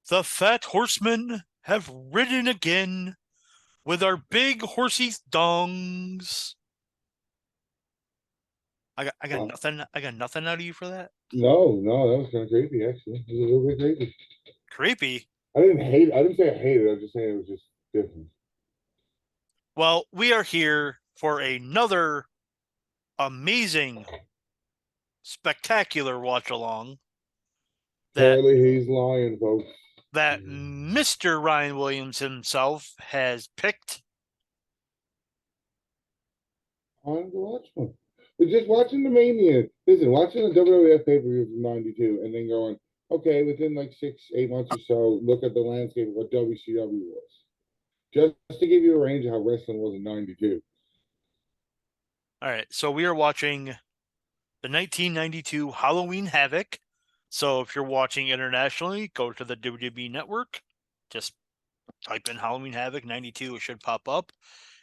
The fat horsemen have ridden again with our big horsey dongs. I got Uh, nothing. I got nothing out of you for that. no, that was kind of creepy, actually. It was a little bit creepy. Creepy. I didn't say I hated it. I was just saying it was just different. Well, we are here for another amazing, spectacular watch along that Apparently, he's lying, folks. Mr. Ryan Williams himself has picked. On the watch one. But just watching the Mania, listen, watching the WWF pay per view from '92 and then going, okay, within like 8 months or so, look at the landscape of what WCW was. Just to give you a range of how wrestling was in '92. All right, so we are watching the 1992 Halloween Havoc. So if you're watching internationally, go to the WWE Network. Just type in Halloween Havoc 92, it should pop up.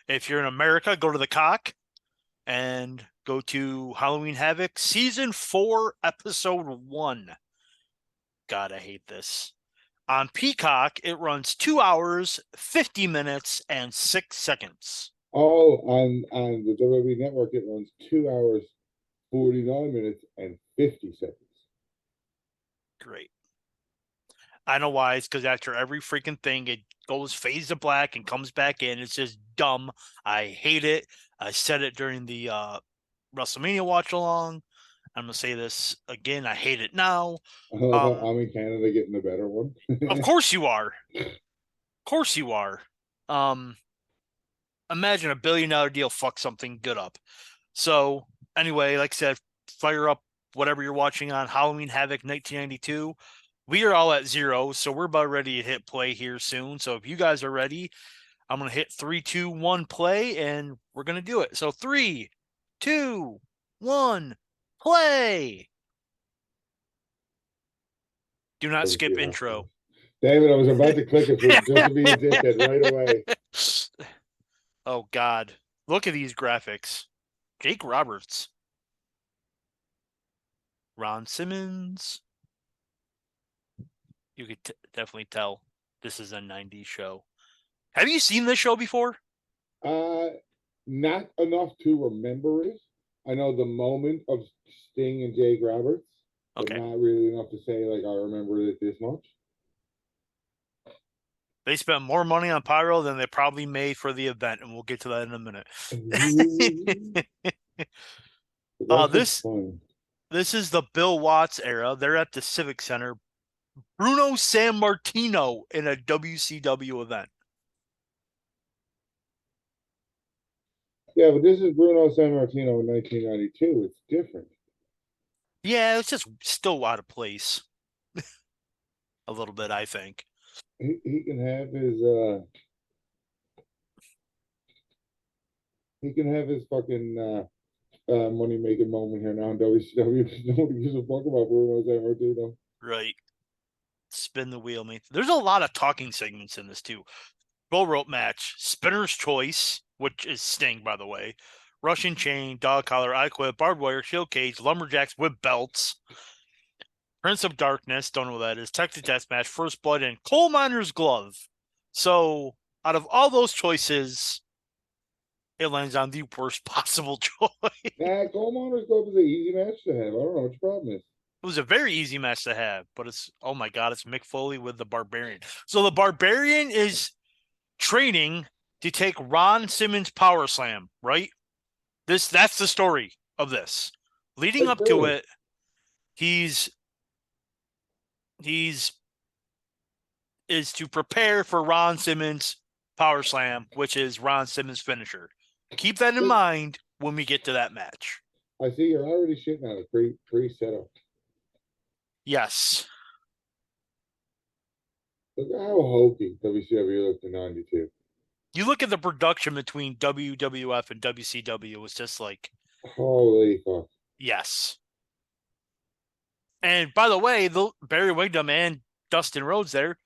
If you're in America, go to the Cock and go to Halloween Havoc Season 4, Episode 1. God, I hate this. On Peacock, it runs 2 hours, 50 minutes, and 6 seconds. Oh, on the WWE Network, it runs 2 hours, 49 minutes, and 50 seconds. Great. I know why. It's because after every freaking thing, it goes fades to black and comes back in. It's just dumb. I hate it. I said it during the WrestleMania watch along. I'm gonna say this again. I hate it now. I love how Um, I'm in Canada getting a better one. of course you are. Of course you are. Um, Imagine a $1 billion deal fuck something good up. So anyway, like I said, fire up whatever you're watching on Halloween Havoc 1992. We are all at 0, so we're about ready to hit play here soon. So if you guys are ready, I'm gonna hit 3, 2, 1, play, and we're gonna do it. So 3, 2, 1, play. Do not Let's see skip how intro. fast. David, I was about to click it for just to be a dickhead right away. Oh God, look at these graphics. Jake Roberts, Ron Simmons. You could definitely tell this is a 90s show. Have you seen this show before? Uh, Not enough to remember it. I know the moment of Sting and Jake Roberts, but Okay. not really enough to say like I remember it this much. They spent more money on pyro than they probably made for the event, and we'll get to that in a minute. That's just This fun. this is the Bill Watts era. They're at the Civic Center. Bruno San Martino in a WCW event. Yeah, but this is Bruno San Martino in 1992. It's different. Yeah, it's just still out of place. A little bit, I think. He can have his fucking money making moment here now in WCW. Nobody gives a fuck about Bruno San Martino. Right. Spin the wheel, mate. There's a lot of talking segments in this too. Bull rope match, Spinner's Choice, which is Sting, by the way. Russian chain, dog collar, I quit, barbed wire, shield cage, lumberjacks with belts, Prince of Darkness, don't know what that is, Texas Death Match, First Blood, and Coal Miner's Glove. So, out of all those choices, it lands on the worst possible choice. Nah, Coal Miner's Club is an easy match to have. I don't know what your problem is. It was a very easy match to have, but it's, oh my God, it's Mick Foley with the Barbarian. So the Barbarian is training to take Ron Simmons' Power Slam, right? That's the story of this. Leading That's up to brilliant. it, he's is to prepare for Ron Simmons' Power Slam, which is Ron Simmons' finisher. Keep that in mind when we get to that match. I see you're already shitting on a pre setup. Yes. Look at how hokey WCW looked in '92. You look at the production between WWF and WCW, it's just like, Holy fuck. yes. And by the way, Barry Windham and Dustin Rhodes they're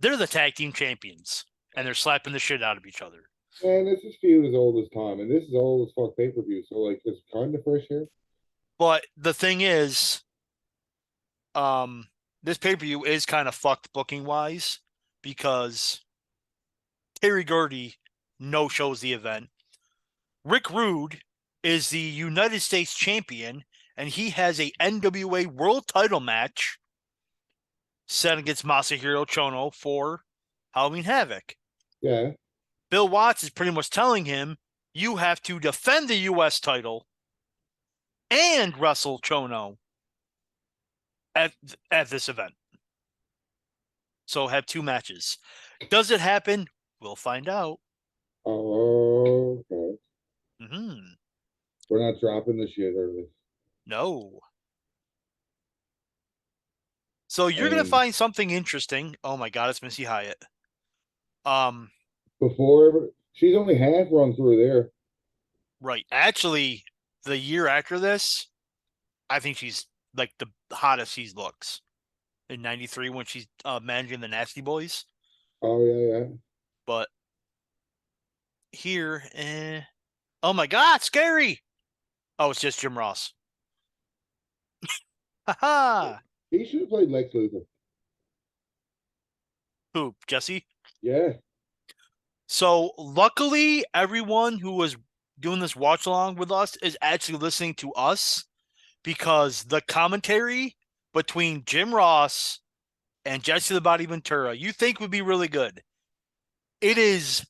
the tag team champions. And they're slapping the shit out of each other. Man, this is feud as old as time, and this is old as fuck pay per view. So like, it's kind of fresh here. But the thing is, this pay-per-view is kind of fucked booking wise because Terry Gordy no shows the event. Rick Rude is the United States champion, and he has a NWA World Title match set against Masahiro Chono for Halloween Havoc. Yeah. Bill Watts is pretty much telling him, you have to defend the U.S. title and wrestle Chono at this event. So have two matches. Does it happen? We'll find out. Oh, okay. Mm-hmm. We're not dropping the shit early. No. So you're gonna And find something interesting. Oh my God, it's Missy Hyatt. Um, she's only half run through there. right. Actually, the year after this, I think she's like the hottest she looks in '93 when she's managing the Nasty Boys. Oh yeah, yeah. But here, oh my God, scary! Oh, it's just Jim Ross. Haha. He should have played Lex Luthor. Who, Jesse? Yeah. So luckily, everyone who was doing this watch along with us is actually listening to us because the commentary between Jim Ross and Jesse the Body Ventura you think would be really good. It is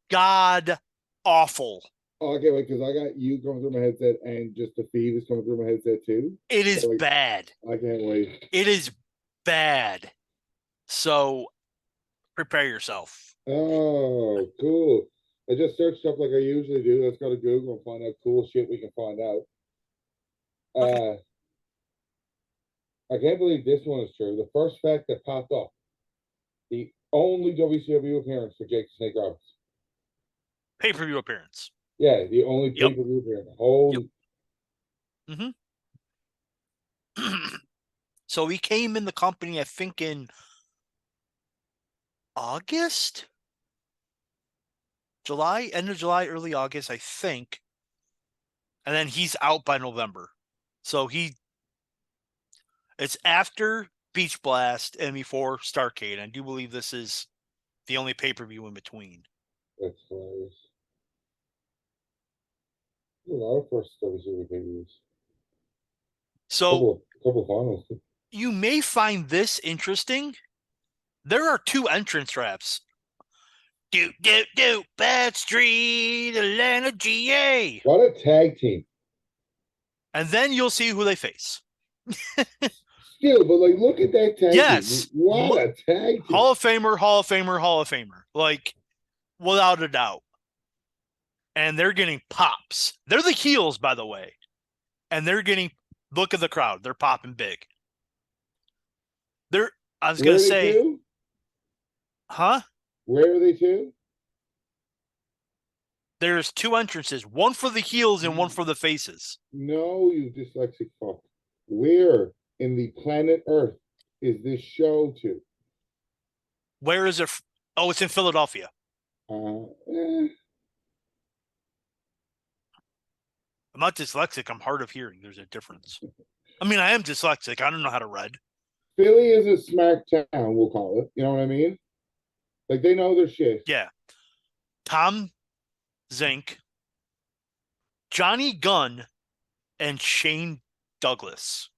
god awful. Oh, okay, wait, because I got you coming through my headset and just the feed is coming through my headset too. It is So, like, bad. I can't wait. It is bad. So prepare yourself. Oh, cool. I just searched up like I usually do. Let's go to Google and find out cool shit we can find out. Okay. I can't believe this one is true. The first fact that popped up, the only WCW appearance for Jake the Snake Roberts. Pay-per-view appearance. Yeah, the only Yep. pay-per-view appearance. Holy. Yep. So he came in the company, I think, in August? July, end of July, early August, I think. And then he's out by November. So it's after Beach Blast and before Starrcade. I do believe this is the only pay-per-view in between. That's hilarious. A lot of first WCW pay-per-views. So Couple finals. you may find this interesting. There are two entrance raps. Doot, doot, doot, Bad Street, Atlanta, GA. What a tag team. And then you'll see who they face. Still, but like, look at that tag Yes. team. What a tag team. Hall of Famer, Hall of Famer, Hall of Famer. Like, without a doubt. And they're getting pops. They're the heels, by the way. And they're getting, look at the crowd. They're popping big. I was going to say, to? huh? Where are they to? There's two entrances, one for the heels and one for the faces. No, you dyslexic fuck. Where in the planet Earth is this show to? Where is it? Oh, it's in Philadelphia. Eh. I'm not dyslexic. I'm hard of hearing. There's a difference. I mean, I am dyslexic. I don't know how to read. Philly is a smack town, we'll call it. You know what I mean? Like, they know their shit. Yeah. Tom Zink, Johnny Gunn, and Shane Douglas.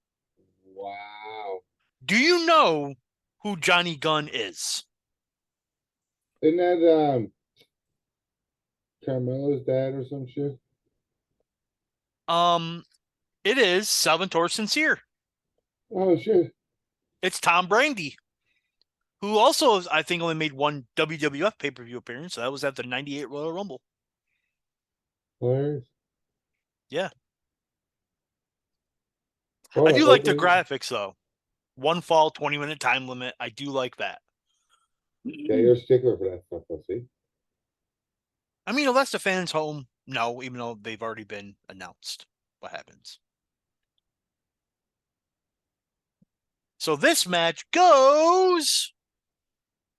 Wow. Do you know who Johnny Gunn is? Isn't that Carmelo's dad or some shit? It is Salvatore Sincere. Oh shit. It's Tom Brandy, who also, I think, only made one WWF pay-per-view appearance. So that was at the '98 Royal Rumble. Hilarious. Yeah. Oh, I do like the graphics, though. One fall, 20-minute time limit. I do like that. Yeah, you're a stickler for that stuff, I see. I mean, unless the fans home, no, even though they've already been announced what happens. So this match goes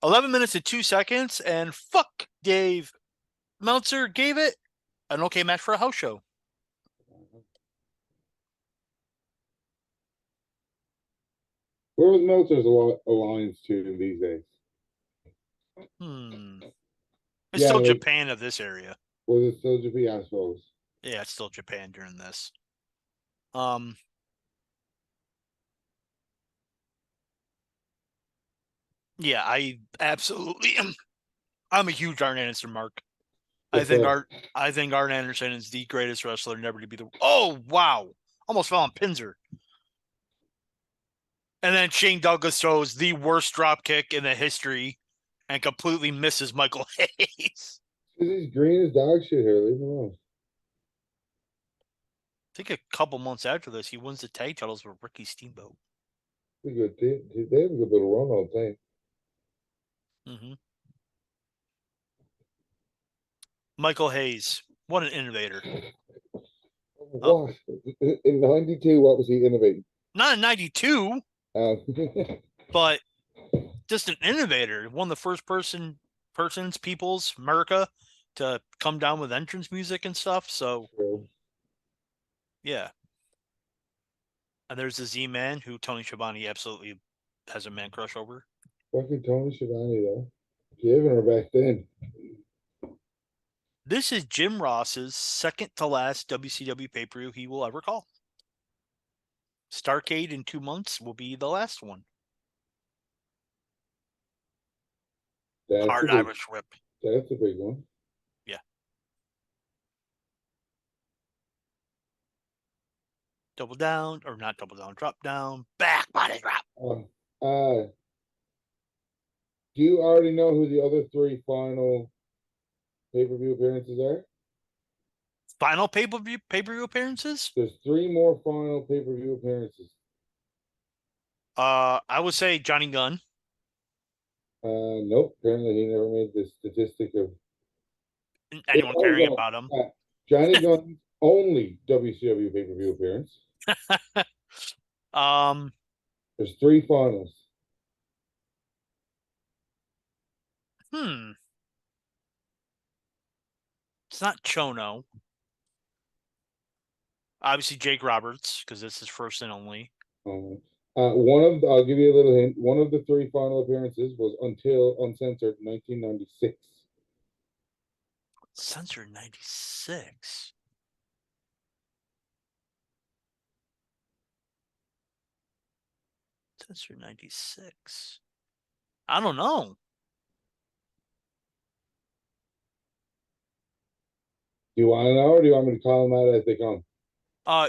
11 minutes and 2 seconds, and fuck Dave Meltzer gave it an okay match for a house show. Where was Meltzer's alliance to these days? It's Yeah, still like, Japan of this area. was it still Japan? I suppose. Yeah, it's still Japan during this. Um, yeah, I absolutely am. I'm a huge Arn Anderson mark. I Yes, think sir. Art I think Arn Anderson is the greatest wrestler never to be the. Oh wow! Almost fell on Pinzer. And then Shane Douglas throws the worst drop kick in the history and completely misses Michael Hayes. He's green as dog shit here. Leave him alone. I think a couple months after this, he wins the tag titles with Ricky Steamboat. They good. They have a good little run all the time. Mm-hmm. Michael Hayes, what an innovator. Oh, What in '92? What was he innovating? not in 92, Um, but just an innovator. One of the first peoples, America, to come down with entrance music and stuff. So, true. yeah. And there's the Z-Man, who Tony Schiavone absolutely has a man crush over. Fucking Tony Schiavone though, giving her back then. This is Jim Ross's second to last WCW pay-per-view he will ever call. Starcade in 2 months will be the last one. That's a Hard big. Irish Whip. That's a big one. Yeah. Double down, or not double down, drop down, back body drop. Uh, do you already know who the other three final pay-per-view appearances are? Final pay-per-view appearances? There's three more final pay-per-view appearances. I would say Johnny Gunn. Nope. Apparently, he never made the statistic of. Anyone Oh caring no, about him? Johnny Gunn's only WCW pay-per-view appearance. um, There's three finals. hmm. It's not Chono. Obviously Jake Roberts, because this is first and only. I'll give you a little hint. One of the three final appearances was until uncensored 1996. Censored 96. Censored 96. I don't know. Do you want to know, or do you want me to call them out as they come? Uh,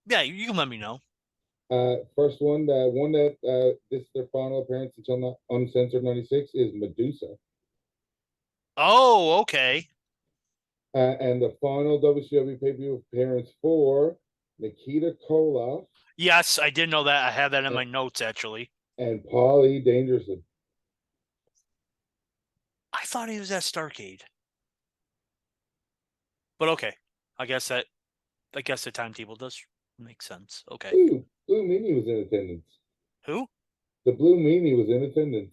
yeah, you can let me know. First one, the one that this is their final appearance until not uncensored 96 is Medusa. Oh, okay. And the final WCW pay-per-view appearance for Nikita Koloff Yes, I did know that. I have that in and, my notes actually. and Paul E. Dangerson. I thought he was at Starcade. But okay. I guess the timetable does make sense. Okay. Ooh, Blue Meanie was in attendance. Who? The Blue Meanie was in attendance.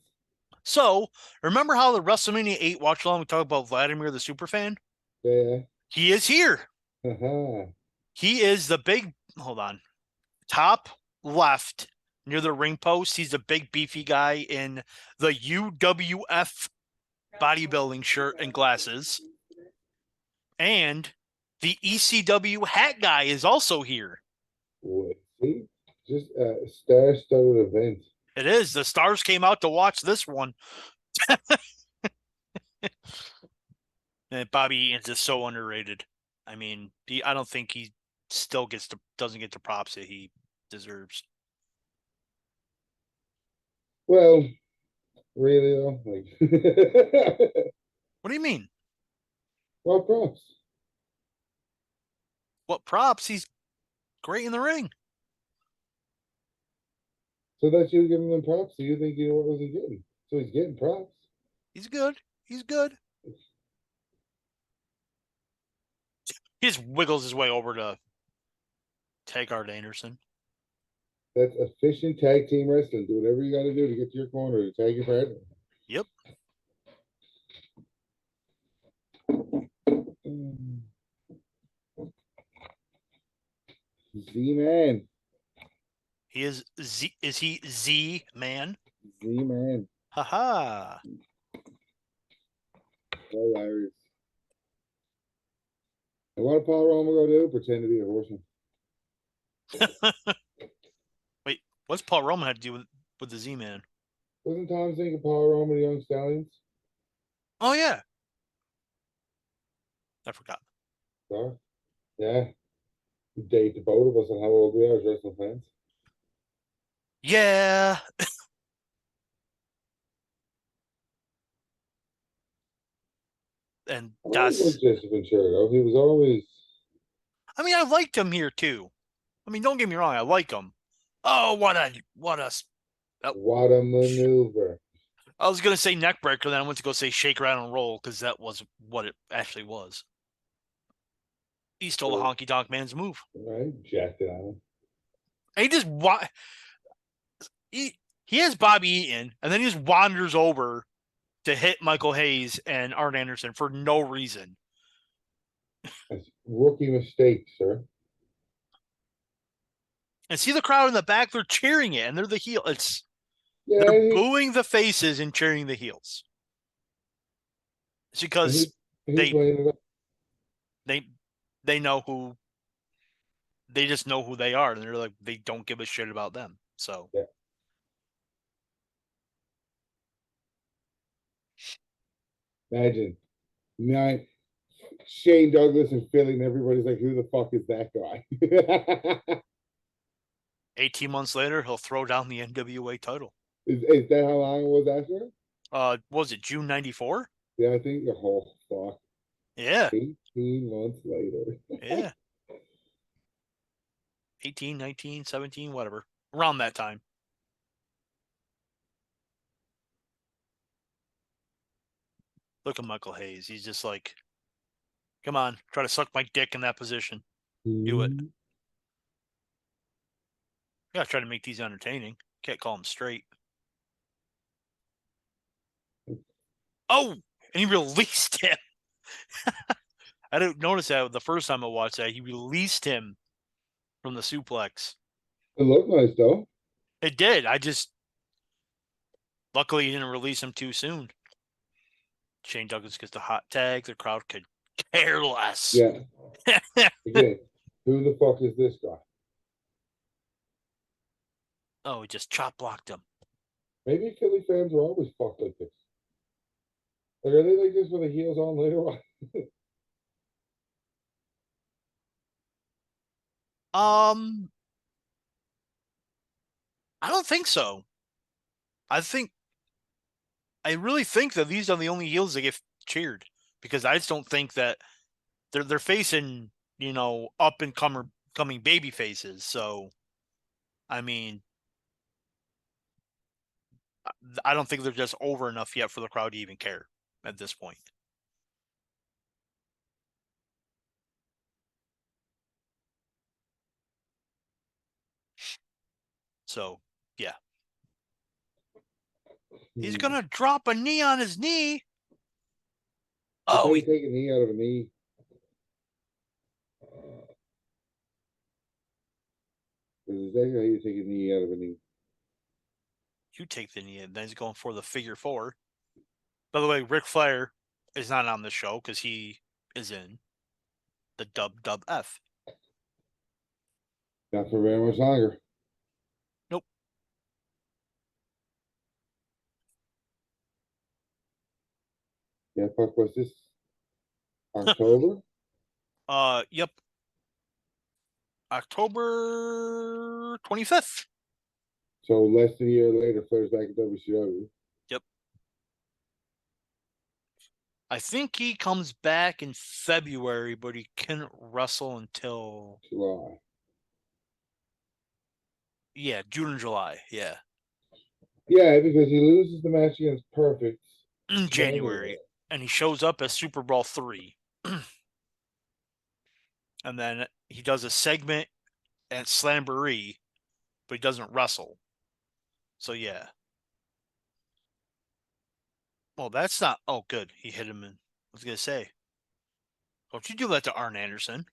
So, remember how the WrestleMania 8 watch along we talked about Vladimir the Superfan? Yeah. He is here. Uh-huh. He is the big, hold on, top left near the ring post. He's a big beefy guy in the UWF bodybuilding shirt and glasses. And the ECW hat guy is also here. Wait, see? Just a star-studded event. It is. The stars came out to watch this one. And Bobby Eaton's is so underrated. I mean, I don't think he still doesn't get the props that he deserves. Well, really though, like, What do you mean? well, props. What props? He's great in the ring. So that you giving them props. So you think you know what was he getting? So he's getting props. He's good. He's good. He just wiggles his way over to Taggart Anderson. That's efficient tag team wrestling. Do whatever you got to do to get to your corner to tag your partner. Yep. Z-Man. He is Z. Is he Z Man? Z-Man. Haha. Hilarious. And what did Paul Roma go do? Pretend to be a horseman. Wait, what's Paul Roman had to do with the Z Man? Wasn't Tom thinking Paul Roma the Young Stallions? Oh yeah, I forgot. Sorry. Yeah. Date the both of us on how old we are as wrestling fans. Yeah, and I always that's. liked Jesse Ventura, though. He was always. I mean, I liked him here too. I mean, don't get me wrong, I like him. Oh, What a maneuver. I was gonna say neck breaker, then I went to go say shake, rattle, and roll because that was what it actually was. He stole the honky tonk man's move. Right? Jacked it on him. And he just he has Bobby Eaton, and then he just wanders over to hit Michael Hayes and Arn Anderson for no reason. That's rookie mistake, sir. And see the crowd in the back, they're cheering it, and they're the heel. Yeah, They're booing the faces and cheering the heels. It's because he's they laying it up. they they know who they just know who they are, and they're like they don't give a shit about them. So Yeah. Imagine Shane Douglas and Philly, and everybody's like, "Who the fuck is that guy?" 18 months later, he'll throw down the NWA title. Is that how long it was after? What was it June '94? Yeah, I think. Oh fuck! Yeah, 18 months later. yeah. 18, 19, 17, whatever. Around that time. Look at Michael Hayes. He's just like, come on, try to suck my dick in that position. Do it. Hmm. You gotta try to make these entertaining. Can't call them straight. Oh, and he released him. I didn't notice that the first time I watched that. He released him from the suplex. It looked nice though. It did. Luckily, he didn't release him too soon. Shane Douglas gets the hot tag. The crowd could care less. Yeah. Again, who the fuck is this guy? Oh, he just chop blocked him. Maybe Philly fans are always fucked like this. Like, are they like this with the heels on later on? Um, I don't think so. I think I really think that these are the only heels that get cheered because I just don't think that they're facing up and coming baby faces. So I mean, I don't think they're just over enough yet for the crowd to even care at this point. So yeah, he's gonna drop a knee on his knee. That's how Oh, you take a knee out of a knee. This is exactly how you take a knee out of a knee. you take the knee, and then he's going for the figure four. By the way, Ric Flair is not on the show because he is in the WWF. Not for very much longer. Nope. Yeah, fuck, what's this? October? Yep. October 25th. So less than a year later, Flair's back at WCW. Yep. I think he comes back in February, but he couldn't wrestle until July. June and July. Yeah. Yeah, because he loses the match against Perfect In January. January. And he shows up at Super Bowl 3. And then he does a segment at Slamboree, but he doesn't wrestle. So yeah. Well, that's not. Oh, good. He hit him in. I was gonna say, don't you do that to Arn Anderson?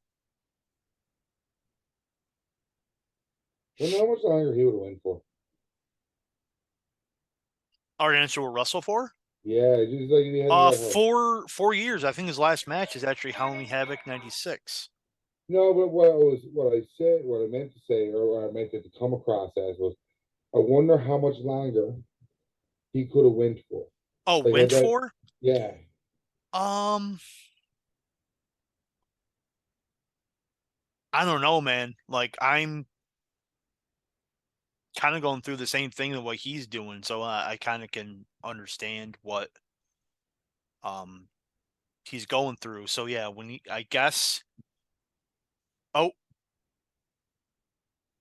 Wonder how much longer he would win for. Our answer will wrestle for? Yeah, just like he had that whole. 4 years. I think his last match is actually Halloween Havoc '96. No, but what I meant to say, or what I meant it to come across as was, I wonder how much longer he could have went for. Oh, Like had went that, for? yeah. Um, I don't know, man. Like I'm kind of going through the same thing that what he's doing, so I kind of can understand what um he's going through. So yeah, I guess. Oh,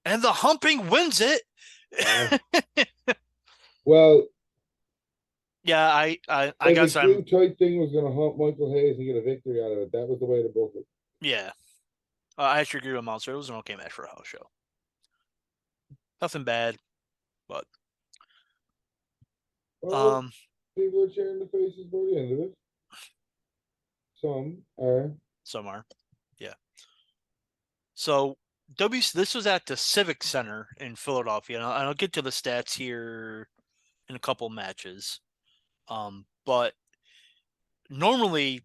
and the humping wins it. Uh, well, Yeah, I if a guess cute I'm. tight thing was going to hump Michael Hayes and get a victory out of it, that was the way to book it. Yeah, I actually agree with Monster. It was an okay match for a house show. Nothing bad, but Well, um, people are cheering the faces by the end of it. Some are. some are. Yeah. So this was at the Civic Center in Philadelphia, and I'll get to the stats here in a couple matches. But normally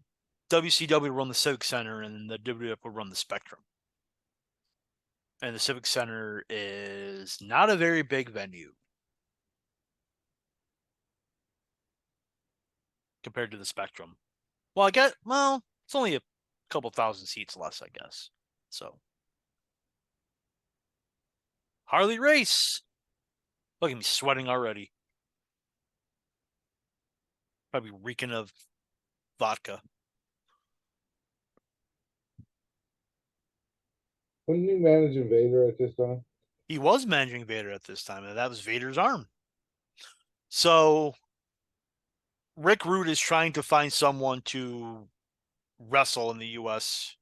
WCW would run the Civic Center, and the WWF would run the Spectrum. And the Civic Center is not a very big venue compared to the Spectrum. Well, it's only a couple thousand seats less, I guess. So Harley Race. Look at me sweating already. Probably reeking of vodka. Wasn't he managing Vader at this time? He was managing Vader at this time, and that was Vader's arm. So Rick Rude is trying to find someone to wrestle in the U.S.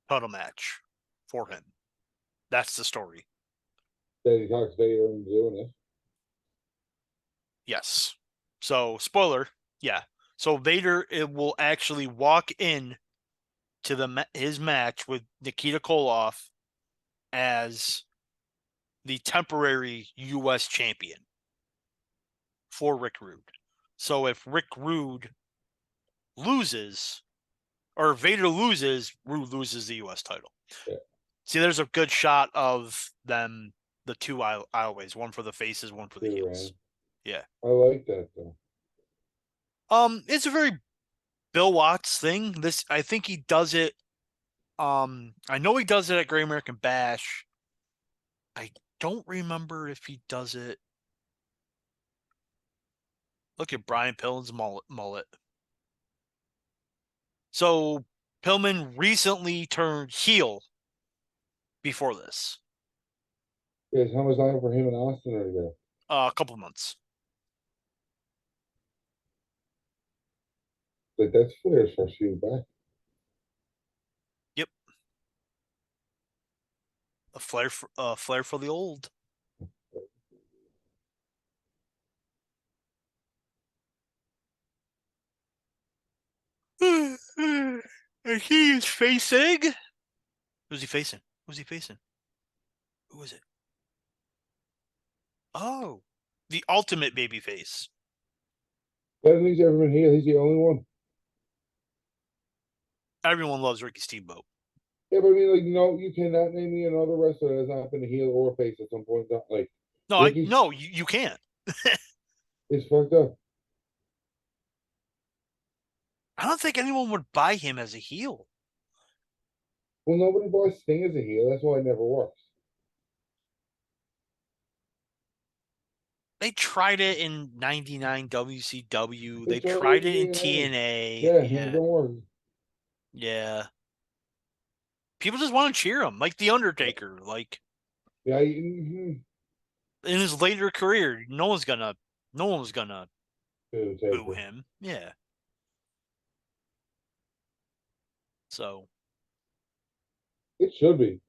title match for him. That's the story. That he talks Vader into doing it. Yes. So spoiler, yeah. So Vader it will actually walk in to his match with Nikita Koloff as the temporary U.S. champion for Rick Rude. So if Rick Rude loses, or Vader loses, Rude loses the U.S. title. Yeah. See, there's a good shot of them, the two aisleways, one for the faces, one for the Too, heels. man. Yeah. I like that though. It's a very Bill Watts thing. I think he does it. I know he does it at Great American Bash. I don't remember if he does it. Look at Brian Pillman's mullet. So Pillman recently turned heel before this, Yes, how much longer for him and Austin are together? a couple months. Like that's Flair's first feud back. Yep, flair for the old. And he is facing. Who's he facing? Who's he facing? Who is it? Oh, the ultimate babyface. I don't think he's ever been heel. He's the only one. Everyone loves Ricky Steamboat. Yeah, but I mean, like, no, you cannot name me another wrestler that has not been a heel or a face at some point. Like, No, Ricky's you can't. is fucked up. I don't think anyone would buy him as a heel. Well, nobody buys Sting as a heel. That's why it never works. They tried it in '99 WCW. They They tried it tried in it in TNA. TNA. Yeah, and it Yeah, don't work. yeah. People just want to cheer him, like the Undertaker. Like Yeah, in his later career, no one was gonna boo Taker. him. Yeah. So It should be.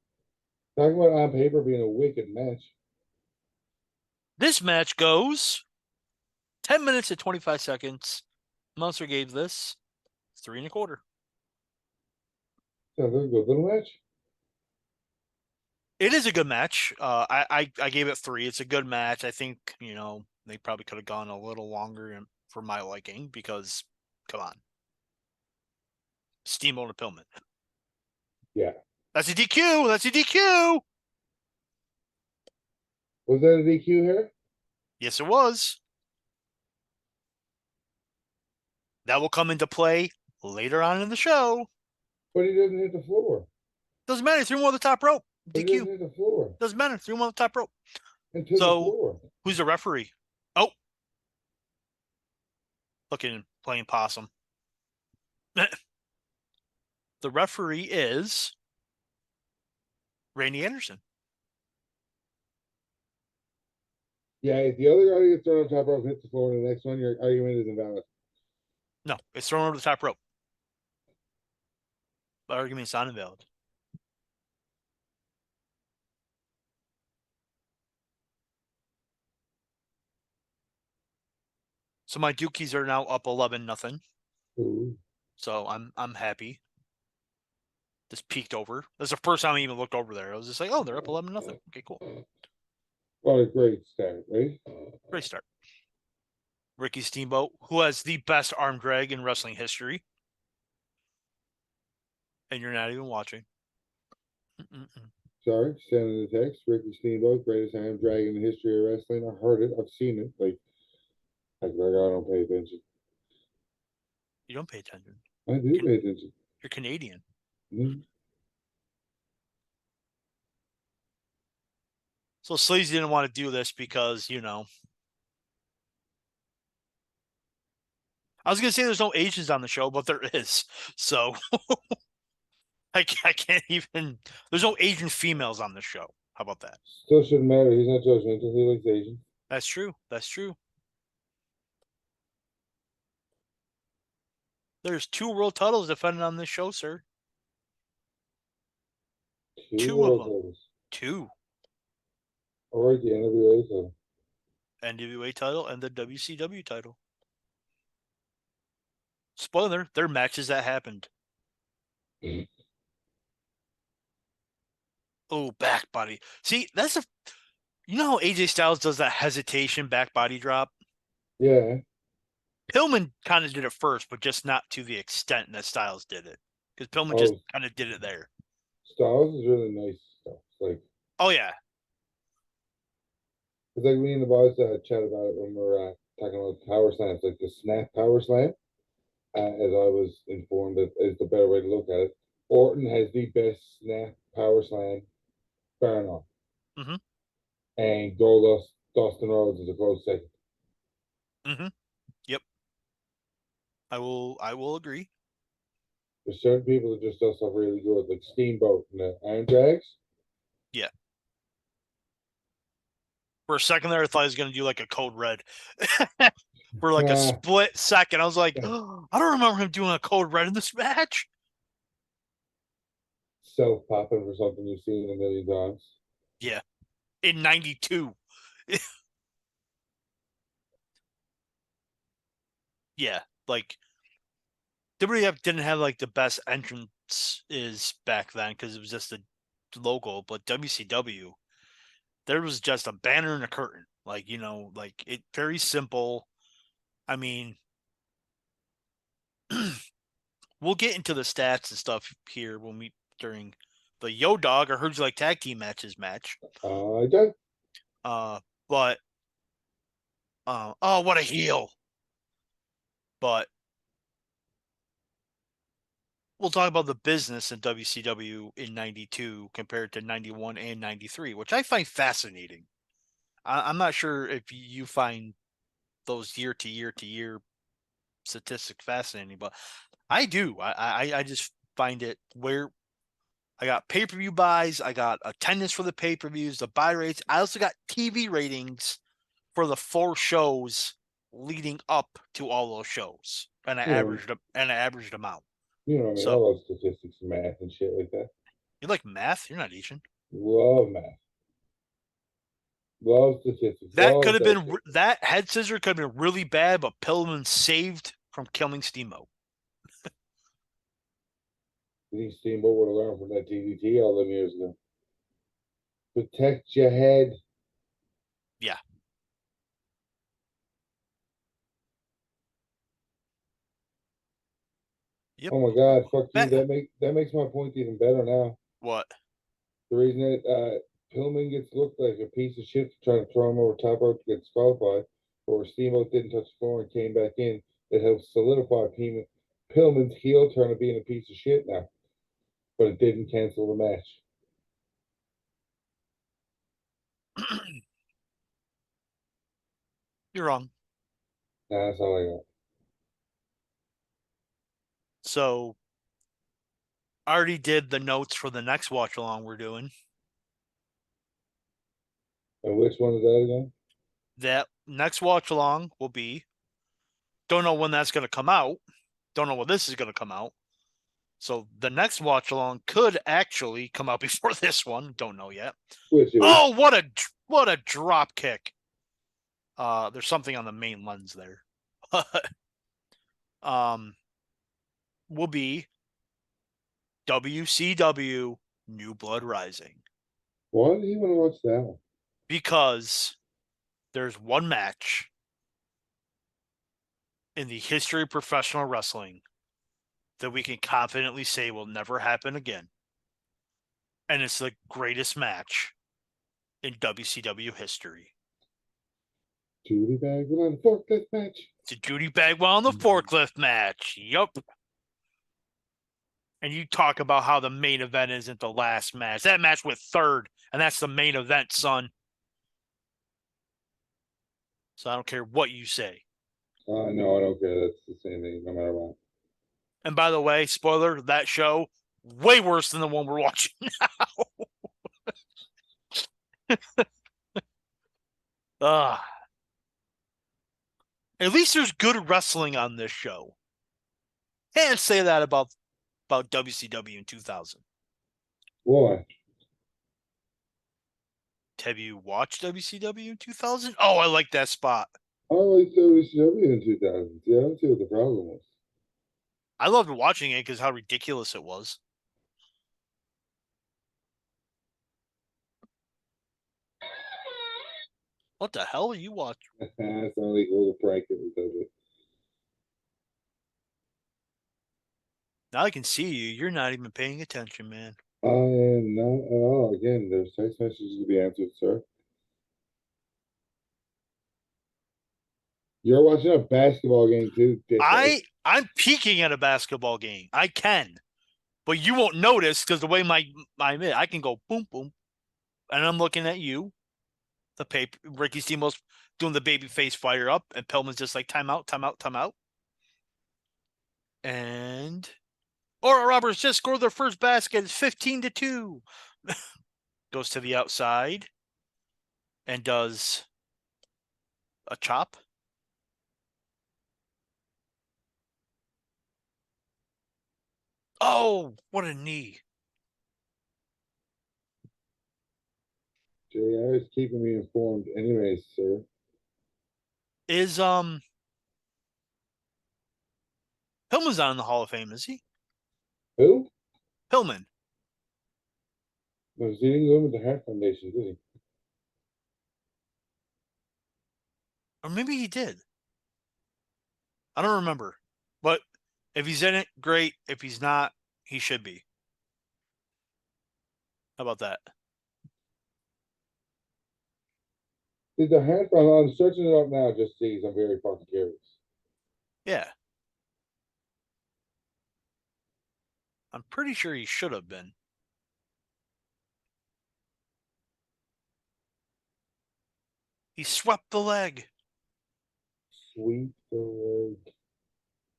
Talking about on paper being a wicked match. this match goes 10 minutes and 25 seconds. Monster gave this 3 1/4. Sounds like a good little match. It is a good match. I gave it 3. It's a good match. I think they probably could have gone a little longer for my liking because, come on, Steamboat and Pillman. Yeah. That's a DQ. That's a DQ. Was that a DQ here? Yes, it was. That will come into play later on in the show. But he doesn't hit the floor. Doesn't matter. Threw him on the top rope. But he DQ. doesn't hit the floor. Doesn't matter. Threw him on the top rope. And to the So, floor. who's the referee? Oh, looking playing possum. The referee is Randy Anderson. Yeah, if the other guy gets thrown on top rope, hits the floor, and the next one, your argument is invalid. No, it's thrown over the top rope. The argument's not invalid. So my Dukies are now up 11-0. So I'm happy. This peaked over. That's the first time I even looked over there. I was just like, oh, they're up 11-0. Okay, cool. What a great start, right? Great start. Ricky Steamboat, who has the best arm drag in wrestling history. And you're not even watching. Sorry, sending the text. Ricky Steamboat, greatest arm drag in the history of wrestling. I heard it. I've seen it. Like I don't pay attention. You don't pay attention. I do pay attention. You're Canadian. Mm-hmm. So Sleazy didn't want to do this because, I was going to say there's no Asians on the show, but there is. So I can't even. There's no Asian females on the show. How about that? Still shouldn't matter. He's not judgmental. He likes Asian. That's true. That's true. There's 2 world titles defended on this show, sir. Two of them. Titles. 2. All right, the NWA title. NWA title and the WCW title. Spoiler, they're matches that happened. Oh, back body. See, that's you know how AJ Styles does that hesitation back body drop? Yeah. Pillman kind of did it first, but just not to the extent that Styles did it. Because Pillman just kind of did it there. Styles is really nice stuff. Oh, yeah. It's like me and the boys chat about it when we're talking about power slams, like the snap power slam. As I was informed, that is the better way to look at it. Orton has the best snap power slam, fair enough. Mm-hmm. And Goldust, Dustin Rhodes is a close second. Mm-hmm. Yep. I will agree. There's certain people that just do stuff really good, like Steamboat and the Iron Drags. Yeah. For a second there, I thought he was going to do like a Code Red. For like a split second. I was like, oh, I don't remember him doing a Code Red in this match. Self-popping for something you've seen a million times. Yeah. In 92. Yeah. Like, WWF didn't have like the best entrance is back then because it was just a logo, but WCW, there was just a banner and a curtain. Like, like it very simple. I mean, we'll get into the stats and stuff here when we during the Yo Dog or Heard You Like Tag Team matches match. I don't. But oh, what a heel! But we'll talk about the business in WCW in 92 compared to 91 and 93, which I find fascinating. I'm not sure if you find those year to year statistics fascinating, but I do. I just find it where I got pay-per-view buys, I got attendance for the pay-per-views, the buy rates. I also got TV ratings for the 4 shows leading up to all those shows, and I averaged them out. You know what I mean? So, I love statistics and math and shit like that. You like math? You're not Asian. Love math. Love statistics. That could have been that head scissor could have been really bad, but Pillman saved from killing Steamboat. You think Steamboat would have learned from that DDT all them years ago? Protect your head. Yeah. Yep. Oh my God, fuck you. That, That makes my point even better now. what? The reason that Pillman gets looked like a piece of shit to try to throw him over top rope to get disqualified, or Steamboat didn't touch the floor and came back in, it helps solidify Pillman's heel turn of being a piece of shit now. But it didn't cancel the match. You're wrong. Nah, that's all I got. So, I already did the notes for the next watch along we're doing. And which one is that again? That next watch along will be, don't know when that's going to come out. Don't know when this is going to come out. So the next watch along could actually come out before this one. Don't know yet. Which is? Oh, what a drop kick. There's something on the main lens there. Will be WCW New Blood Rising. Why do you want to watch that one? Because there's one match in the history of professional wrestling that we can confidently say will never happen again. And it's the greatest match in WCW history. Judy Bagwell on the forklift match. It's a Judy Bagwell on the forklift match. Yup. And you talk about how the main event isn't the last match. That match went third, and that's the main event, son. So I don't care what you say. No, I don't care. That's the same thing, no matter what. And by the way, spoiler, that show, way worse than the one we're watching now. At least there's good wrestling on this show. Can't say that about WCW in 2000. Why? Have you watched WCW in 2000? Oh, I like that spot. I like WCW in 2000s. Yeah, I don't see what the problem was. I loved watching it because how ridiculous it was. What the hell are you watching? It's not like a little prank that we does it. Now I can see you. You're not even paying attention, man. I am not at all. Again, there's text messages to be answered, sir. You're watching a basketball game too, dickhead. I'm peeking at a basketball game. I can, but you won't notice because the way I can go boom boom, and I'm looking at you. The paper Ricky Steamboat's doing the baby face fire up, and Pillman's just like timeout, timeout, timeout. And Oral Roberts just scored their first basket. It's 15-2. Goes to the outside and does a chop. Oh, what a knee. JR is keeping me informed anyways, sir. Is Pillman's not in the Hall of Fame, is he? Who? Pillman. No, he didn't go with the Heart Foundation, did he? Or maybe he did. I don't remember. But if he's in it, great. If he's not, he should be. How about that? Did the Heart Foundation? I'm searching it up now just to see. I'm very fucking curious. Yeah. I'm pretty sure he should have been. He swept the leg. Sweet the leg.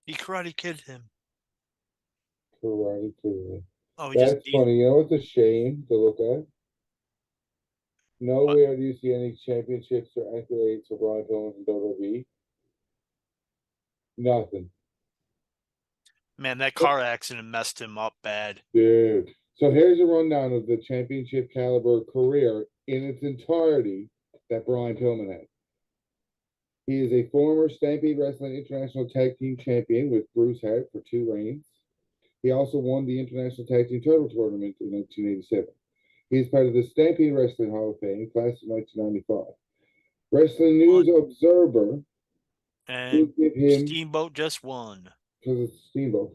He karate kidded him. Karate Kid. Oh, he just That's funny. You know what's a shame to look at? what? Nowhere do you see any championships or accolades for Brian Pillman in WWE. Nothing. Man, that car accident messed him up bad. Dude. So here's a rundown of the championship caliber career in its entirety that Brian Pillman had. He is a former Stampede Wrestling International Tag Team Champion with Bruce Hart for 2 reigns. He also won the International Tag Team Title Tournament in 1987. He's part of the Stampede Wrestling Hall of Fame, class of 1995. Wrestling News Observer And will give him, Steamboat just won. because it's Steamboat,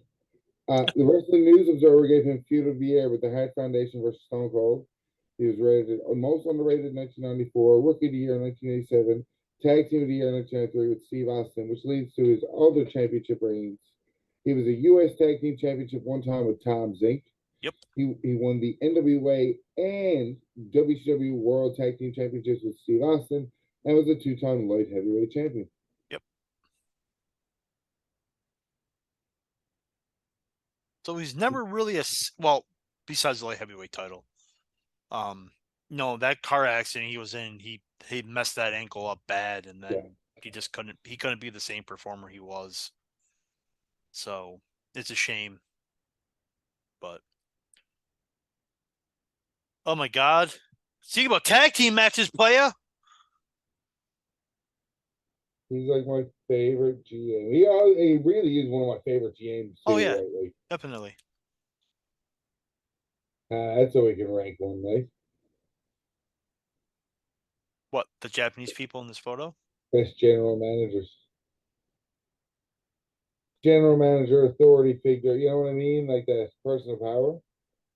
the Wrestling News Observer gave him Feud of the Year with the Hart Foundation versus Stone Cold. He was rated most underrated in 1994, Rookie of the Year in 1987, Tag Team of the Year in 1993 with Steve Austin, which leads to his other championship reigns. He was a U.S. Tag Team Championship one time with Tom Zink. Yep. He won the NWA and WCW World Tag Team Championships with Steve Austin and was a two-time light heavyweight champion. Yep. So he's never really well, besides the light heavyweight title. No, that car accident he was in, he messed that ankle up bad, and then he couldn't be the same performer he was. So it's a shame. But oh my god. Speaking about tag team matches, playa. He's like my favorite GM. He really is one of my favorite GMs too. Oh yeah, lately. definitely. That's how we can rank one, right? What, the Japanese people in this photo? Best general managers. General manager, authority figure. You know what I mean? Like that person of power.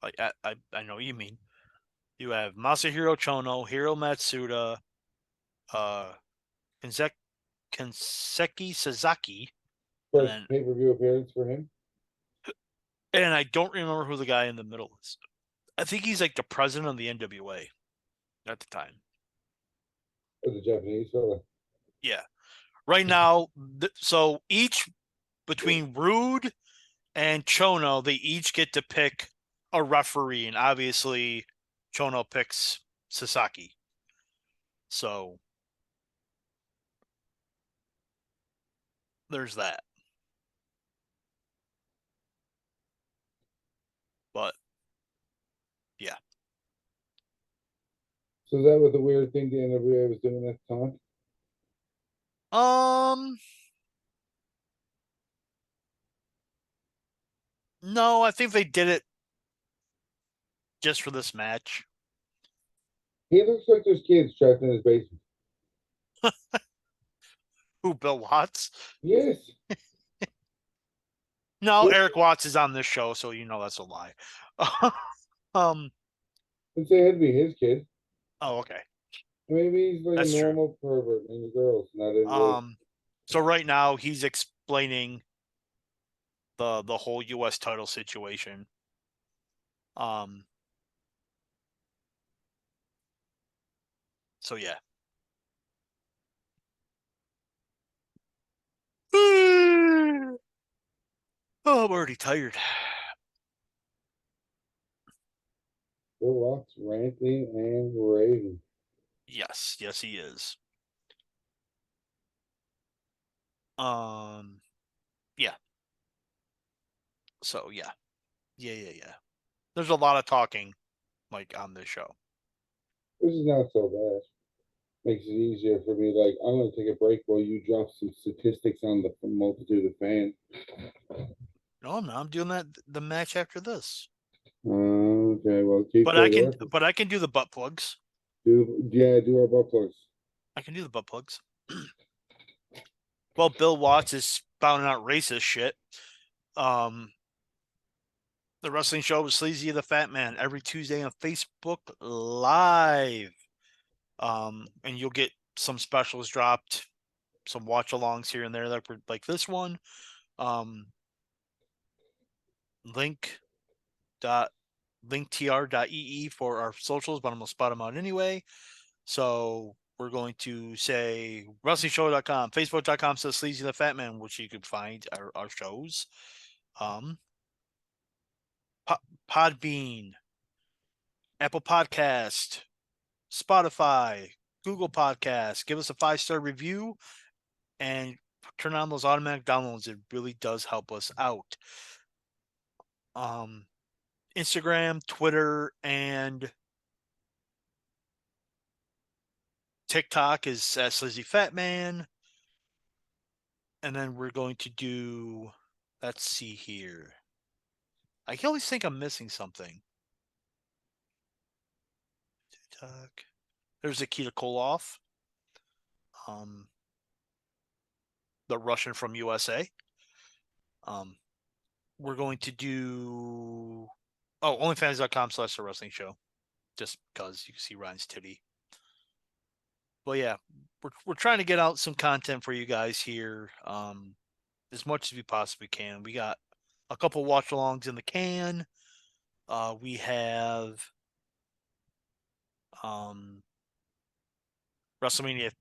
Like I know what you mean. You have Masahiro Chono, Hiro Matsuda, uh, Kanseki Sasaki, and First then pay per view appearance for him. and I don't remember who the guy in the middle is. I think he's like the president of the NWA at the time. Or the Japanese fella. Yeah. Right now, so each between Rude and Chono, they each get to pick a referee, and obviously Chono picks Sasaki. So there's that. But yeah. So that was the weird thing the NWA was doing at the time. No, I think they did it just for this match. He looks like there's kids trapped in his basement. Who, Bill Watts? Yes. No, Yes. Eric Watts is on this show, so you know that's a lie. um. And say it'd be his kid. Oh, okay. Maybe he's like a That's true. normal pervert and the girl's not into it. So right now he's explaining the whole U.S. title situation. Um. So yeah. Oh, I'm already tired. Bill Watts ranting and raving. Yes, yes, he is. Yeah. So yeah, yeah. There's a lot of talking, like on this show. This is not so bad. Makes it easier for me. Like, I'm going to take a break while you drop some statistics on the multitude of fans. No, I'm not. I'm doing that the match after this. Okay, well, keep But I the can, record. but I can do the butt plugs. Do our buffaloes. I can do the butt plugs. Well, Bill Watts is spouting out racist shit. Um, the wrestling show with Sleazy the Fat Man every Tuesday on Facebook Live. And you'll get some specials dropped, some watch-alongs here and there, like this one. Link dot linktr.ee for our socials, but I'm gonna spot them out anyway. So we're going to say wrestlingshow.com, facebook.com/says Sleazy the Fat Man, which you could find our shows. Podbean, Apple Podcast, Spotify, Google Podcast. Give us a 5-star review and turn on those automatic downloads. It really does help us out. Instagram, Twitter, and TikTok is at Sleazy Fat Man. And then we're going to do, let's see here. I always think I'm missing something. TikTok. There's Nikita Koloff, the Russian from USA. We're going to do onlyfans.com/the wrestling show, just because you can see Ryan's titty. But yeah, we're trying to get out some content for you guys here, as much as we possibly can. We got a couple watch-alongs in the can. We have WrestleMania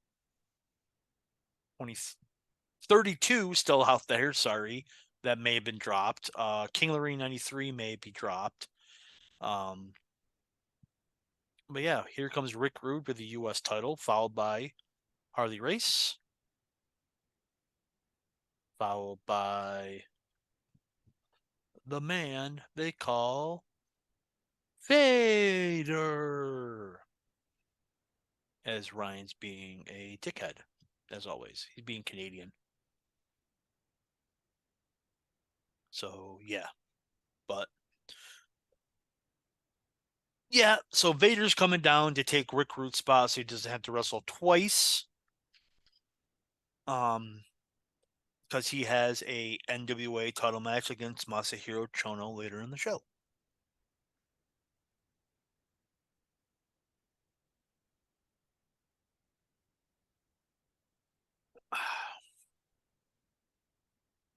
32 still out there. Sorry, that may have been dropped. King of the Ring 93 may be dropped. But yeah, here comes Rick Rude with the U.S. title, followed by Harley Race, followed by the man they call Vader. As Ryan's being a dickhead, as always. He's being Canadian. So, yeah. But, yeah, so Vader's coming down to take Rick Rude's spot so he doesn't have to wrestle twice. Because he has a NWA title match against Masahiro Chono later in the show.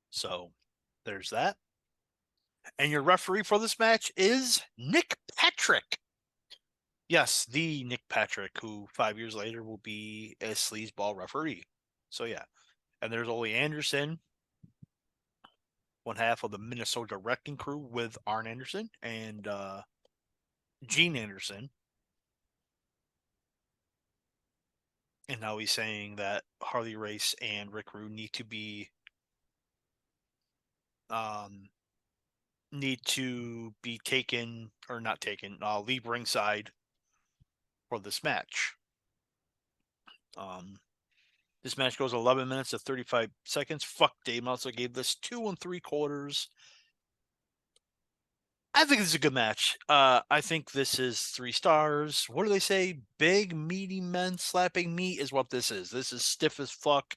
So there's that. And your referee for this match is Nick Patrick. Yes, the Nick Patrick, who 5 years later will be a sleazeball referee. So yeah. And there's Ole Anderson, one half of the Minnesota Wrecking Crew with Arn Anderson and Gene Anderson. And now he's saying that Harley Race and Rick Rude need to be taken or not taken, leave ringside for this match. This match goes 11 minutes to 35 seconds. Fuck, Dave Meltzer gave this 2 3/4. I think this is a good match. I think this is 3 stars. What do they say? Big, meaty men slapping meat is what this is. This is stiff as fuck.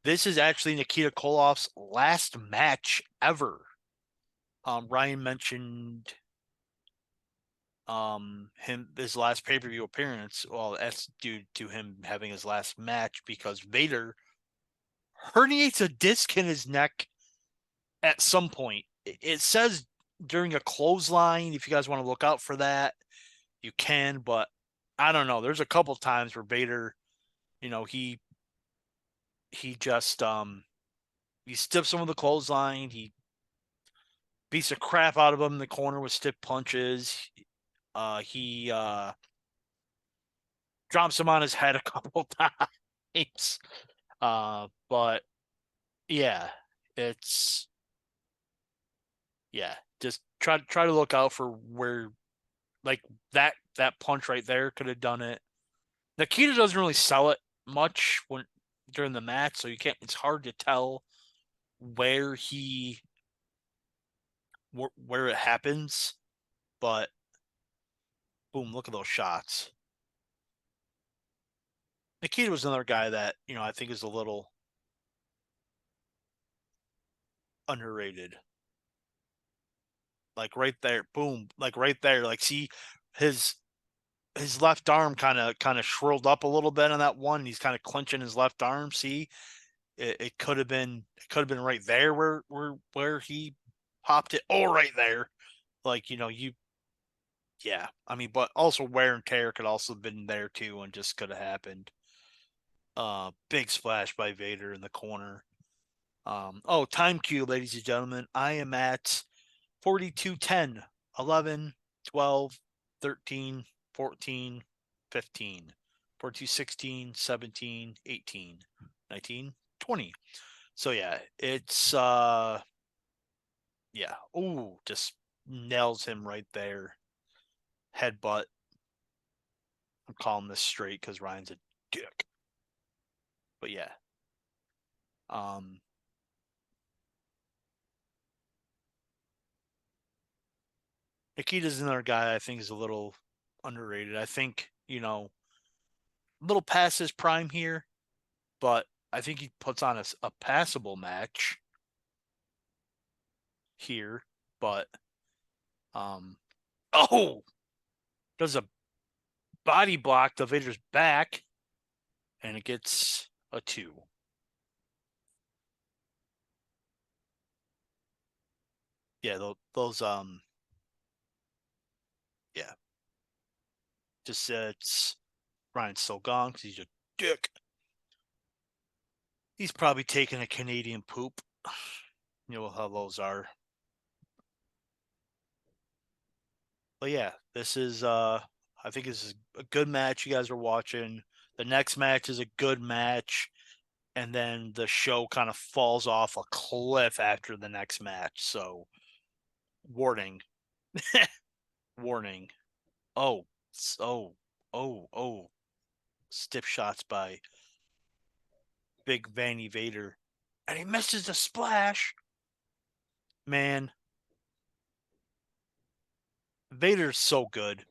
This is actually Nikita Koloff's last match ever. Ryan mentioned his last pay-per-view appearance. Well, that's due to him having his last match because Vader herniates a disc in his neck at some point. It says during a clothesline. If you guys want to look out for that, you can, but I don't know. There's a couple times where Vader, he just he stiffs him with the clothesline. He beats the crap out of him in the corner with stiff punches. He drops him on his head a couple times. But yeah, it's just try to look out for where like that punch right there could have done it. Nikita doesn't really sell it much during the match, so you can't. It's hard to tell where where it happens, but boom! Look at those shots. Nikita was another guy that I think is a little underrated. Like right there, boom! Like right there, like see his left arm kind of shrilled up a little bit on that one. He's kind of clenching his left arm. See, it could have been right there where he popped it. Oh, right there. Like yeah. I mean, but also wear and tear could also have been there too, and just could have happened. Big splash by Vader in the corner. Time cue, ladies and gentlemen. I am at 42, 10, 11, 12, 13, 14, 15, 42, 16, 17, 18, 19, 20. So yeah, it's yeah. Ooh, just nails him right there. Headbutt. I'm calling this straight because Ryan's a dick. But yeah. Um Nikita's another guy I think is a little underrated. I think, a little past his prime here, but I think he puts on a passable match here. But, does a body block to Vader's back, and it gets a 2. Yeah, those yeah, just it's Ryan's still gone because he's a dick. He's probably taking a Canadian poop. You know how those are. But yeah, this is I think this is a good match you guys are watching. The next match is a good match, and then the show kind of falls off a cliff after the next match. So warning. Warning. Oh, oh. Stiff shots by Big Vanny Vader. And he misses the splash. Man, Vader's so good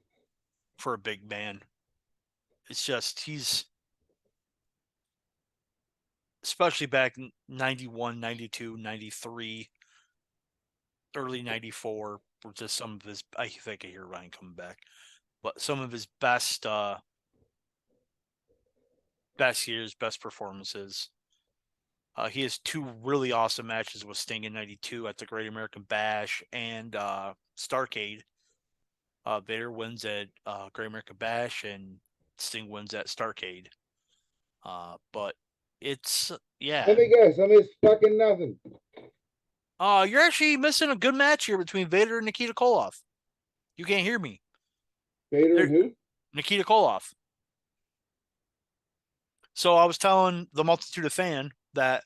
for a big man. It's just, he's, especially back in 91, 92, 93, early 94, were just some of his, I think I hear Ryan coming back, but some of his best years, best performances. He has 2 really awesome matches with Sting in 92 at the Great American Bash and Starrcade. Vader wins at Great American Bash and Sting wins at Starrcade. But it's, yeah. Let me guess, I missed fucking nothing. You're actually missing a good match here between Vader and Nikita Koloff. You can't hear me. Vader and who? Nikita Koloff. So I was telling the multitude of fan that,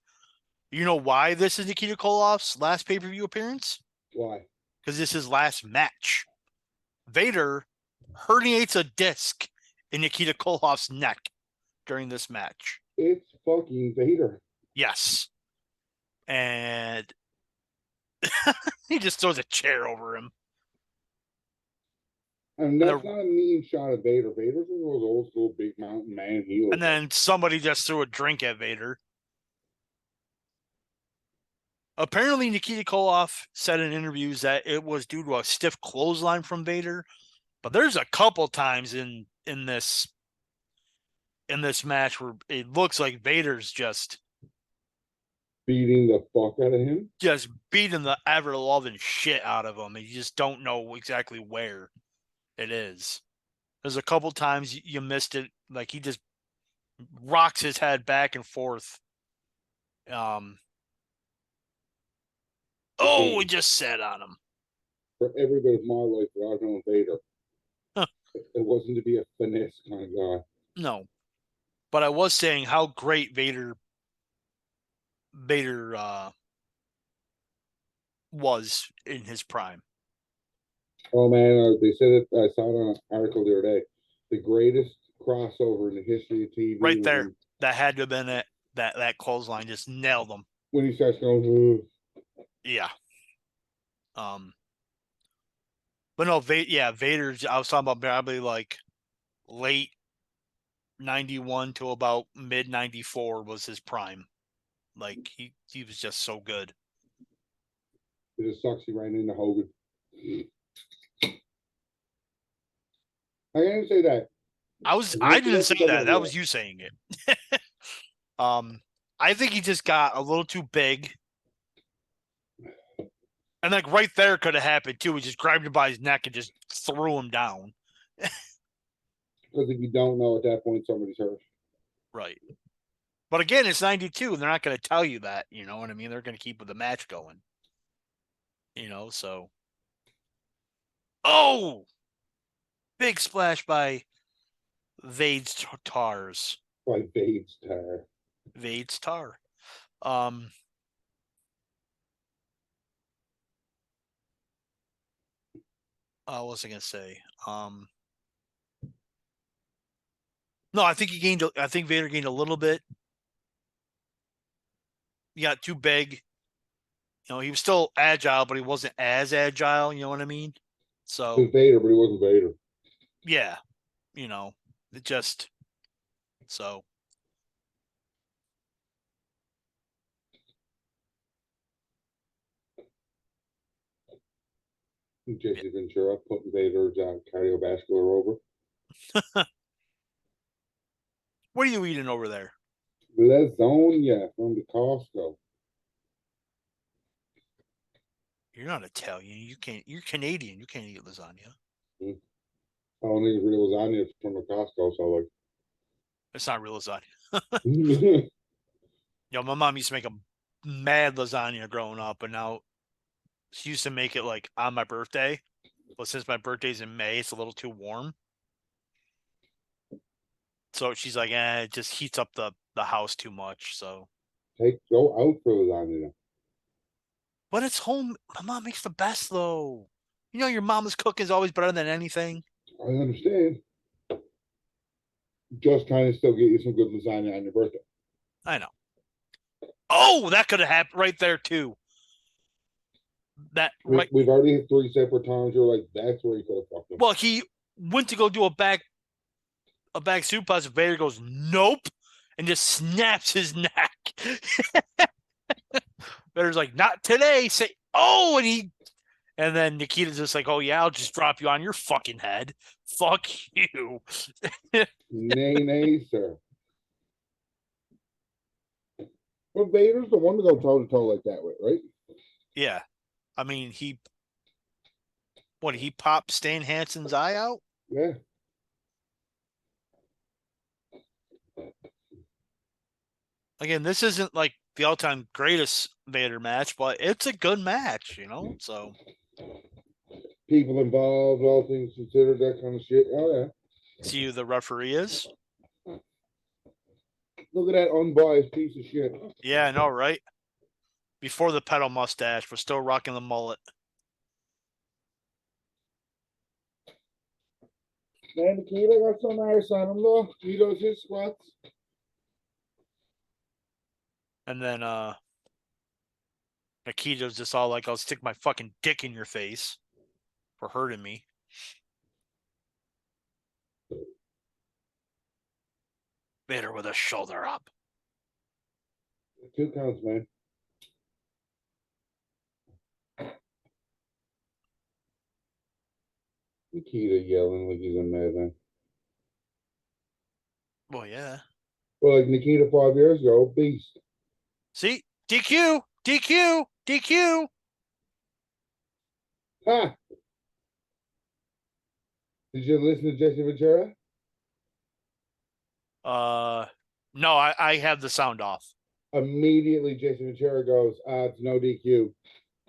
you know why this is Nikita Koloff's last pay-per-view appearance? Why? Because this is his last match. Vader herniates a disc in Nikita Koloff's neck during this match. It's fucking Vader. Yes. And he just throws a chair over him. And that's not a mean shot at Vader. Vader's one of those old school big mountain man heels. And then somebody just threw a drink at Vader. Apparently, Nikita Koloff said in interviews that it was due to a stiff clothesline from Vader. But there's a couple times in this match where it looks like Vader's just beating the fuck out of him. Just beating the ever loving shit out of him. And you just don't know exactly where it is. There's a couple times you missed it. Like he just rocks his head back and forth. We just sat on him. For every bit of my life that I've known Vader, it wasn't to be a finesse kind of guy. No. But I was saying how great Vader was in his prime. Oh man, they said it. I saw it on an article the other day. The greatest crossover in the history of TV. Right there, that had to have been it. That clothesline just nailed him. When he starts going, yeah. But no, Vader's. I was talking about probably like late 91 to about mid 94 was his prime. Like he was just so good. It just sucks he ran into Hogan. I can't even say that. I didn't say that. That was you saying it. I think he just got a little too big. And like right there could have happened too. He just grabbed him by his neck and just threw him down. Because if you don't know at that point, somebody's hurt. Right. But again, it's 92, and they're not going to tell you that. You know what I mean? They're going to keep the match going. So. Oh! Big splash by Vade's Tars. By Vade's Tar. Vade's Tar. What was I going to say? No, I think Vader gained a little bit. He got too big. He was still agile, but he wasn't as agile. You know what I mean? So Vader, but he wasn't Vader. yeah, it just so. Jesse Ventura putting Vader's cardiovascular over. What are you eating over there? Lasagna from the Costco. You're not Italian. You can't. You're Canadian. You can't eat lasagna. I don't think it's real lasagna. It's from the Costco, so like. It's not real lasagna. Hey, My mom used to make a mad lasagna growing up, but now she used to make it like on my birthday. But since my birthday's in May, it's a little too warm. So she's like, it just heats up the house too much. So, go out for lasagna. but it's home. My mom makes the best though. Your mama's cooking is always better than anything. I understand. Just kind of still get you some good lasagna on your birthday. I know. Oh, that could have happened right there too. That right. We've already hit 3 separate times. You're like, that's where you could have fucked him. Well, he went to go do a back soup pass. Vader goes, nope, and just snaps his neck. Vader's like, not today. Say, oh, and then Nikita's just like, oh yeah, I'll just drop you on your fucking head. Fuck you. Nay, nay, sir. Well, Vader's the one to go toe to toe like that with, right? Yeah. I mean, he popped Stan Hansen's eye out? Yeah. Again, this isn't like the all-time greatest Vader match, but it's a good match, so. People involved, all things considered, that kind of shit. Oh, yeah. See who the referee is? Look at that unbiased piece of shit. Yeah, I know, right? Before the pedal mustache, we're still rocking the mullet. Man, Nikita got some ice on him, though. He does his squats. And then Nikita's just all like, I'll stick my fucking dick in your face for hurting me. Vader with a shoulder up. 2 counts, man. Nikita yelling like he's a madman. Well, yeah. Well, like Nikita 5 years ago, beast. See? DQ! DQ! DQ! Ha! Did you listen to Jesse Ventura? No, I have the sound off. Immediately, Jesse Ventura goes, it's no DQ.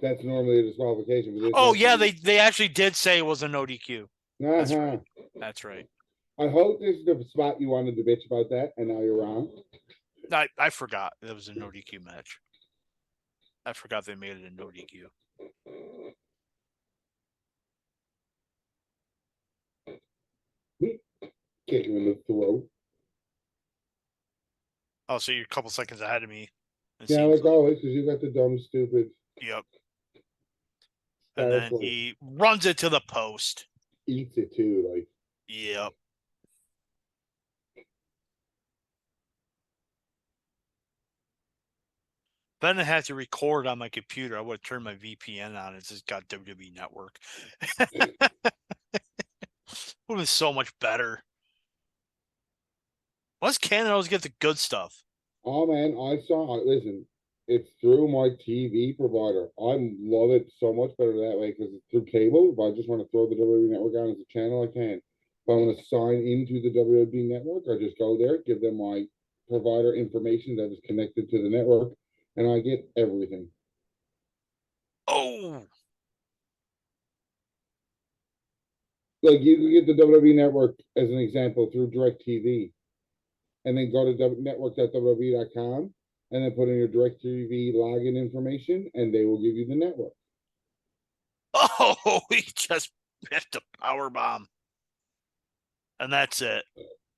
That's normally a disqualification. But oh, yeah, they actually did say it was a no DQ. That's right. That's right. I hope this is the spot you wanted to bitch about that, and now you're wrong. I forgot it was a no DQ match. I forgot they made it a no DQ. Kick him in the throat. Oh, so you're a couple seconds ahead of me. Yeah, like always, because you got the dumb, stupid. Yep. And then he runs it to the post. Eats it too, like. Yep. Then I had to record on my computer. I would have turned my VPN on. It's just got WWE Network. It was so much better. Why's Canada always get the good stuff? Oh man, listen, it's through my TV provider. I love it so much better that way because it's through cable. If I just want to throw the WWE Network on as a channel, I can. If I want to sign into the WWE Network, I just go there, give them my provider information that is connected to the network, and I get everything. Oh. Like you can get the WWE Network as an example through DirecTV, and then go to network.wwe.com and then put in your DirecTV login information, and they will give you the network. Oh, he just hit the power bomb, and that's it.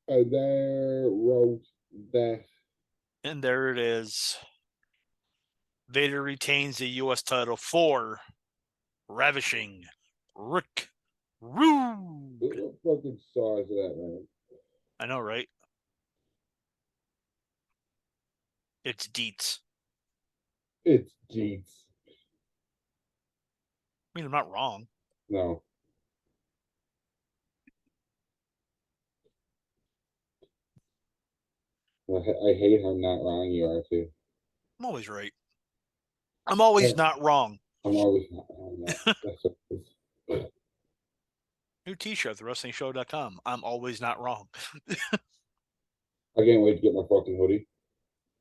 There wrote that, and there it is. Vader retains the U.S. title for ravishing Rick Rude. Look at the fucking size of that, man. I know, right? It's Deets. It's Jeets. I mean, I'm not wrong. No. I hate how not wrong you are, too. I'm always right. I'm always not wrong. I'm always not wrong. That's what it is. New t-shirt, thewrestlingshow.com. I'm always not wrong. I can't wait to get my fucking hoodie.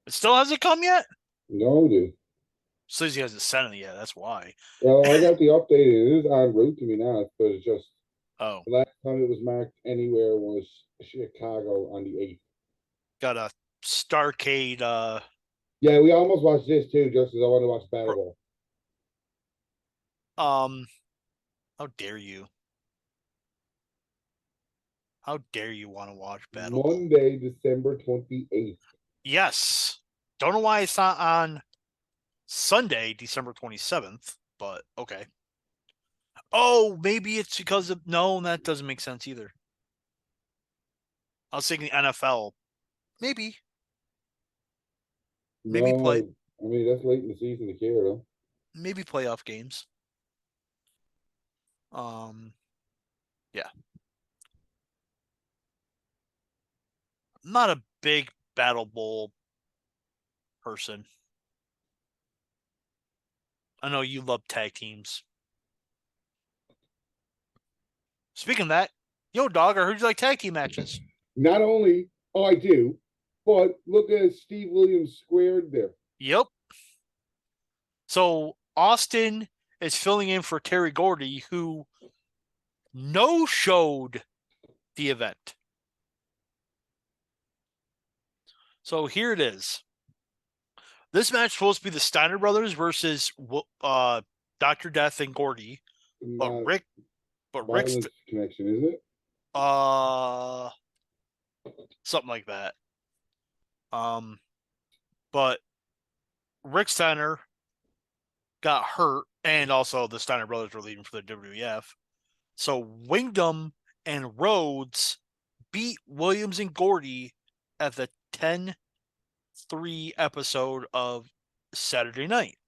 It still hasn't come yet? No, dude. Sleazy hasn't sent it yet. That's why. Well, I got the update. It is en route to me now, but it's just Oh, the last time it was marked anywhere was Chicago on the 8th. got a Starcade. Yeah, we almost watched this too, just as I want to watch Battle Ball. How dare you? How dare you want to watch Battle Ball? Monday, December 28th. Yes. Don't know why it's not on Sunday, December 27th, but okay. Oh, maybe it's because of. No, that doesn't make sense either. I was thinking NFL. Maybe. Maybe No, I mean that's late in the season to care though. maybe playoff games. Yeah. I'm not a big Battle Bowl person. I know you love tag teams. Speaking of that, yo, dog, I heard you like tag team matches. Not only I do, but look at Steve Williams squared there. Yep. So Austin is filling in for Terry Gordy, who no-showed the event. So here it is. This match is supposed to be the Steiner brothers versus Dr. Death and Gordy, but Not Rick's violence connection, is it? something like that. But Rick Steiner got hurt, and also the Steiner brothers were leaving for the WWF. So Wingdom and Rhodes beat Williams and Gordy at the 10-3 episode of Saturday Night.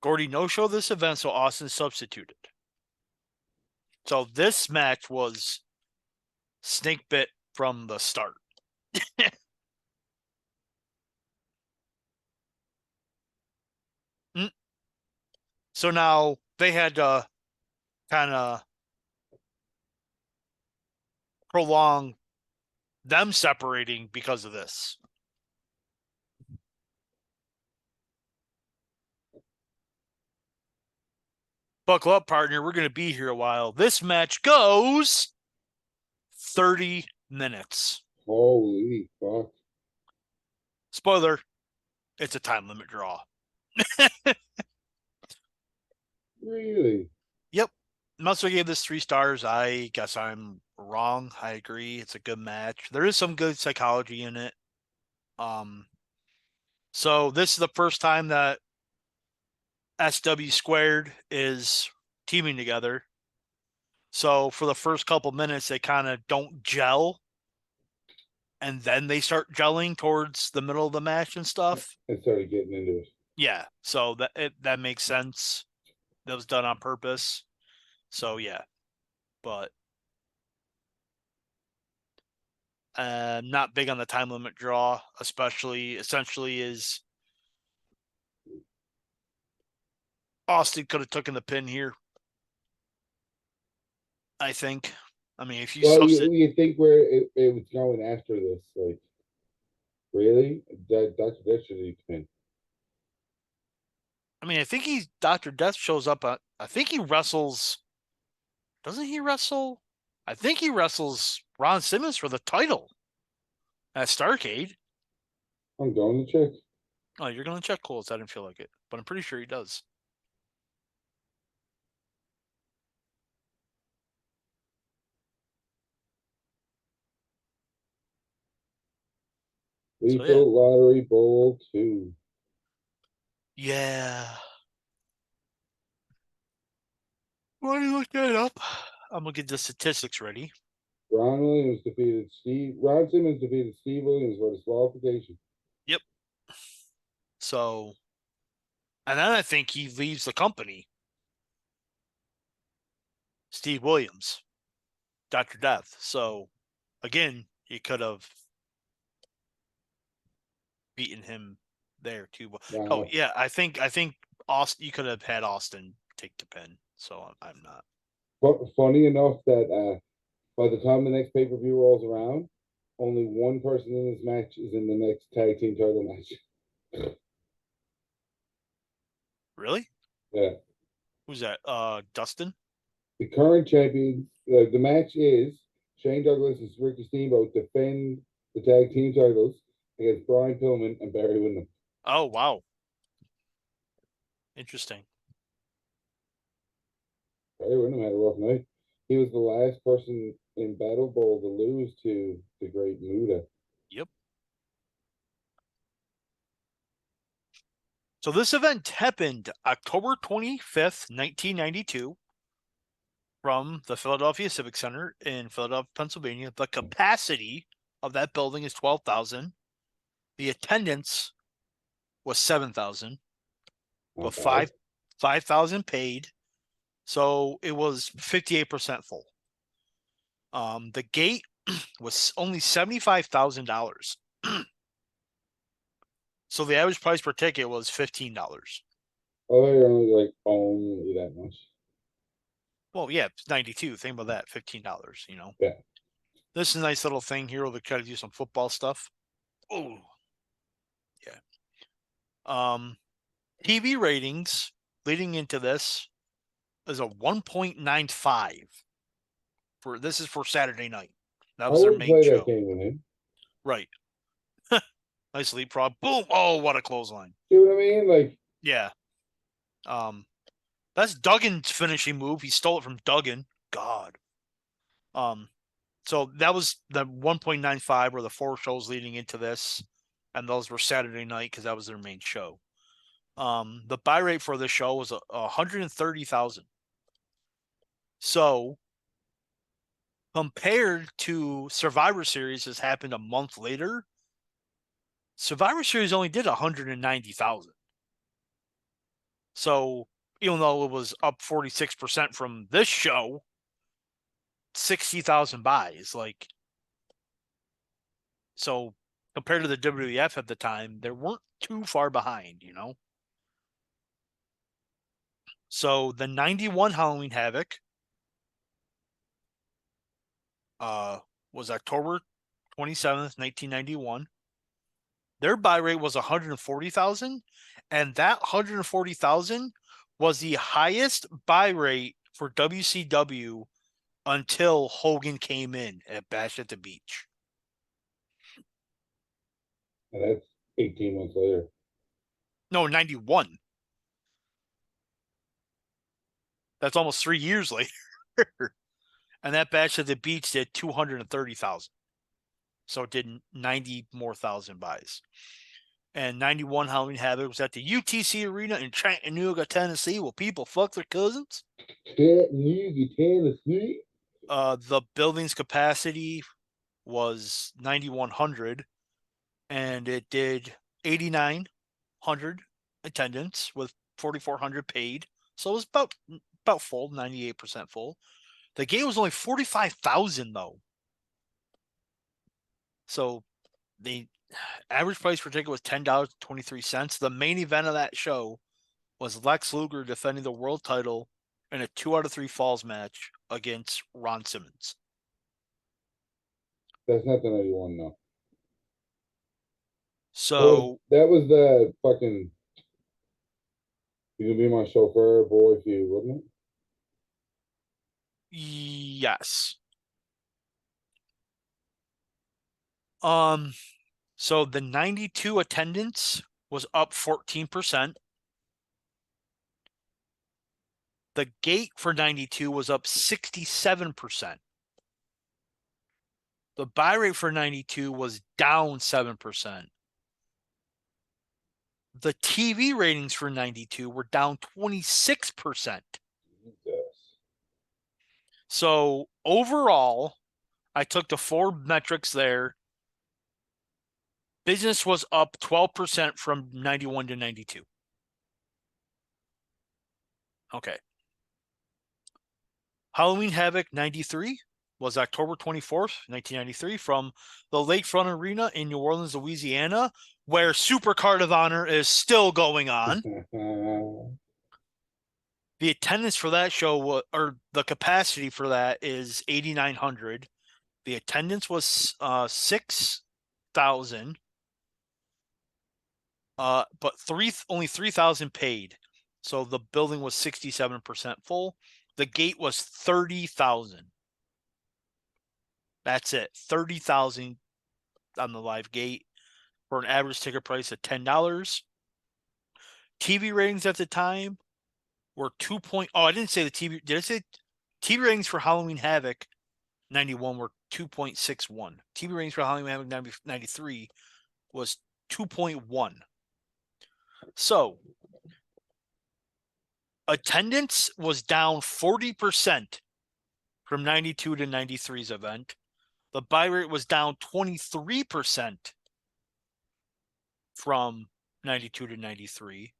Gordy no-showed this event, so Austin substituted. So this match was snake bit from the start. So now they had to kind of prolong them separating because of this. Buckle up, partner. We're going to be here a while. This match goes 30 minutes. Holy fuck. Spoiler, it's a time limit draw. Really? Yep. Muscle gave this 3 stars. I guess I'm wrong. I agree. It's a good match. There is some good psychology in it. So this is the first time that SW Squared is teaming together. So for the first couple minutes, they kind of don't gel, and then they start gelling towards the middle of the match and stuff. And started getting into it. Yeah, so that makes sense. That was done on purpose. So yeah, but not big on the time limit draw, especially essentially is Austin could have taken the pin here. I think. I mean, if you Well, substitute, you think where it was going after this, like really? That should have been. I mean, I think Dr. Death shows up. I think he wrestles. Doesn't he wrestle? I think he wrestles Ron Simmons for the title at Starcade. I'm going to check. Oh, you're gonna check Coles. I didn't feel like it, but I'm pretty sure he does. Lethal So Lottery Bowl 2. yeah. Why do you look that up? I'm gonna get the statistics ready. Ron Simmons defeated Steve Williams for disqualification. Yep. So, and then I think he leaves the company. Steve Williams, Dr. Death. So, again, he could have beaten him there too. Oh Wow. yeah, I think Austin. You could have had Austin take the pin. So I'm not. But funny enough that by the time the next pay per view rolls around, only one person in this match is in the next tag team title match. Really? Yeah. Who's that? Dustin. The current champions, the match is Shane Douglas and Ricky Steamboat defend the tag team titles against Brian Pillman and Barry Windham. Oh wow, interesting. Barry Windham had a rough night. He was the last person in Battle Bowl to lose to the great Muda. Yep. So this event happened October 25th, 1992, from the Philadelphia Civic Center in Philadelphia, Pennsylvania. The capacity of that building is 12,000. The attendance was 7,000, but Not bad. 5,000 paid. So it was 58% full. The gate was only $75,000. So the average price per ticket was $15. Oh, you're only like only that much. Well, yeah, it's 92. Think about that, $15, Yeah. This is a nice little thing here where they try to do some football stuff. Oh, yeah. TV ratings leading into this is a 1.95 for this is for Saturday night. That I was their would main play that show. game with him. Right. Nice leapfrog. Boom. Oh, what a clothesline. See what I mean? Like, Yeah. That's Duggan's finishing move. He stole it from Duggan. God. So that was the 1.95 were the 4 shows leading into this, and those were Saturday night because that was their main show. The buy rate for this show was 130,000. So compared to Survivor Series, has happened a month later. Survivor Series only did 190,000. So even though it was up 46% from this show, 60,000 buys. Like, so compared to the WWF at the time, they weren't too far behind. So the 91 Halloween Havoc was October 27th, 1991. Their buy rate was 140,000, and that 140,000 was the highest buy rate for WCW until Hogan came in at Bash at the Beach. and that's 18 months later. No, 91. That's almost 3 years later. And that Bash at the Beach did 230,000. So it did 90 more thousand buys. And 91 Halloween Havoc was at the UTC Arena in Chattanooga, Tennessee, where people fuck their cousins. Chattanooga, Tennessee. The building's capacity was 9,100, and it did 8,900 attendance with 4,400 paid. So it was about full, 98% full. The game was only 45,000 though. So the average price per ticket was $10.23. The main event of that show was Lex Luger defending the world title in a 2 out of 3 falls match against Ron Simmons. That's not the 91, no. So that was the fucking You Can Be My Chauffeur boy feud, wasn't it? yes. So the 92 attendance was up 14%. The gate for 92 was up 67%. The buy rate for 92 was down 7%. The TV ratings for 92 were down 26%. Yes. So overall, I took the 4 metrics there. Business was up 12% from 91 to 92. Okay. Halloween Havoc 93 was October 24th, 1993, from the Lakefront Arena in New Orleans, Louisiana, where Super Card of Honor is still going on. The attendance for that show, or the capacity for that, is 8,900. The attendance was 6,000, but only 3,000 paid. So the building was 67% full. The gate was 30,000. That's it. 30,000 on the live gate for an average ticket price of $10. TV ratings at the time were 2. I didn't say the TV. Did I say TV ratings for Halloween Havoc 91 were 2.61. TV ratings for Halloween Havoc 93 was 2.1. So attendance was down 40% from 92 to 93's event. The buy rate was down 23% from 92 to 93.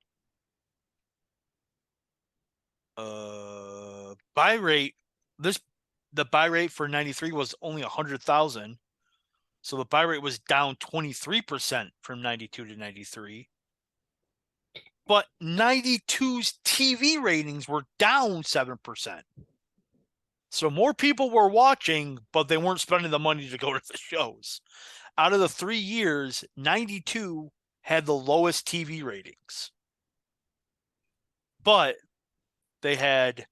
Buy rate, the buy rate for 93 was only 100,000. So the buy rate was down 23% from 92 to 93. But 92's TV ratings were down 7%. So more people were watching, but they weren't spending the money to go to the shows. Out of the 3 years, 92 had the lowest TV ratings. But they had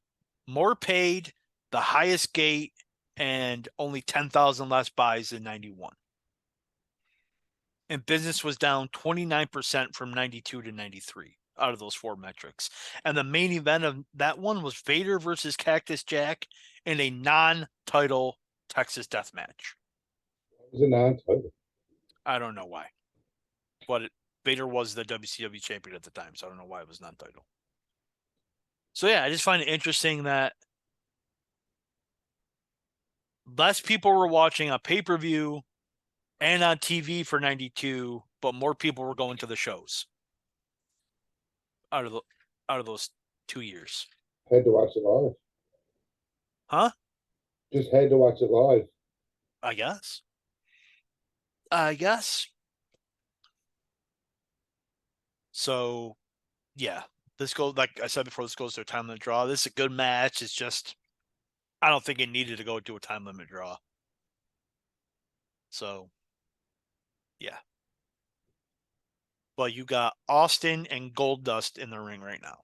more paid, the highest gate, and only 10,000 less buys than 91. And business was down 29% from 92 to 93 out of those 4 metrics. And the main event of that one was Vader versus Cactus Jack in a non-title Texas death match. It was a non-title. I don't know why. But Vader was the WCW champion at the time, so I don't know why it was non-title. So yeah, I just find it interesting that less people were watching on pay-per-view and on TV for 92, but more people were going to the shows out of those 2 years. Had to watch it live. Huh? Just had to watch it live. I guess. So, yeah. This goes, like I said before, this goes to a time limit draw. This is a good match. It's just, I don't think it needed to go to a time limit draw. So, yeah. But you got Austin and Goldust in the ring right now.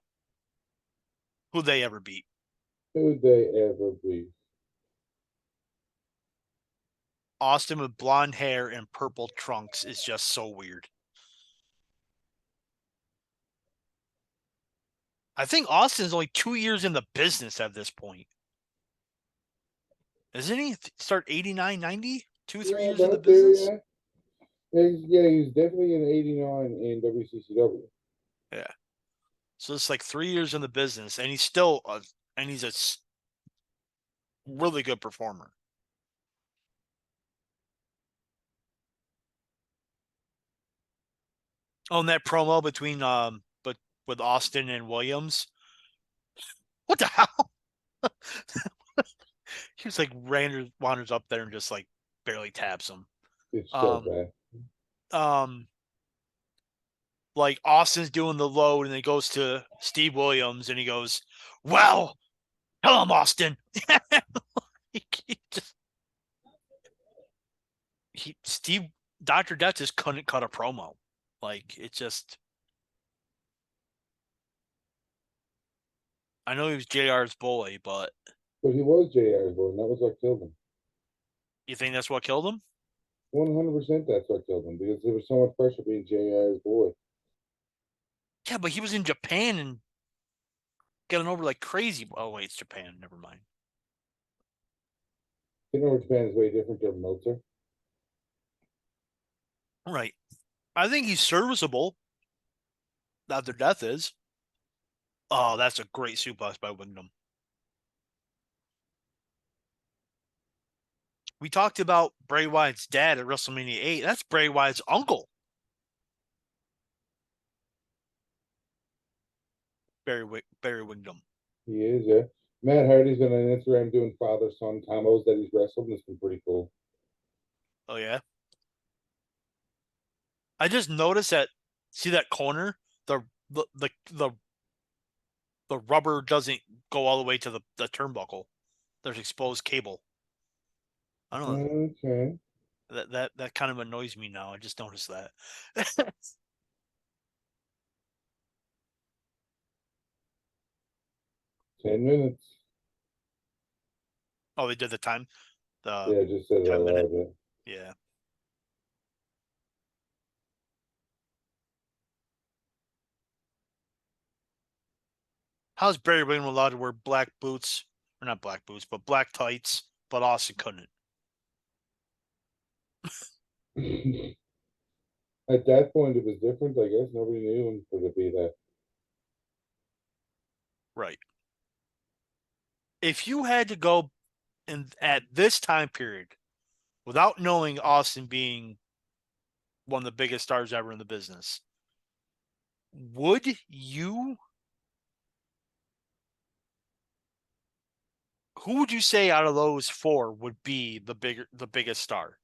Who they ever beat? Who'd they ever be? Austin with blonde hair and purple trunks is just so weird. I think Austin's only 2 years in the business at this point. Isn't he? Start 89, 90? 2, 3 years in the business? Yeah, he's definitely in '89 in WCCW. Yeah. So it's like 3 years in the business, and he's still he's a really good performer. Oh, and that promo between but with Austin and Williams. What the hell? He was like wanders up there and just like barely taps him. It's so bad. Like Austin's doing the load and he goes to Steve Williams and he goes, "Well, tell him, Austin." Steve Dr. Death just couldn't cut a promo. Like it just, I know he was JR's bully, but he was JR's boy, and that was what killed him. you think that's what killed him? 100% that's what killed him, because there was so much pressure being JR's boy. Yeah, but he was in Japan and getting over like crazy. Oh wait, it's Japan. Never mind. You know, Japan is way different than Meltzer. Right. I think he's serviceable. Dr. Death is. Oh, that's a great suplex by Wyndham. We talked about Bray Wyatt's dad at WrestleMania 8. That's Bray Wyatt's uncle, Barry Windham. He is, yeah. Matt Hardy's been on Instagram doing father-son combos that he's wrestled. It's been pretty cool. Oh yeah. I just noticed that. See that corner? The rubber doesn't go all the way to the turnbuckle. There's exposed cable. I don't know. Okay. That kind of annoys me now. I just noticed that. 10 minutes. Oh, they did the time. The Yeah, it just says out 10-minute. loud. Yeah. Yeah. How's Barry Windham allowed to wear black boots? Or not black boots, but black tights, but Austin couldn't. At that point, it was different. I guess nobody knew him for to be that. Right. If you had to go in at this time period without knowing Austin being one of the biggest stars ever in the business, would you who would you say out of those four would be the biggest star?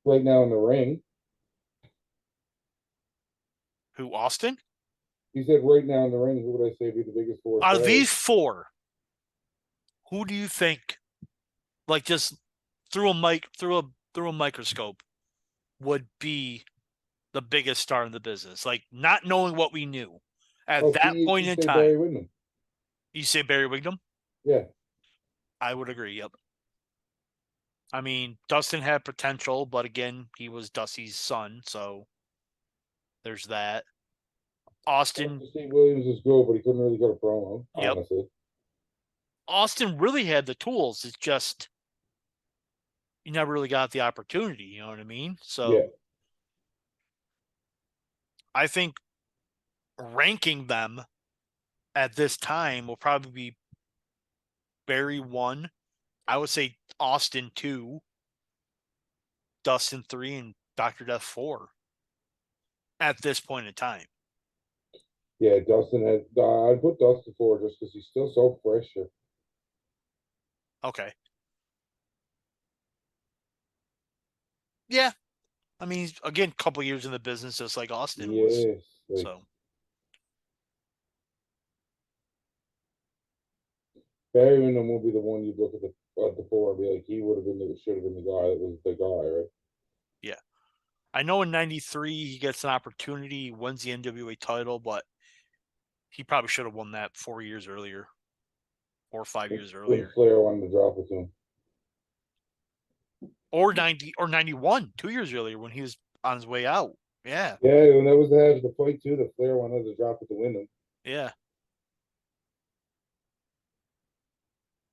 Right now in the ring, Who, Austin? he said, right now in the ring, who would I say be the biggest four Out of stars? these four, who do you think, like, just through a microscope, would be the biggest star in the business? Like, not knowing what we knew at Oh, that point easy in say time. Barry Windham. You say Barry Windham? Yeah. I would agree. Yep. I mean, Dustin had potential, but again, he was Dusty's son, so there's that. Austin, Steve Williams is good, but he couldn't really go to promo, yep. honestly. Austin really had the tools. It's just you never really got the opportunity, you know what I mean? Yeah. So I think ranking them at this time will probably be Barry 1. I would say Austin 2, Dustin 3, and Dr. Death 4 at this point in time. Yeah, Dustin had. I'd put Dustin forward just because he's still so fresh. Here. Okay. Yeah. I mean, again, a couple years in the business, just like Austin was. Yes. Like, So, Barry Windham will be the one you'd look at the four and be like, he would have been should have been the guy that was the guy, right? yeah. I know in 93 he gets an opportunity, wins the NWA title, but he probably should have won that 4 years earlier, 4 or 5 years When earlier. Flair wanted to drop it to him. Or 90 or 91, 2 years earlier when he was on his way out. Yeah. Yeah, when that was the fight too, the Flair wanted to drop it to Windham. Yeah.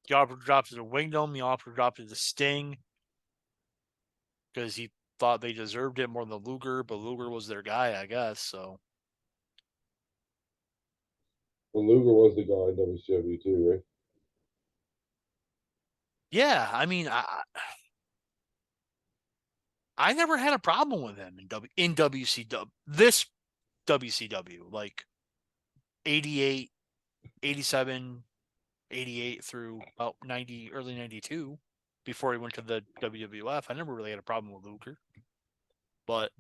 He offered to drop it to Wingdom. He offered to drop it to Sting because he thought they deserved it more than Luger, but Luger was their guy, I guess. So, Well, Luger was the guy in WCW too, right? yeah, I mean, I never had a problem with him in WCW. This WCW, like 88, 87, 88 through about 90, early 92, before he went to the WWF. I never really had a problem with Luger. But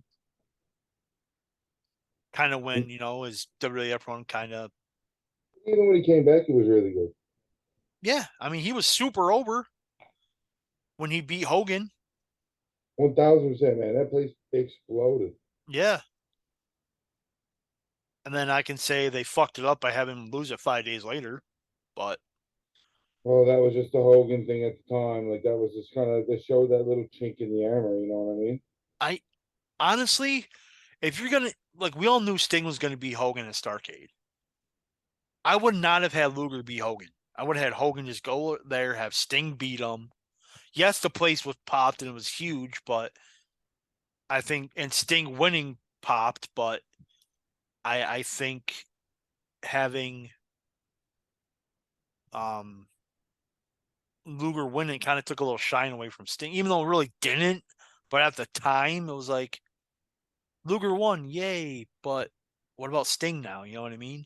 kind of when, his WWF run kind of, Even when he came back, he was really good. yeah, I mean, he was super over when he beat Hogan. 1000%, man. That place exploded. Yeah. And then I can say they fucked it up by having him lose it 5 days later. But Well, that was just the Hogan thing at the time. Like that was just kind of they showed that little chink in the armor. You know what I mean? I honestly, if you're going to, like, we all knew Sting was going to be Hogan at Starrcade. I would not have had Luger be Hogan. I would have had Hogan just go there, have Sting beat him. Yes, the place was popped and it was huge, but I think, and Sting winning popped, but I think having Luger winning kind of took a little shine away from Sting, even though it really didn't. But at the time, it was like Luger won, yay! But what about Sting now? You know what I mean?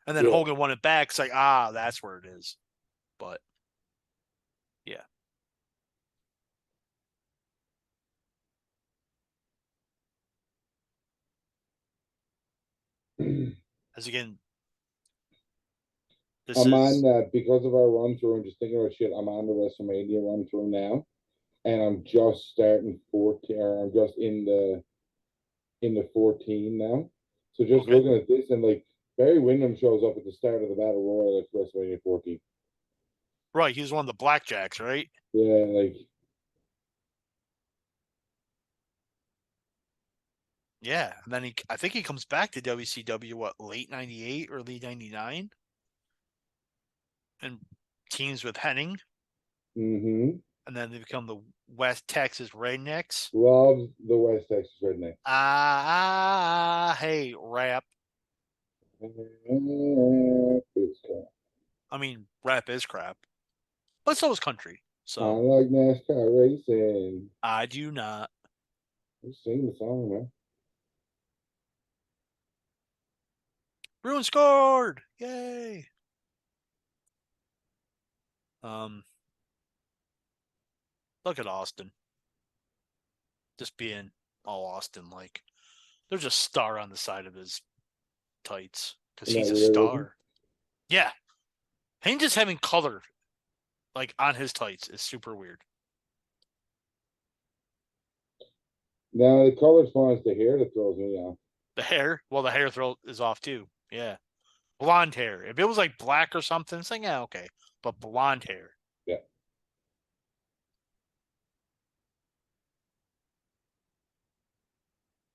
And then Yeah. Hogan won it back. It's like, that's where it is. But yeah, as again, this I'm on is because of our run through and just thinking about shit. I'm on the WrestleMania run through now, and I'm just starting 14, or I'm just in the 14 now. So just okay. looking at this, and like Barry Windham shows up at the start of the Battle Royal at WrestleMania 14. Right, he was one of the Blackjacks, right? Yeah, like Yeah, and then I think he comes back to WCW what late '98, early '99, and teams with Henning, mm-hmm. and then they become the West Texas Rednecks. Loves the West Texas Redneck. Hey, rap. It's crap. I mean, rap is crap, but so is country. I So like NASCAR racing. I do not. Just sing the song, man. Bruin scored! Yay! Um, look at Austin, just being all Austin like. There's a star on the side of his tights because Isn't he's that a weird looking? star. Yeah, him just having color like on his tights is super weird. Now the color's fine. It's the hair that throws me off. The hair, well, the hair throw is off too. Yeah, blonde hair. If it was like black or something, it's like yeah, okay, but blonde hair. Yeah.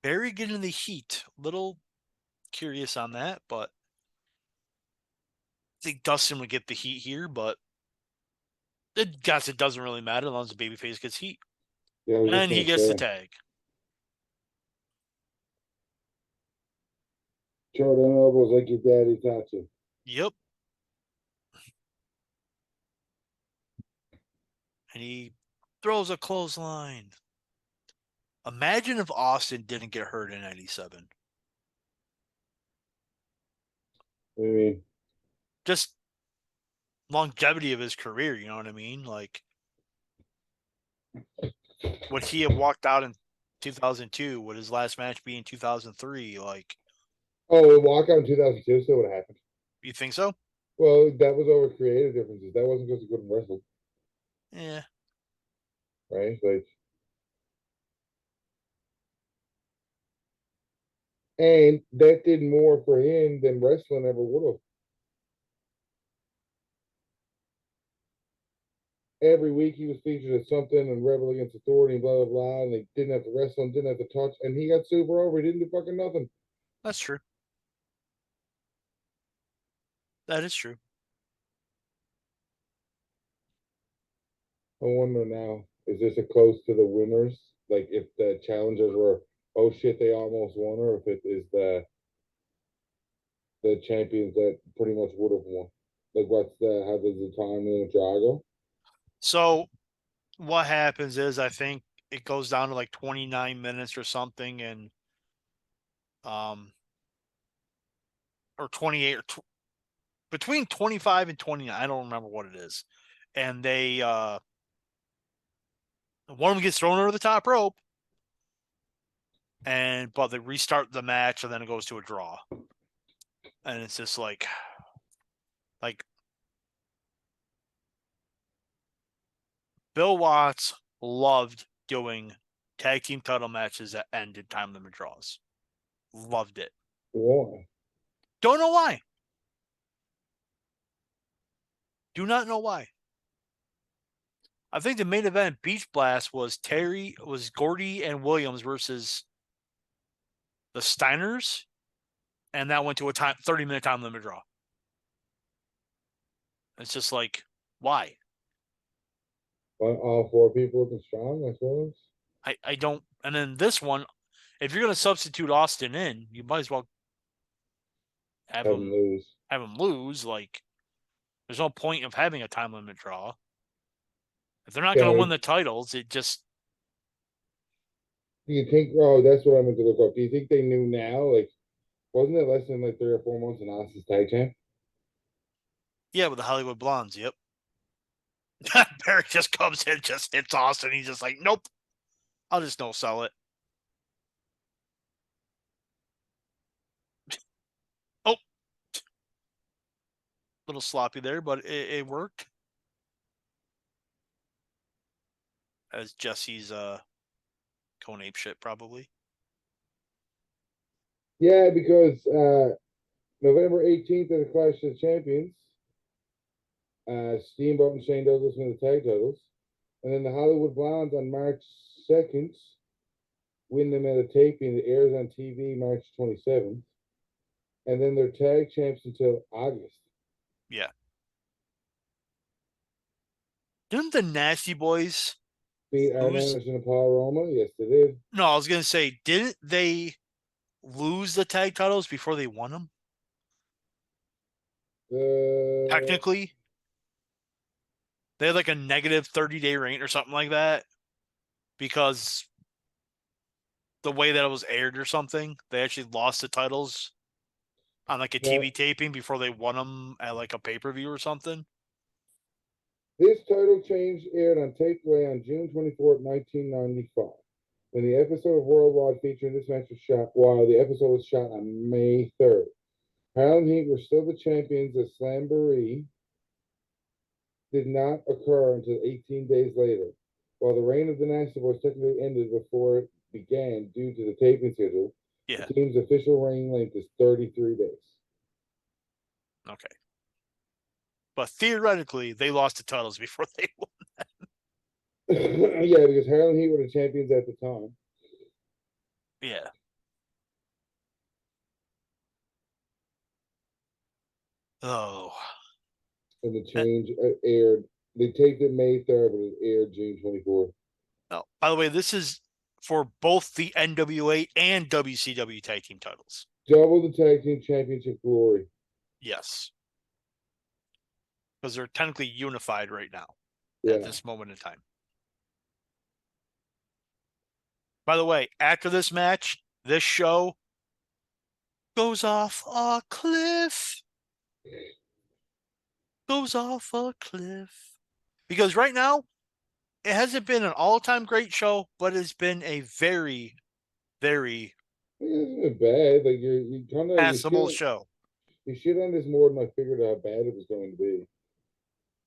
Barry getting the heat. Little curious on that, but I think Dustin would get the heat here. But it doesn't really matter as long as the babyface gets heat, Yeah, I was just and he gonna gets the say, tag. show them elbows like your daddy taught you. Yep, and he throws a clothesline. Imagine if Austin didn't get hurt in '97. I mean, Just longevity of his career, you know what I mean? Like, would he have walked out in 2002? Would his last match be in 2003? Like, oh, walkout in 2002 still would have happened. you think so? Well, that was over creative differences. That wasn't because he couldn't wrestle, Yeah, right? Like, and that did more for him than wrestling ever would have. Every week he was featured as something and Rebel Against Authority and blah blah blah, and they didn't have to wrestle him, didn't have to touch, and he got super over. He didn't do fucking nothing. that's true. That is true. I wonder now, is this a close to the winners? Like if the challengers were, oh shit, they almost won, or if it is the champions that pretty much would have won. Like what's the how does the time limit draw go? So, what happens is I think it goes down to like 29 minutes or something, and um, or 28 or between 25 and 29. I don't remember what it is, and they one of them gets thrown over the top rope, but they restart the match, and then it goes to a draw, and it's just like Bill Watts loved doing tag team title matches that ended time limit draws. Loved it. Why? Don't know why. Do not know why. I think the main event Beach Blast was Gordy and Williams versus the Steiners, and that went to a 30-minute time limit draw. It's just like, why? All four people looking strong, I suppose. I don't. And then this one, if you're going to substitute Austin in, you might as well have Have them him lose. lose. Like, there's no point of having a time limit draw. If they're not Yeah, going to win like, the titles, it just do you think? Oh, that's what I meant to look up. Do you think they knew now? Like, wasn't it less than like 3 or 4 months in Austin's tag champ? yeah, with the Hollywood Blondes. Yep. Barry just comes in, just hits Austin. He's just like, nope, I'll just no sell it. Oh, little sloppy there, but it worked. As Jesse's going ape shit probably. Yeah, because November 18th at the Clash of the Champions, Steamboat and Shane Douglas win the tag titles. And then the Hollywood Blondes on March 2nd win them at a taping that airs on TV March 27th. And then they're tag champs until August. Yeah. Didn't the Nasty Boys Beat Arn lose? Anderson and Paul Roma. Yes, they did. No, I was gonna say, didn't they lose the tag titles before they won them? Uh, Technically, they had like a negative 30-day reign or something like that because the way that it was aired or something, they actually lost the titles on like a no, TV taping before they won them at like a pay per view or something. this title change aired on takeaway on June 24th, 1995. When the episode of Worldwide featuring this match was shot, while the episode was shot on May 3rd. Harlem Heat were still the champions as Slamboree did not occur until 18 days later. While the reign of the Nasty Boys technically ended before it began due to the taping schedule, the Yeah. team's official reign length is 33 days. Okay. But theoretically, they lost the titles before they won. Yeah, because Harlem Heat were the champions at the time. Yeah. Oh. And the change aired. They taped it May 3rd, but it aired June 24th. Oh, by the way, this is for both the NWA and WCW tag team titles. Double the tag team championship glory. Yes. Because they're technically unified right now at Yeah. this moment in time. By the way, after this match, this show goes off a cliff. Goes off a cliff. Because right now, it hasn't been an all-time great show, but it's been a very, very It isn't bad. Like you kind of passable show. you shit on this more than I figured how bad it was going to be.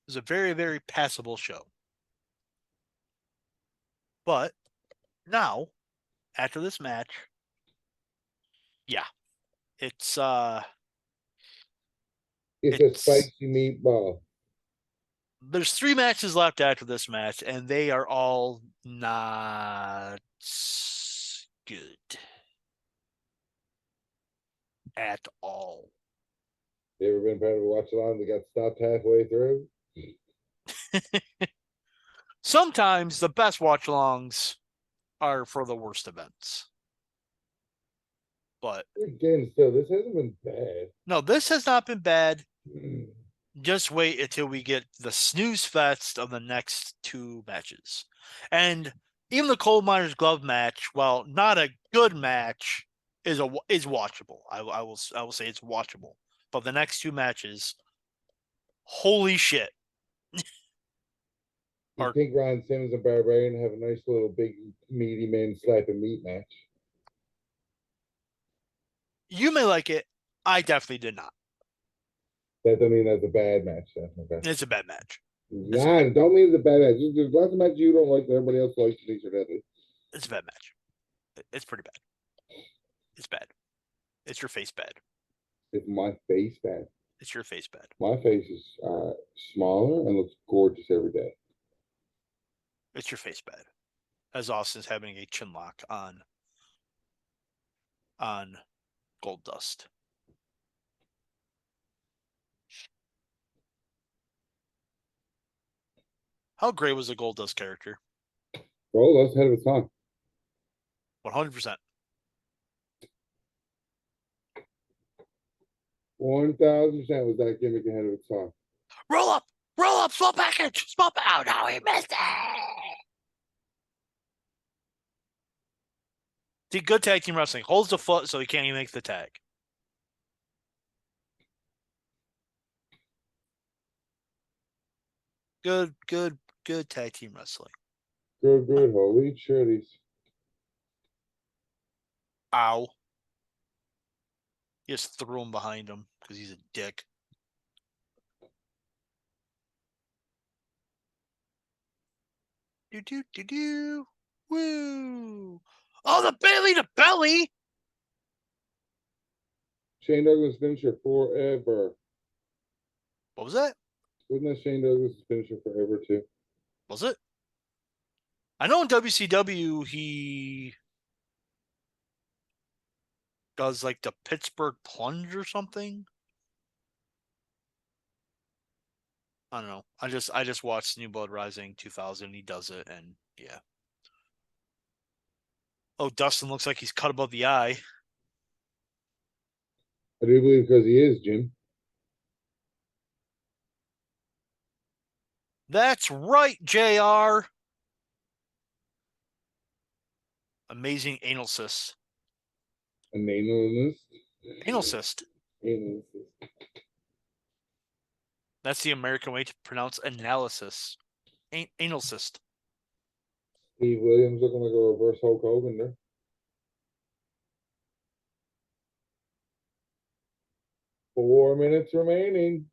It's a very, very passable show. But now, after this match, yeah, it's It's a it's spicy meatball. there's 3 matches left after this match, and they are all not good at all. You ever been part of a watch along that got stopped halfway through? Sometimes the best watch alongs are for the worst events. But Again, still, this hasn't been bad. no, this has not been bad. Just wait until we get the snooze fest of the next 2 matches. And even the coal miners glove match, while not a good match, is watchable. I will say it's watchable. But the next 2 matches, holy shit. You think Ron Simmons and Barbarian have a nice little big meaty man slapping meat match? You may like it. I definitely did not. That don't mean that's a bad match. Okay. It's a bad match. Nah, don't mean it's a bad match. There's lots of matches you don't like that everybody else likes. These are deadly. It's a bad match. It's pretty bad. It's bad. It's your face bad. It's my face bad. It's your face bad. My face is smaller and looks gorgeous every day. It's your face bad. As Austin's having a chin lock on Gold Dust. How great was the Gold Dust character? Oh, that's ahead of its time. 100%. 1,000% was that gimmick ahead of its time. Roll up, Small package. Small. Oh no, he missed it. See, good tag team wrestling. Holds the foot so he can't even make the tag. Good tag team wrestling. Good. Holy shitties. Ow. He just threw him behind him because he's a dick. Do. Woo. Oh, the Bailey to belly. Shane Douglas finisher forever. What was that? Wasn't that Shane Douglas finisher forever too? Was it? I know in WCW he does like the Pittsburgh plunge or something. I don't know. I just watched New Blood Rising 2000. He does it, and yeah. Oh, Dustin looks like he's cut above the eye. I do believe because he is, Jim. That's right, JR. Amazing anal cyst. An analyst. Anal cyst. Analyst. That's the American way to pronounce analysis. Anal cyst. Steve Williams looking like a reverse Hulk Hogan there. Four minutes remaining.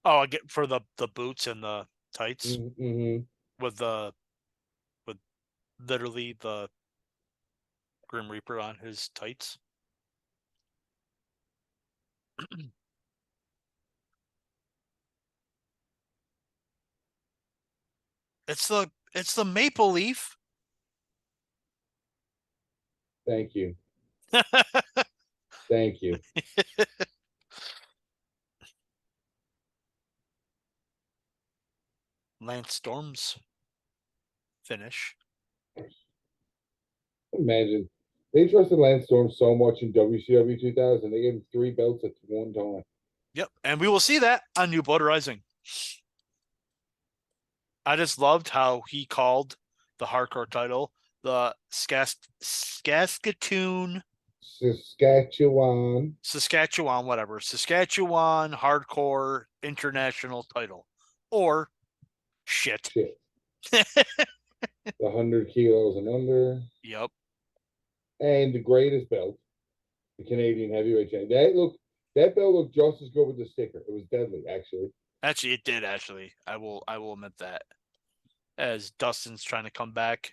Oh, I get for the boots and the tights Mm-hmm. with literally the Grim Reaper on his tights. It's the maple leaf. Thank you. Thank you. Lance Storm's finish. Imagine. They trusted Lance Storm so much in WCW 2000. They gave him 3 belts at one time. Yep, and we will see that on New Blood Rising. I just loved how he called the hardcore title the Saskatoon, Saskatchewan hardcore international title, or shit. Shit. The 100 kilos and under. Yep. And the greatest belt, the Canadian heavyweight champion. That belt looked just as good with the sticker. It was deadly, actually. Actually, it did. Actually, I will admit that. As Dustin's trying to come back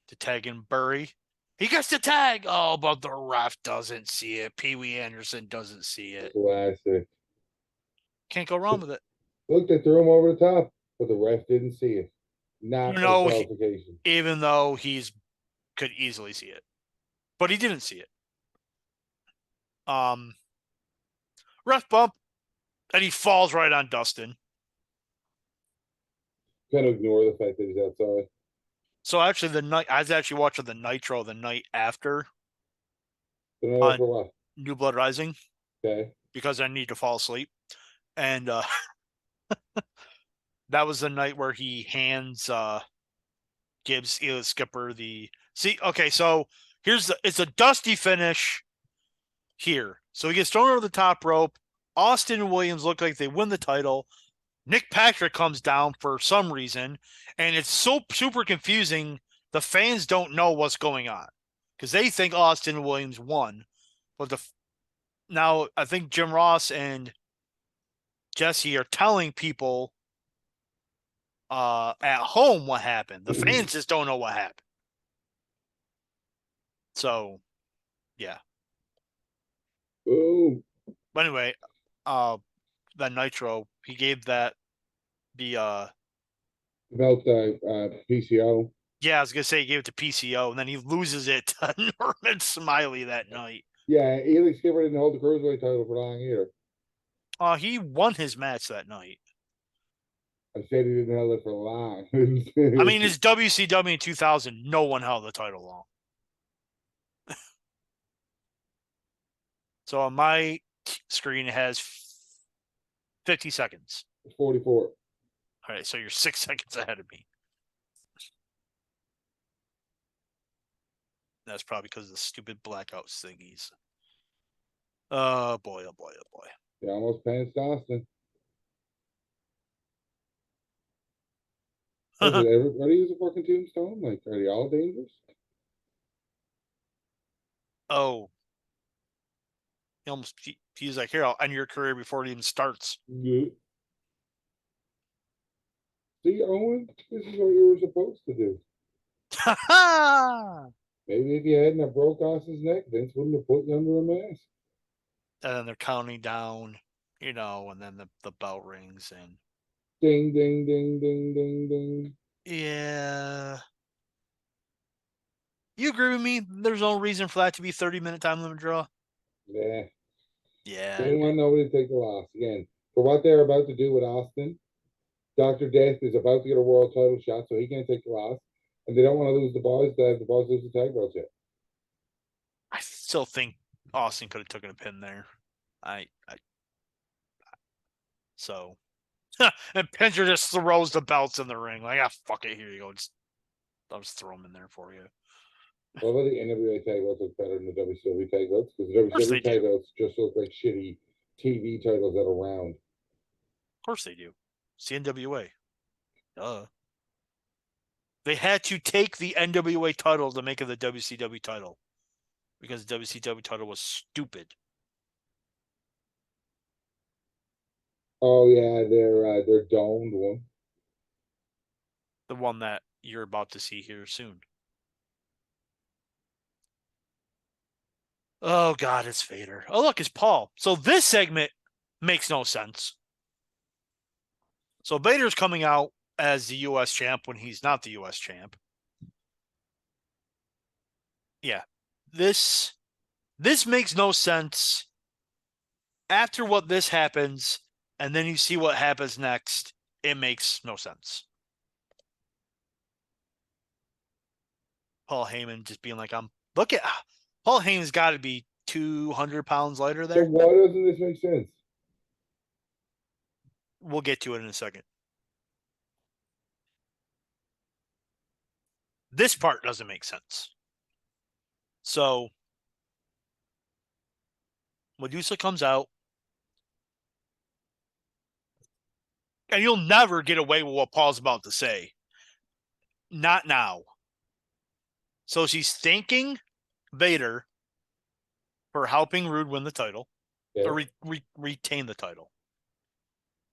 to tag in Burry, he gets the tag. Oh, but the ref doesn't see it. Pee Wee Anderson doesn't see it. Classic. Can't go wrong with it. Look, they threw him over the top, but the ref didn't see it. Not a qualification. Even though he's could easily see it, but he didn't see it. Ref bump, and he falls right on Dustin. Kind of ignore the fact that he's outside. So actually, I was actually watching the Nitro the night after On New Blood Rising. Okay. Because I need to fall asleep, and that was the night where he hands Gibbs Skipper the okay, so it's a dusty finish here. So he gets thrown over the top rope. Austin and Williams look like they win the title. Nick Patrick comes down for some reason, and it's so super confusing. The fans don't know what's going on because they think Austin and Williams won, but now I think Jim Ross and Jesse are telling people at home what happened. The fans just don't know what happened. So, yeah. Oh. But anyway, that Nitro, he gave that the about PCO. Yeah, I was gonna say he gave it to PCO, and then he loses it to Norman Smiley that night. Yeah, Elix Skipper didn't hold the cruiserweight title for long either. He won his match that night. I said he didn't hold it for long. I mean, it's WCW in 2000. No one held the title long. So on my screen, it has 50 seconds. 44. All right, so you're 6 seconds ahead of me. That's probably because of the stupid blackout thingies. Oh boy, oh boy, oh boy. They almost passed Austin. Did everybody use a fucking tombstone? Like, are they all dangerous? Oh, he's like, here, I'll end your career before it even starts. Yeah. See, Owen, this is what you were supposed to do. And Maybe if you hadn't have broke Austin's neck, Vince wouldn't have put you under a mask. then they're counting down, and then the bell rings and Ding, ding, ding, ding, ding, ding. yeah. You agree with me? There's no reason for that to be 30-minute time limit draw. Yeah. They Yeah. didn't want nobody to take the loss. Again, for what they're about to do with Austin, Dr. Death is about to get a world title shot, so he can't take the loss. And they don't want to lose the boys to have the boys lose the tag belts yet. I still think Austin could have taken a pin there. So and Pinger just throws the belts in the ring. Like, fuck it, here you go. I'll just throw them in there for you. What about the NWA tag belts look better than the WCW tag belts? Because the Of course they WCW tag do. belts just look like shitty TV titles that are round. Of course they do. CNWA. Duh. They had to take the NWA title to make it the WCW title because the WCW title was stupid. Oh yeah, their domed one. The one that you're about to see here soon. Oh God, it's Vader. Oh look, it's Paul. So this segment makes no sense. So Vader's coming out as the U.S. champ when he's not the U.S. champ. Yeah, this makes no sense. After what this happens, and then you see what happens next, it makes no sense. Paul Heyman just being like, look at Paul Heyman's got to be 200 pounds lighter So there. why doesn't this make sense? We'll get to it in a second. This part doesn't make sense. So Medusa comes out, and you'll never get away with what Paul's about to say. Not now. So she's thanking Vader for helping Rude win the title, Yeah. or retain the title.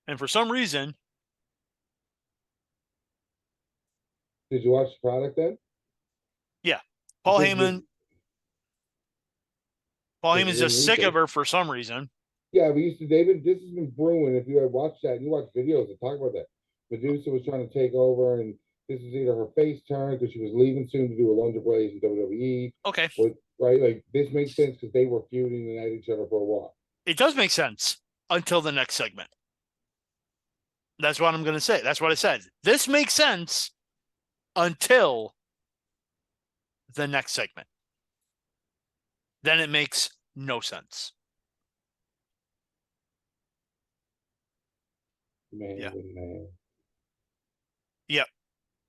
And for some reason, Did you watch the product then? yeah, Paul Because Heyman's didn't just need sick to. of her for some reason. Yeah, we used to, David, this has been brewing. If you had watched that, and you watch videos that talk about that. Medusa was trying to take over, and this is either her face turn because she was leaving soon to do a London Blaze in WWE. Okay. Right? Like, this makes sense because they were feuding and at each other for a while. It does make sense until the next segment. That's what I'm going to say. That's what I said. This makes sense until the next segment. Then it makes no sense. Man. Yep.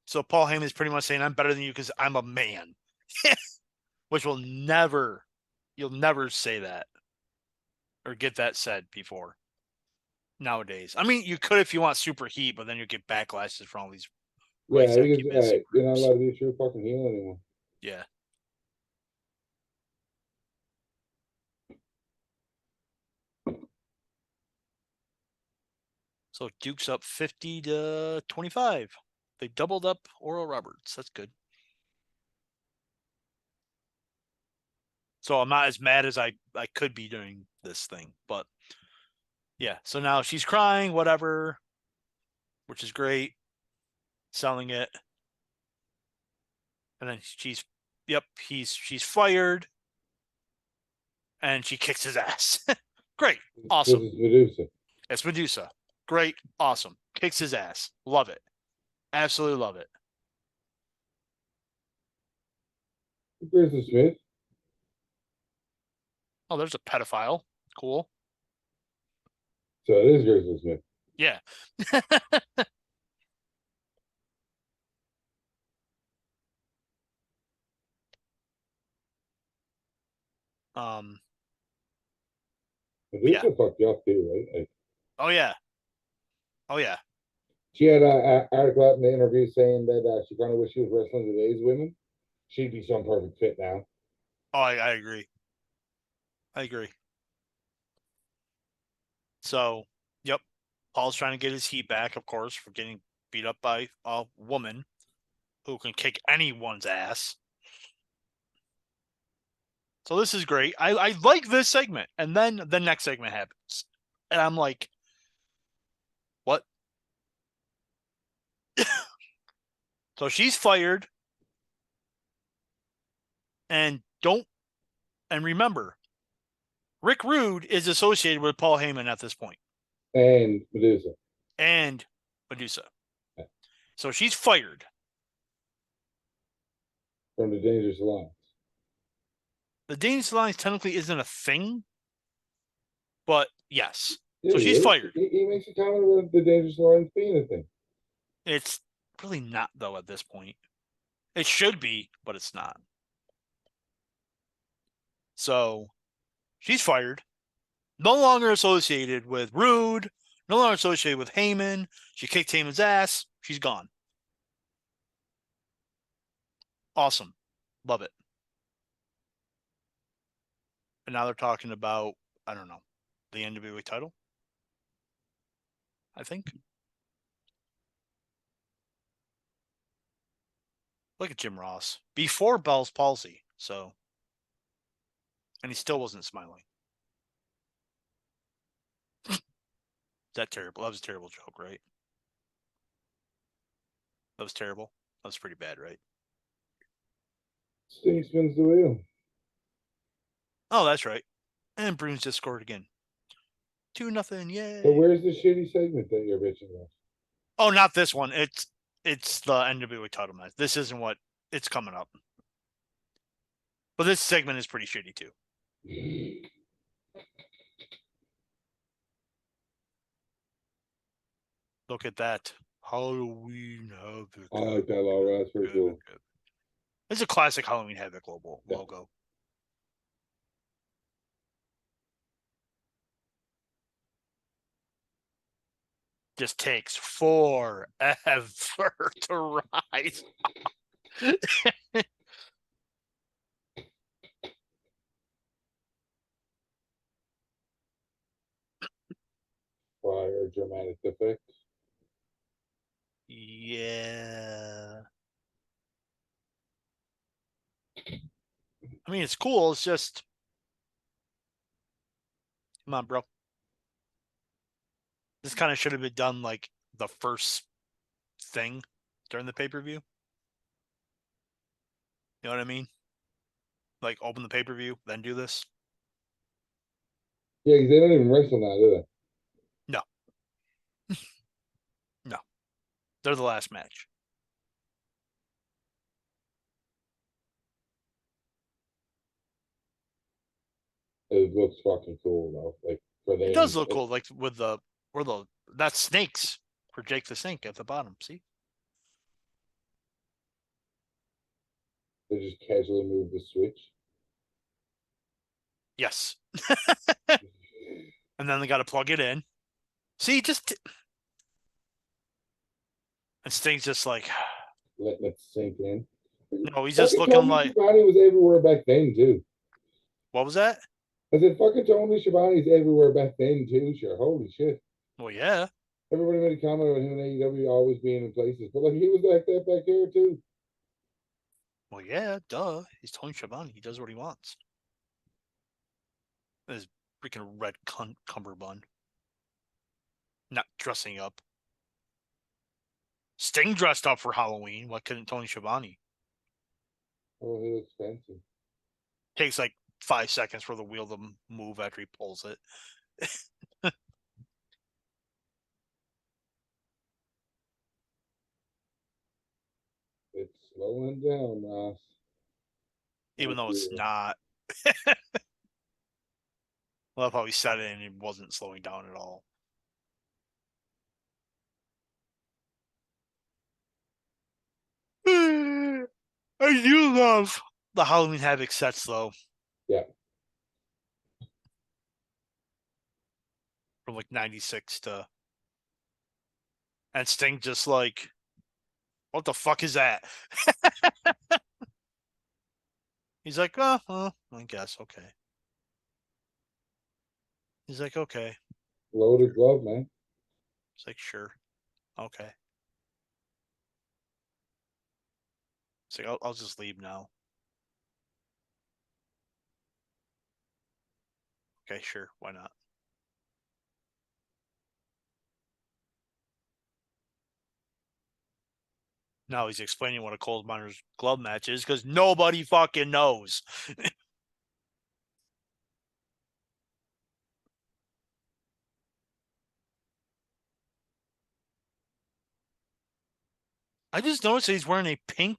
So Paul Heyman is pretty much saying, I'm better than you because I'm a man. Which you'll never say that or get that said before nowadays. I mean, you could if you want super heat, but then you get backlashes from all these rights Yeah, that because you're not allowed to be a true fucking heel anymore. Yeah. So Duke's up 50-25. They doubled up Oral Roberts. That's good. So I'm not as mad as I could be doing this thing. But yeah, so now she's crying, whatever, which is great. Selling it. And then she's fired. And she kicks his ass. Great. Awesome. This is Medusa. It's Medusa. Great. Awesome. Kicks his ass. Love it. Absolutely love it. Grayson Smith. Oh, there's a pedophile. Cool. So it is Grayson Smith. Yeah. Um, yeah. Medusa fucked you up too, right? Like, Oh yeah. Oh yeah. she had an article out in the interview saying that she kind of wish she was wrestling today's women. She'd be some perfect fit now. Oh, I agree. I agree. So, yep. Paul's trying to get his heat back, of course, for getting beat up by a woman who can kick anyone's ass. So this is great. I like this segment. And then the next segment happens. And I'm like, what? So she's fired. And remember, Rick Rude is associated with Paul Heyman at this point. And Medusa. And Medusa. So she's fired. From the Dangerous Alliance. The Dangerous Alliance technically isn't a thing, but yes. Yeah, So she's fired. he makes a comment about the Dangerous Alliance being a thing. It's really not, though, at this point. It should be, but it's not. So she's fired. No longer associated with Rude. No longer associated with Heyman. She kicked Heyman's ass. She's gone. Awesome. Love it. And now they're talking about, I don't know, the NWA title, I think. Look at Jim Ross. Before Bell's palsy. So, and he still wasn't smiling. That terrible. That was a terrible joke, right? That was terrible. That was pretty bad, right? Sting spins the wheel. Oh, that's right. And Bruins just scored again. 2-0. Yay. So where's the shitty segment that you're bitching about? Oh, not this one. It's the NWA title match. This isn't what it's coming up. But this segment is pretty shitty too. Look at that. Halloween Havoc. I like that logo. That's pretty cool. It's a classic Halloween Havoc logo. Just takes forever to rise. Fire dramatic effects. Yeah. I mean, it's cool. It's just, come on, bro. This kind of should have been done like the first thing during the pay-per-view. You know what I mean? Like open the pay-per-view, then do this. Yeah, because they don't even wrestle now, do No. No. They're the last match. they? It looks fucking cool though. Like for them. It does look cool, like with the that's snakes for Jake the Snake at the bottom. See? They just casually move the switch. Yes. And then they got to plug it in. See, just and Sting's just like, Letting it sink in. no, he's just Fucking looking Tony like, Schiavone was everywhere back then too. what was that? I said, fucking Tony Schiavone's everywhere back then too. Sure, holy shit. Well, yeah. Everybody made a comment about him and AEW always being in places, but like he was like that back here too. Well, yeah, duh. He's Tony Schiavone. He does what he wants. His freaking red cummerbund. Not dressing up. Sting dressed up for Halloween. Why couldn't Tony Schiavone? Oh, he looks fancy. Takes like 5 seconds for the wheel to move after he pulls it. It's slowing down, Ross. Even though it's not. I love how he said it and it wasn't slowing down at all. I do love the Halloween Havoc sets, though. Yeah. from like 96 to. And Sting just like, what the fuck is that? He's like, oh, I guess, okay. He's like, okay. Loaded glove, man. It's like, sure. Okay. It's like, I'll just leave now. Okay, sure. Why not? Now he's explaining what a coal miner's glove match is because nobody fucking knows. I just noticed that he's wearing a pink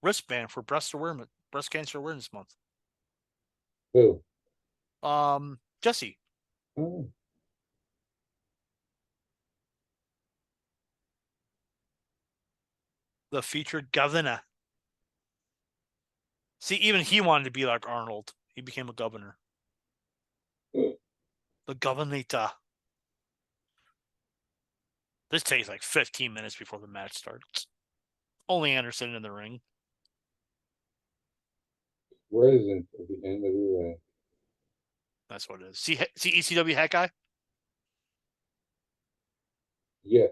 wristband for breast cancer awareness month. Who? Jesse, Oh, the featured governor. See, even he wanted to be like Arnold. He became a governor. The governator. This takes like 15 minutes before the match starts. Only Anderson in the ring. Resident of the NWA. That's what it is. See ECW Hat Guy? Yes.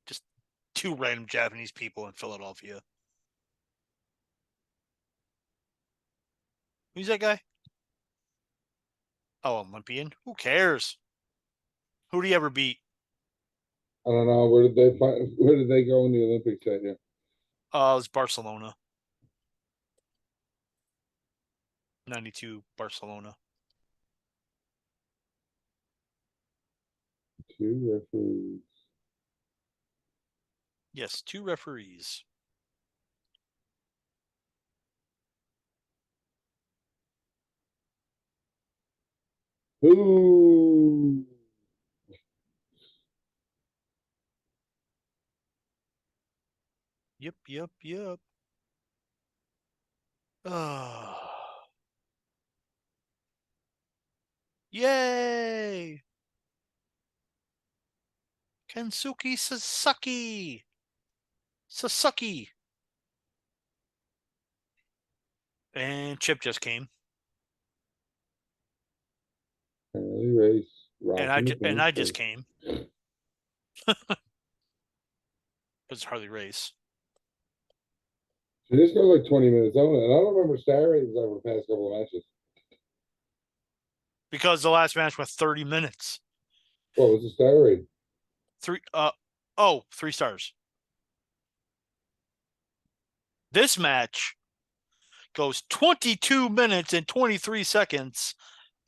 Just two random Japanese people in Philadelphia. Who's that guy? Oh, Olympian. Who cares? Who do you ever beat? I don't know. Where did they find? Where did they go in the Olympics that year? It was Barcelona. 92 Barcelona. Two referees. Yes, two referees. Ooh. Yep. Oh. Yay! Kensuke Sasaki. Sasaki. And Chip just came. Early race. And I just came. Because it's Harley Race. So this goes like 20 minutes on, and I don't remember star ratings over the past couple of matches. Because the last match went 30 minutes. What was the star rating? 3 stars. This match goes 22 minutes and 23 seconds.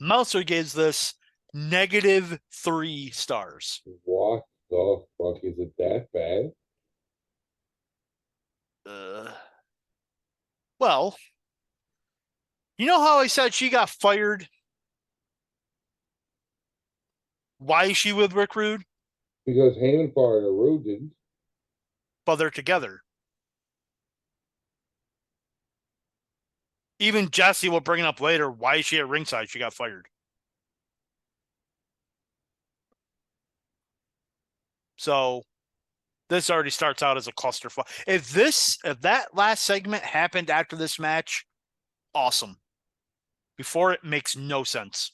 Mouser gives this -3 stars. What the fuck? Is it that bad? Well, you know how I said she got fired? Why is she with Rick Rude? Because Heyman fired her, Rude didn't. But they're together. Even Jesse will bring it up later. Why is she at ringside? She got fired. So this already starts out as a clusterfuck. If that last segment happened after this match, awesome. Before it makes no sense.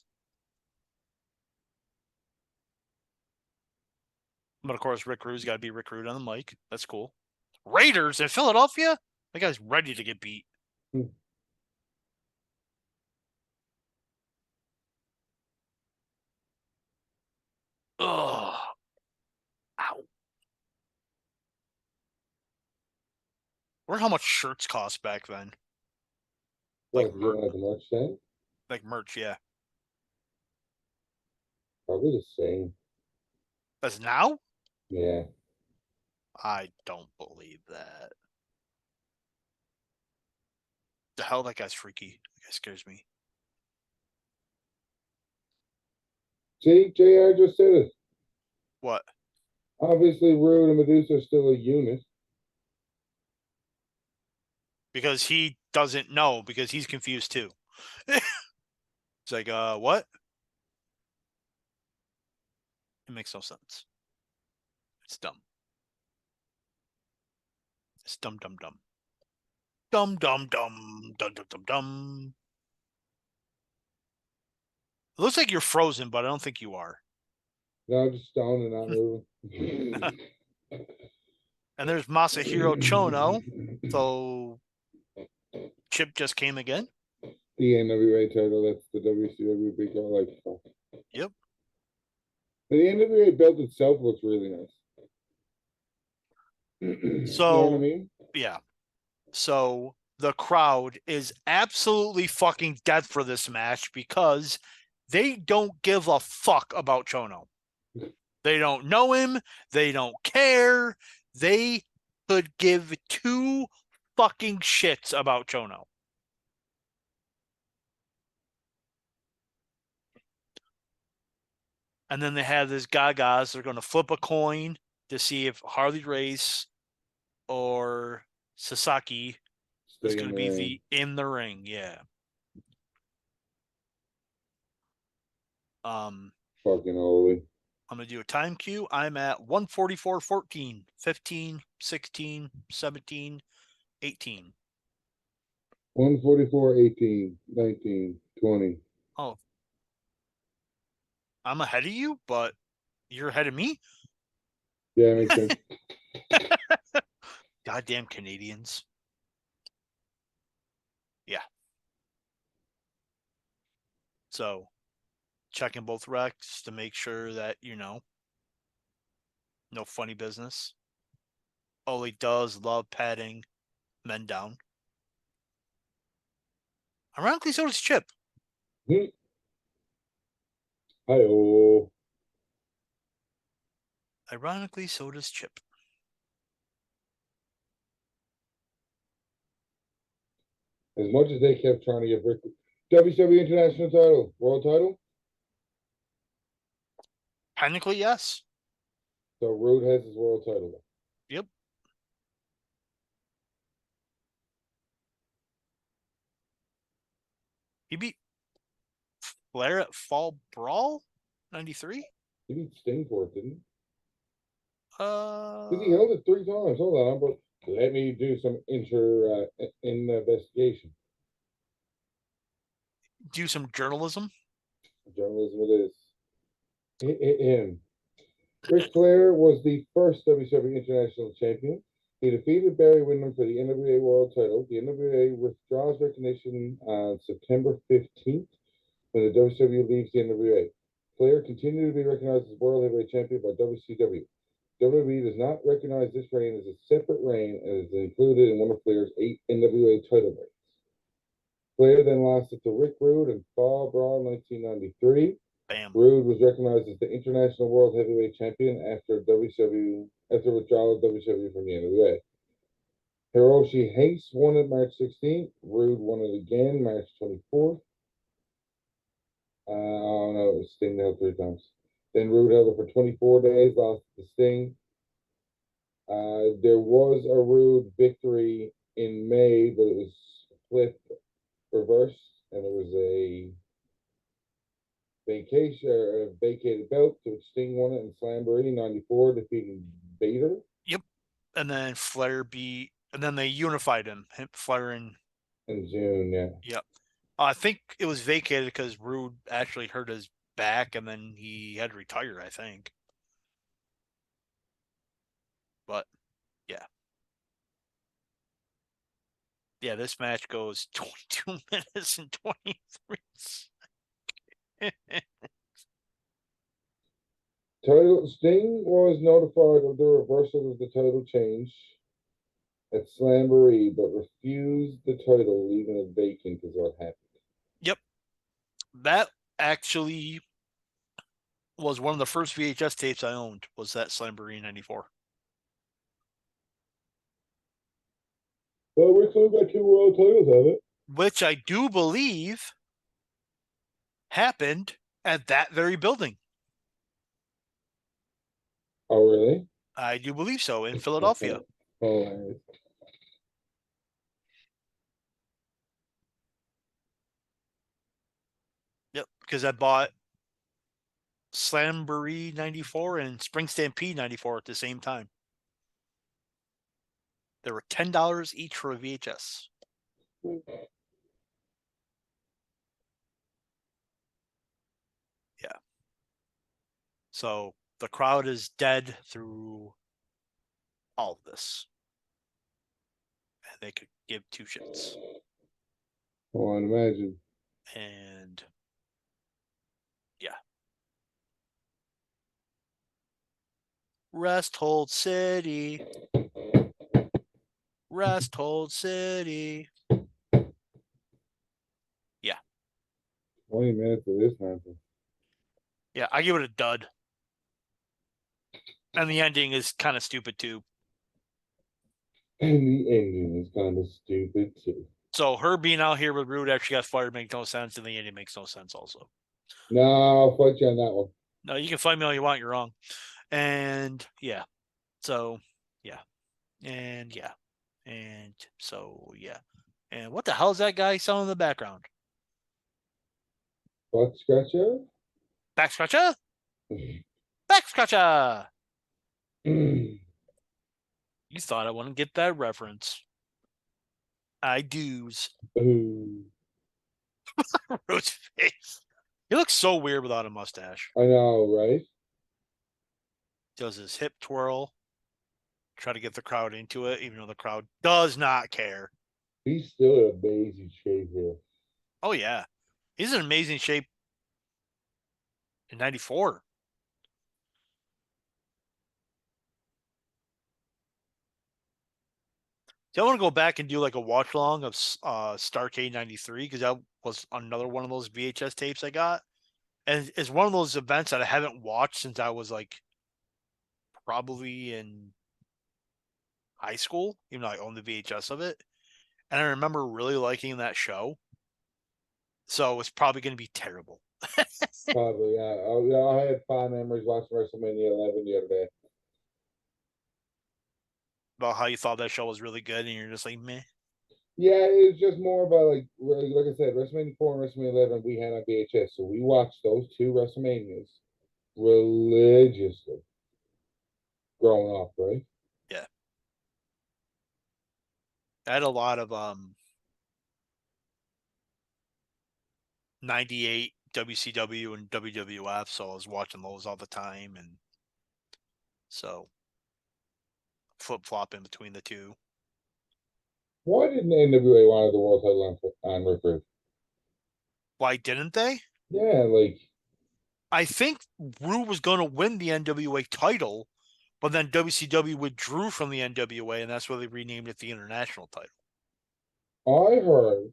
But of course, Rick Rude's got to be Rick Rude on the mic. That's cool. Raiders in Philadelphia? That guy's ready to get beat. Ugh. Ow. I wonder how much shirts cost back then. What, you don't have the merch stand? Like merch, yeah. Probably the same. As now? Yeah. I don't believe that. The hell, that guy's freaky. That guy scares me. See, JR just said it. What? Obviously, Rude and Medusa are still a unit. because he doesn't know because he's confused too. It's like, what? It makes no sense. It's dumb. It's dumb, dumb, dumb. Dumb, dumb, dumb, dum, dum, dum, dum. It looks like you're frozen, but I don't think you are. No, I'm just stoned and not moving. And there's Masahiro Chono. So Chip just came again. The NWA title, that's the WCW big guy. Like, fuck. Yep. But the NWA belt itself looks really nice. So, you know what I mean? Yeah. So the crowd is absolutely fucking dead for this match because they don't give a fuck about Chono. They don't know him. They don't care. They could give two fucking shits about Chono. And then they have this Gagas. They're going to flip a coin to see if Harley Race or Sasaki is going to be the in the ring. Yeah. Fucking holy. I'm going to do a time cue. I'm at 144.14, 15, 16, 17, 18. 144, 18, 19, 20. Oh, I'm ahead of you, but you're ahead of me? Yeah, makes sense. Goddamn Canadians. Yeah. So, checking both recs to make sure that, no funny business. Ole does love patting men down. Ironically, so does Chip. Hi-oh. Ironically, so does Chip. As much as they kept trying to get Rick WCW International title, world title, Technically, yes. so Rude has his world title. Yep. He beat Flair at Fall Brawl 93. He beat Sting for it, didn't he? Uh, Because he held it 3 times. Hold on, but let me do some investigation. do some journalism. Journalism it is. Him. Ric Flair was the first WCW International Champion. He defeated Barry Windham for the NWA World Title. The NWA withdraws recognition on September 15th when the WCW leaves the NWA. Flair continued to be recognized as World Heavyweight Champion by WCW. WWE does not recognize this reign as a separate reign and is included in one of Flair's 8 NWA title reigns. Flair then lost it to Rick Rude in Fall Brawl 1993. Bam. Rude was recognized as the International World Heavyweight Champion after withdrawal of WCW from the NWA. Hiroshi Hayes won it March 16th. Rude won it again March 24th. Oh no, it was Sting held 3 times. Then Rude held it for 24 days, lost to Sting. There was a Rude victory in May, but it was flipped reverse, and it was a vacated belt to Sting won it in Slamboree 94, defeating Vader. Yep. And then and then they unified him, Flair and in June, yeah. Yep. I think it was vacated because Rude actually hurt his back and then he had to retire, I think. But yeah. Yeah, this match goes 22 minutes and 23 Title Sting was notified of the reversal of the title change at Slamboree, but refused the title, leaving it vacant, is what happened. Yep. That actually was one of the first VHS tapes I owned, was that Slamboree 94. Well, Ric Flair got 2 world titles of it. Which I do believe happened at that very building. Oh, really? I do believe so, in Philadelphia. Oh, because I bought Slamboree 94 and Spring Stampede 94 at the same time. They were $10 each for a VHS. Yeah. So the crowd is dead through all of this. And they could give two shits. Oh, I imagine. And yeah. Rest Hold City. Rest Hold City. Yeah. 20 minutes of this nonsense. Yeah, I give it a dud. And the ending is kind of stupid too. And the ending is kind of stupid too. So her being out here with Rude after she got fired makes no sense, and the ending makes no sense also. No, I'll fight you on that one. No, you can fight me all you want, you're wrong. And yeah. So yeah. And yeah. And so yeah. And what the hell is that guy selling in the background? Butt scratcher? Back scratcher? Back scratcher! You thought I wouldn't get that reference. I do's. Ooh, Rude's face. He looks so weird without a mustache. I know, right? Does his hip twirl. Try to get the crowd into it, even though the crowd does not care. He's still in amazing shape here. Oh, yeah. He's in amazing shape in 94. Do I want to go back and do like a watch along of Starcade 93? Because that was another one of those VHS tapes I got. And it's one of those events that I haven't watched since I was like probably in high school, even though I owned the VHS of it. And I remember really liking that show. So it's probably going to be terrible. Probably, yeah. I had fond memories watching WrestleMania 11 the other day. About how you thought that show was really good, and you're just like, meh. Yeah, it was just more about like I said, WrestleMania 4 and WrestleMania 11 we had on VHS, so we watched those two WrestleManias religiously growing up, right? Yeah. I had a lot of 98 WCW and WWF, so I was watching those all the time, and so flip flop in between the two. Why didn't the NWA want the world title on Rick Rude? Why didn't they? Yeah, like I think Rude was going to win the NWA title, but then WCW withdrew from the NWA, and that's why they renamed it the International title. I heard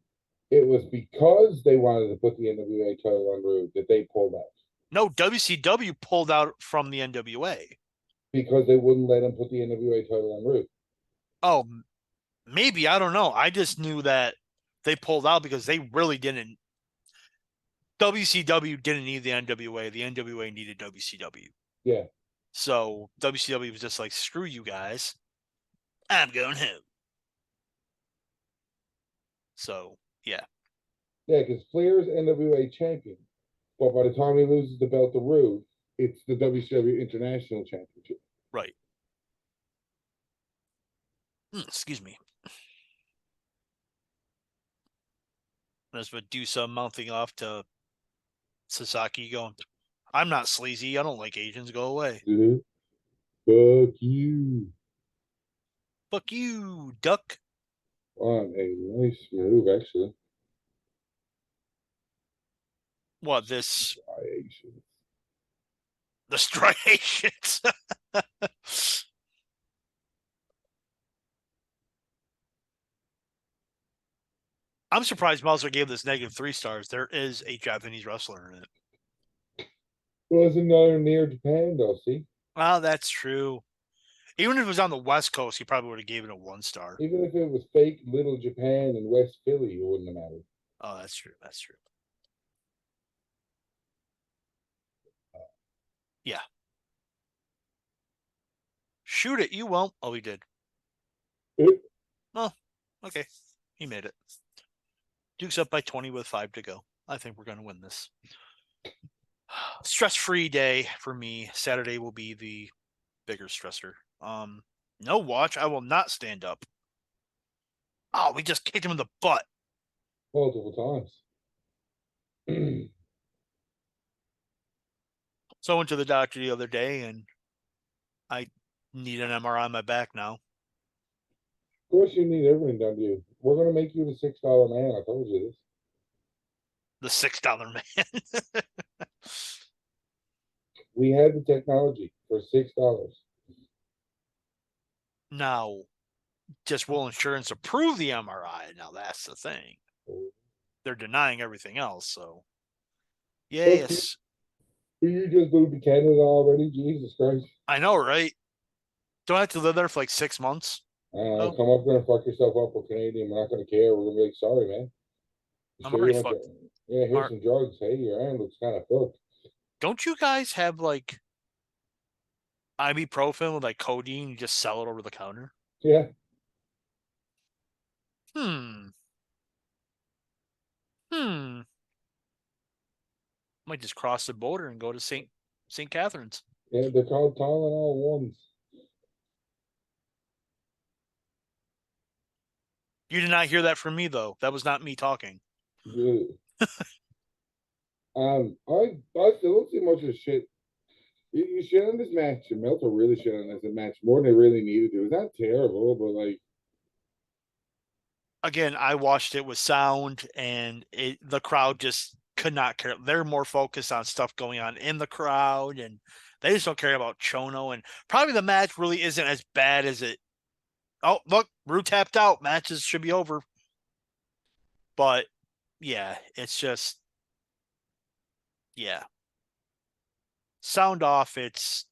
it was because they wanted to put the NWA title on Rude that they pulled out No, WCW pulled out from the NWA. because they wouldn't let him put the NWA title on Rude. Oh, maybe. I don't know. I just knew that they pulled out because they really didn't. WCW didn't need the NWA. The NWA needed WCW. Yeah, So WCW was just like, screw you guys. I'm going home. So, yeah. yeah, because Flair's NWA champion, but by the time he loses the belt to Rude, it's the WCW International Championship. Right. Excuse me. That's what do some mouthing off to Sasaki going, I'm not sleazy. I don't like Asians. Go away. Fuck you. Fuck you, duck. On a nice move, actually. What, this? Striations. The striations. I'm surprised Meltzer gave this -3 stars. There is a Japanese wrestler in it. Was another near Japan, though, see? Well, that's true. Even if it was on the West Coast, he probably would have given it a 1 star. Even if it was fake Little Japan and West Philly, it wouldn't have mattered. Oh, that's true. That's true. Yeah. Shoot it. You won't. Oh, he did. Oh, okay. He made it. Duke's up by 20 with 5 to go. I think we're going to win this. stress-free day for me. Saturday will be the bigger stressor. No watch. I will not stand up. Oh, we just kicked him in the butt. Multiple times. So I went to the doctor the other day, and I need an MRI on my back now. Of course, you need everything done to you. We're gonna make you the $6 man. I told you this. The $6 man. We had the technology for $6. Now, just will insurance approve the MRI? Now that's the thing. They're denying everything else. So, yes, You just moved to Canada already? Jesus Christ. I know, right? Don't I have to live there for like 6 months. Oh, Come up there and fuck yourself up. We're Canadian. We're not gonna care. We're gonna be like, sorry, man. I'm Sure, already you want to? fucked. Yeah, here's some drugs. Hey, your arm looks kind of fucked. Don't you guys have like ibuprofen with like codeine? You just sell it over the counter. Yeah, Hmm. Hmm. Might just cross the border and go to St. Catherine's. yeah, they're called Tylenol ones. You did not hear that from me though. That was not me talking. Good. I still don't see much of shit. You shit on this match. And Meltzer really shit on this match more than they really needed to. It's not terrible, but like, Again, I watched it with sound, and the crowd just could not care. They're more focused on stuff going on in the crowd, and they just don't care about Chono. And probably the match really isn't as bad as it. Oh, look, Rue tapped out. Matches should be over. But yeah, it's just yeah. Sound off. It's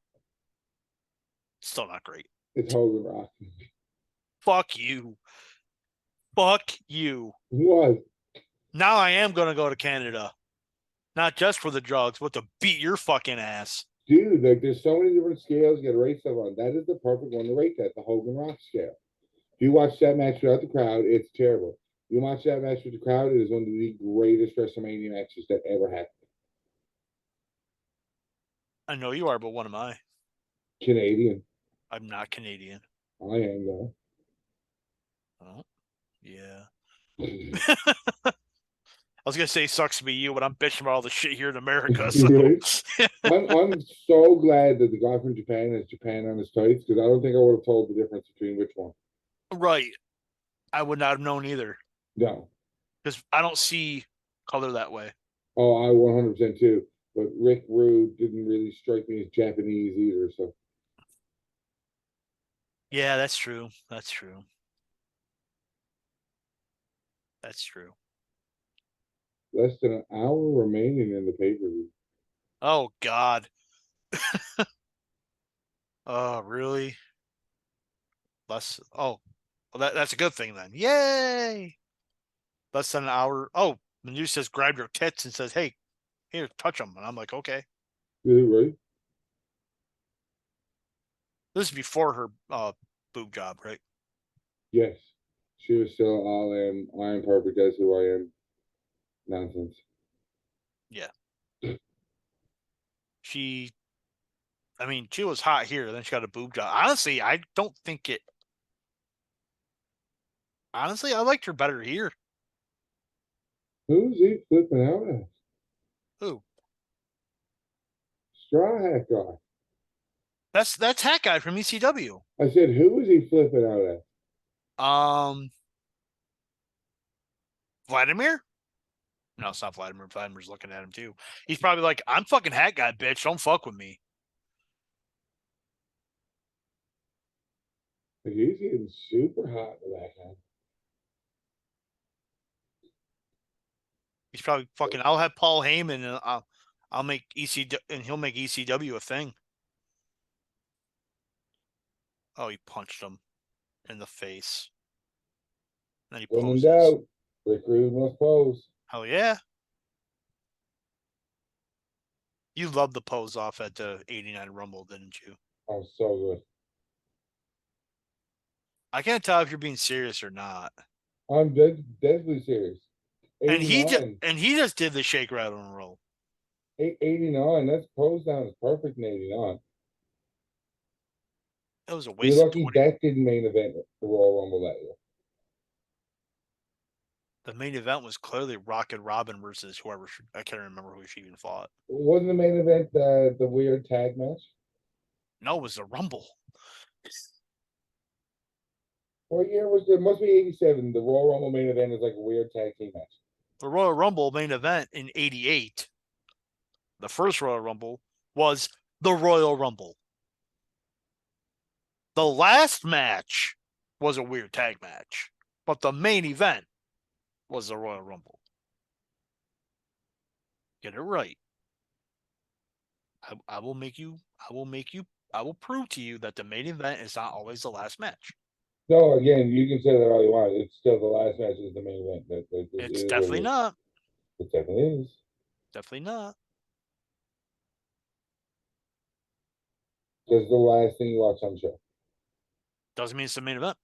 still not great. it's Hogan Rock. Fuck you. Fuck you. What? Now I am gonna go to Canada, not just for the drugs, but to beat your fucking ass. Dude, like there's so many different scales you gotta rate stuff on. That is the perfect one to rate that, the Hogan Rock scale. If you watch that match without the crowd, it's terrible. You watch that match with the crowd, it is one of the greatest WrestleMania matches that ever happened. I know you are, but what am I? Canadian. I'm not Canadian. I am though. Oh, yeah. I was gonna say sucks to be you, but I'm bitching about all the shit here in America. So Right? I'm so glad that the guy from Japan has Japan on his tights because I don't think I would have told the difference between which one. right, I would not have known either No. because I don't see color that way. Oh, I 100% too. But Rick Rude didn't really strike me as Japanese either. So Yeah, that's true. That's true. That's true. less than an hour remaining in the pay per view. Oh God. Oh really? Less. Oh, well, that's a good thing then. Yay! Less than an hour. Oh, the news says grab your tits and says, "Hey, here, touch them," and I'm like, okay. Right? This is before her boob job, right? Yes. She was still all in. I am perfect as who I am. Nonsense. Yeah. She, I mean, she was hot here. Then she got a boob job. Honestly, I don't think it. Honestly, I liked her better here. Who's he flipping out at? Ooh, Straw Hat guy. that's Hat Guy from ECW. I said, who is he flipping out at? Um, Vladimir. No, it's not Vladimir. Vladimir's looking at him too. He's probably like, "I'm fucking Hat Guy, bitch. Don't fuck with me." Like, he's getting super hot with that guy. He's probably fucking. I'll have Paul Heyman, and I'll make ECW, and he'll make ECW a thing. Oh, he punched him in the face. And then he When in poses. doubt, Rick Rude must pose. Hell yeah. You loved the pose off at the '89 Rumble, didn't you? Oh, so good. I can't tell if you're being serious or not. I'm deadly serious. And 89. he just did the shake, rattle, and roll. 89. That's pose down is perfect in 89. It was a You're waste of lucky 20. that didn't main event the Royal Rumble that year. The main event was clearly Rocket Robin versus whoever. I can't remember who she even fought. Wasn't the main event the weird tag match? No, it was the Rumble. What year was it? Must be 87. The Royal Rumble main event is like a weird tag team match. The Royal Rumble main event in 88, the first Royal Rumble, was the Royal Rumble. The last match was a weird tag match, but the main event was the Royal Rumble. Get it right. I will prove to you that the main event is not always the last match. No, again, you can say that all you want. It's still the last match is the main event. It It's is what definitely it is. not. It definitely is. Definitely not. Because the last thing you watch on the show. Doesn't mean it's the main event.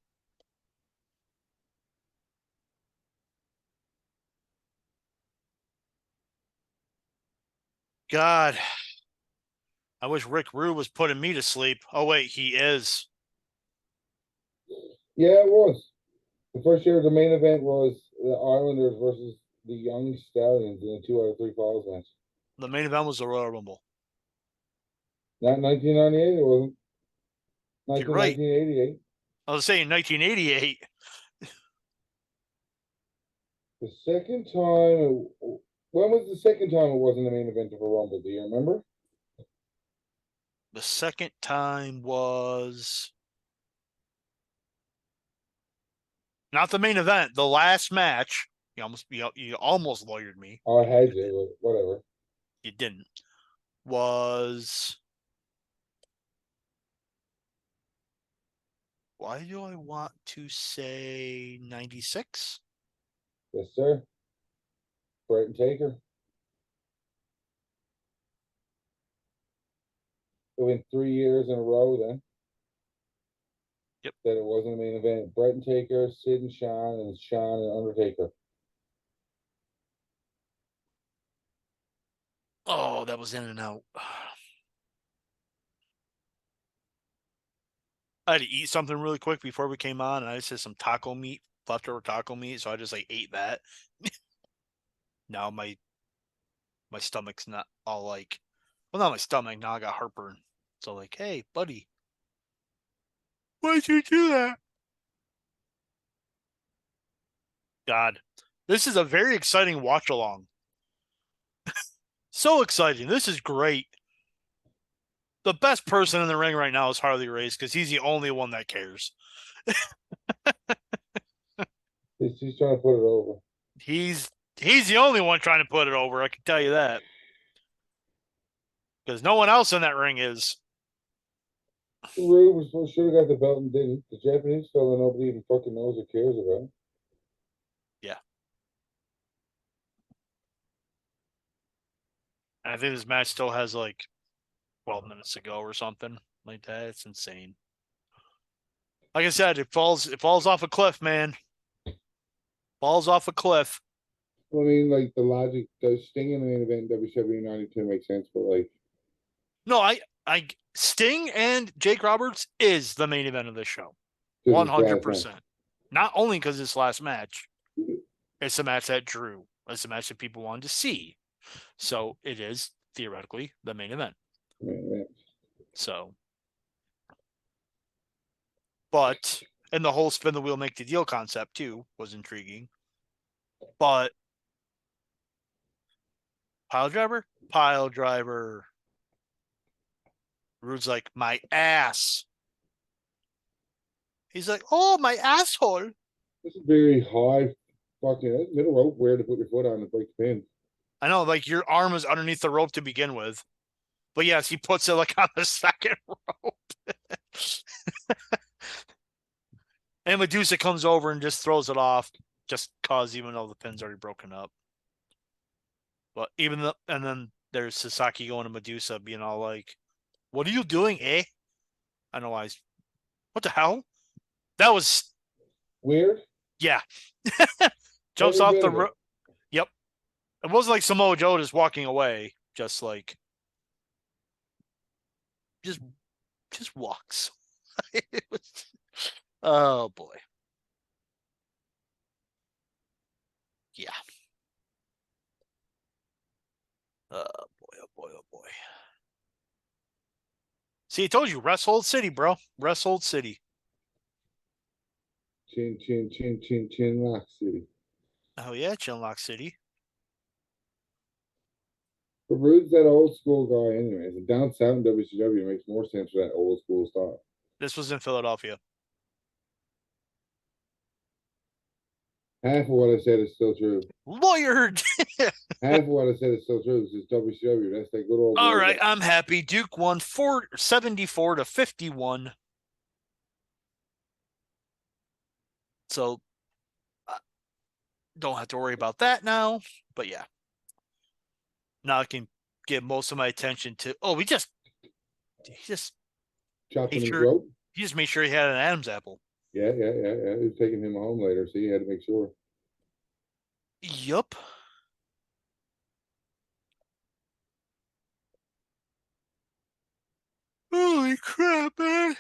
God, I wish Rick Rude was putting me to sleep. Oh wait, he is. Yeah, it was. The first year, the main event was the Islanders versus the Young Stallions in a 2 out of 3 falls match. The main event was the Royal Rumble. Not 1998, it wasn't. You're right. 1988. I was saying 1988. The second time, when was the second time it wasn't the main event of a Rumble? Do you remember? The second time was not the main event. The last match. You almost lawyered me. Oh, I had you, but whatever. You didn't. Was why do I want to say 96? Yes, sir. Brett and Taker. It went 3 years in a row then. Yep. That it wasn't a main event. Brett and Taker, Sid and Sean and Undertaker. Oh, that was in and out. I had to eat something really quick before we came on, and I just had some taco meat, leftover taco meat, so I just ate that. Now my stomach's not all like, well, not my stomach. Now I got heartburn. So like, hey, buddy, why'd you do that? God, this is a very exciting watch along. So exciting! This is great. The best person in the ring right now is Harley Race because he's the only one that cares. He's trying to put it over. He's the only one trying to put it over. I can tell you that because no one else in that ring is. Rude was supposed should have got the belt and didn't. The Japanese fella nobody even fucking knows or cares about. Yeah. And I think this match still has like 12 minutes to go or something like that. It's insane. Like I said, it falls off a cliff, man. Falls off a cliff. Well, I mean, like the logic does Sting in the main event in WCW 92 make sense, but like No, I Sting and Jake Roberts is the main event of this show. this is last 100%. Not only because it's last match, it's the match that drew. It's the match that people wanted to see. So it is theoretically the main event. match. So, but and the whole spin the wheel, make the deal concept too was intriguing. But pile driver. Rude's like, my ass. He's like, oh, my asshole. This is very high fucking middle rope where to put your foot on to break the pin. I know, like your arm is underneath the rope to begin with. But yes, he puts it like on the second rope. And Medusa comes over and just throws it off, just cause even though the pin's already broken up. But and then there's Sasaki going to Medusa being all like, what are you doing, eh? I know what the hell? That was Weird. yeah. Jumps off the rope. Yep. It wasn't like Samoa Joe just walking away. just walks. It was, oh boy. Yeah. Oh boy, oh boy, oh boy. See, I told you, Wresthold City, bro. Wresthold City. Chin, chin, chin, chin, chin, Lock City. Oh yeah, Chinlock City. But Rude's that old school guy, anyways. And down south in WCW makes more sense for that old school stuff. This was in Philadelphia. Half of what I said is still true. Lawyered. Half of what I said is still true. This is WCW. That's that good old. All right, I'm happy. Duke won 74 to 51. So don't have to worry about that now. But yeah. Now I can give most of my attention to he just Chopped him in the sure throat. he just made sure he had an Adam's apple. Yeah. He was taking him home later, so he had to make sure. Yup. Holy crap, man.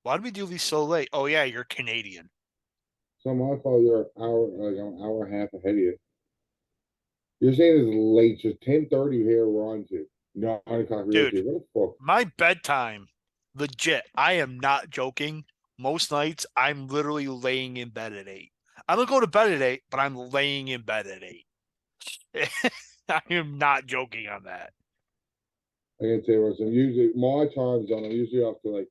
Why did we do these so late? Oh yeah, you're Canadian. So my fault. You're an hour and a half ahead of you. You're saying it's late, just 10:30 here. We're on to 9 o'clock. Dude, What the fuck? my bedtime, legit. I am not joking. Most nights, I'm literally laying in bed at 8. I don't go to bed at 8, but I'm laying in bed at 8. I am not joking on that. I can tell you what. I'm usually my time zone. I'm usually up to like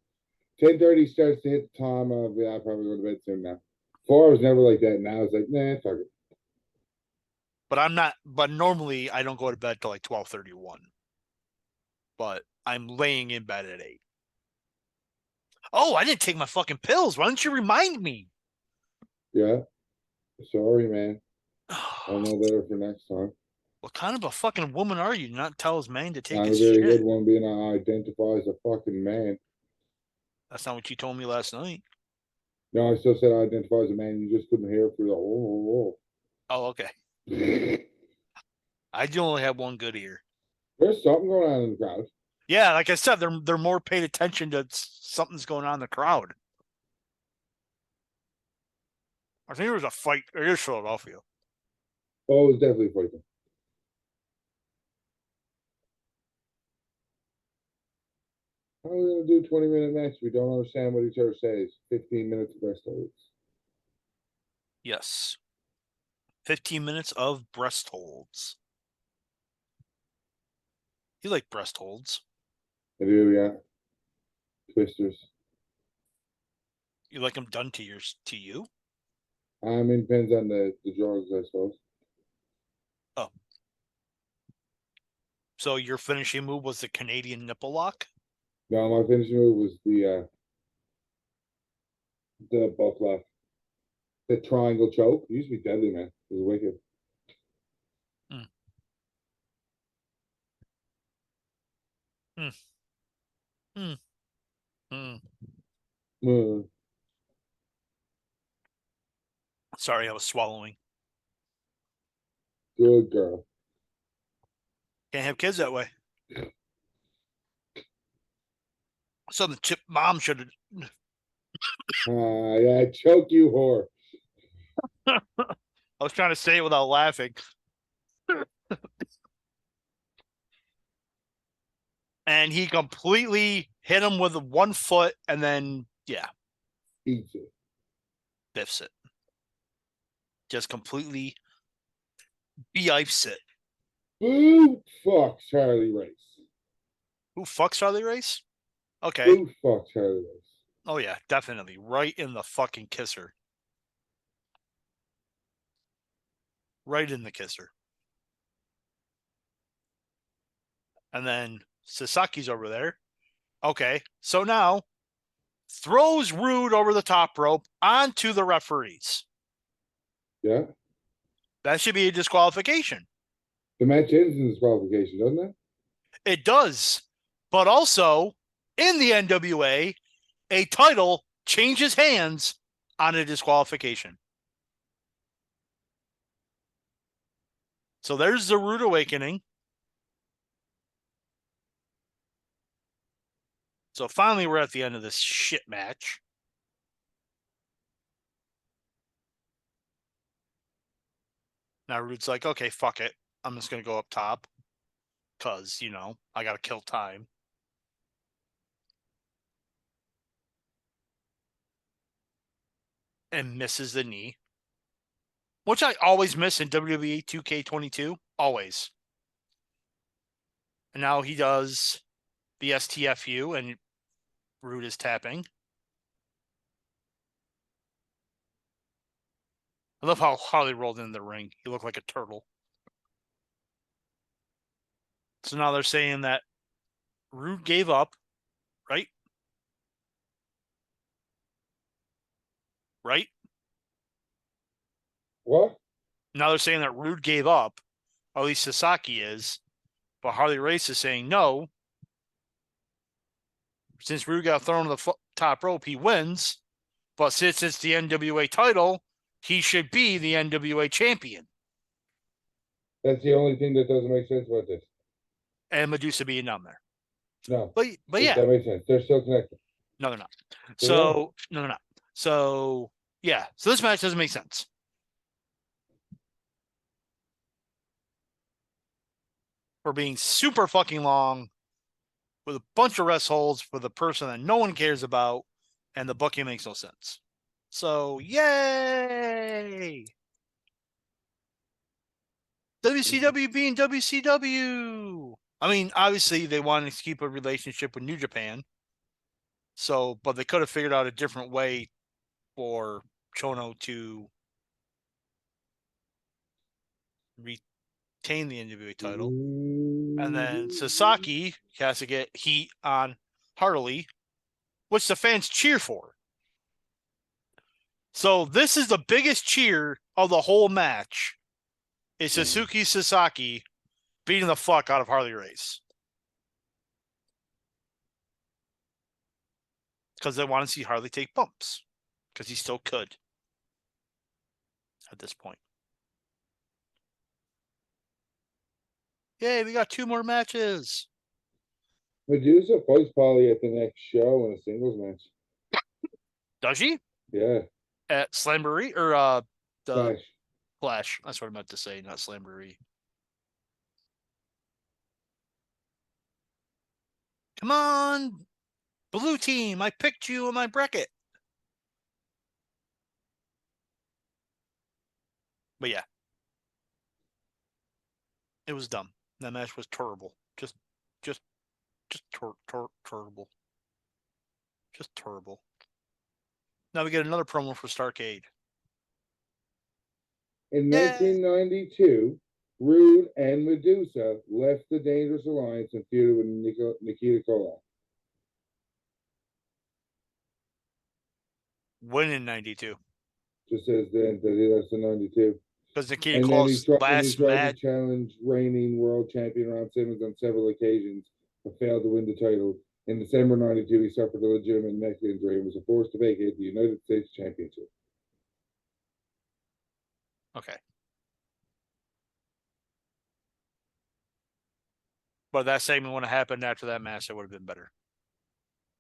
10:30 starts to hit the time of I probably go to bed soon now. Before I was never like that. Now it's like nah, fuck it. But I'm not. But normally, I don't go to bed till like 12:31. But I'm laying in bed at 8. Oh, I didn't take my fucking pills. Why don't you remind me? Yeah. Sorry, man. I'll know better for next time. What kind of a fucking woman are you? Not tell his man to take Not a his very shit. good one, being I identify as a fucking man. That's not what you told me last night. No, I still said I identify as a man. You just couldn't hear through the Oh, okay. There's I do only have one good ear. something going on in the crowd. Yeah, like I said, they're more paid attention to something's going on in the crowd. I think there was a fight. It is Philadelphia. Oh, it's definitely fighting. How are we going to do 20-minute match? We don't understand what each other says. 15 minutes of best holds. Yes. 15 minutes of breast holds. You like breast holds? I do, yeah. Twisters. You like them done to you? I mean, depends on the drugs, I suppose. Oh. So your finishing move was the Canadian nipple lock? No, my finishing move was the buff left. The triangle choke. It used to be deadly, man. It was wicked. Mm. Mm. Mm. Mm. Mm, Sorry, I was swallowing. good girl. Can't have kids that way. So the chip mom should have. Yeah, choke you, whore. I was trying to say it without laughing. And he completely hit him with 1 foot and then, yeah, Eats it. biffs it. Just completely beefs it. Who fucks Harley Race? Who fucks Charlie Race? Okay. Who fucks Harley Race? Oh, yeah, definitely. Right in the fucking kisser. Right in the kisser. And then Sasaki's over there. Okay. So now throws Rude over the top rope onto the referees. Yeah. That should be a disqualification. The match ends in disqualification, doesn't it? It does. But also, in the NWA, a title changes hands on a disqualification. So there's the Rude Awakening. So finally, we're at the end of this shit match. Now Rude's like, okay, fuck it. I'm just going to go up top because, I got to kill time. And misses the knee, which I always miss in WWE 2K22. Always. And now he does the STFU, and Rude is tapping. I love how Harley rolled in the ring. He looked like a turtle. So now they're saying that Rude gave up, right? Right? What? Now they're saying that Rude gave up, or at least Sasaki is, but Harley Race is saying no. Since Rude got thrown to the top rope, he wins. But since it's the NWA title, he should be the NWA champion. That's the only thing that doesn't make sense about this. And Medusa being down there. No. But yeah. That makes sense. They're still connected. No, they're not. They So, no, they're not. So, yeah. So this match doesn't make sense. For being super fucking long with a bunch of rest holds for the person that no one cares about, and the booking makes no sense. So, yay! WCW being WCW. I mean, obviously they wanted to keep a relationship with New Japan. So, but they could have figured out a different way for Chono to retain the NWA title. And then Sasaki has to get heat on Harley, which the fans cheer for. So this is the biggest cheer of the whole match. Is Suzuki Sasaki beating the fuck out of Harley Race. Because they want to see Harley take bumps. Because he still could. At this point. Yay, we got 2 more matches. Medusa fights Polly at the next show in a singles match. Does she? Yeah. At Slamboree? Or the Flash. That's what I meant to say, not Slamboree. Come on, blue team. I picked you in my bracket. But yeah. It was dumb. That match was terrible. Just terrible. Just terrible. Now we get another promo for Starrcade. In 1992, Rude and Medusa left the Dangerous Alliance and feuded with Nikita Koloff. When in 92? Just says then that he left in 92. Because Nikita Koloff's last tried match. to challenge reigning world champion Ron Simmons on several occasions, but failed to win the title. In December 92, he suffered a legitimate neck injury and was forced to vacate the United States Championship. Okay. But that segment would have happened after that match, it would have been better.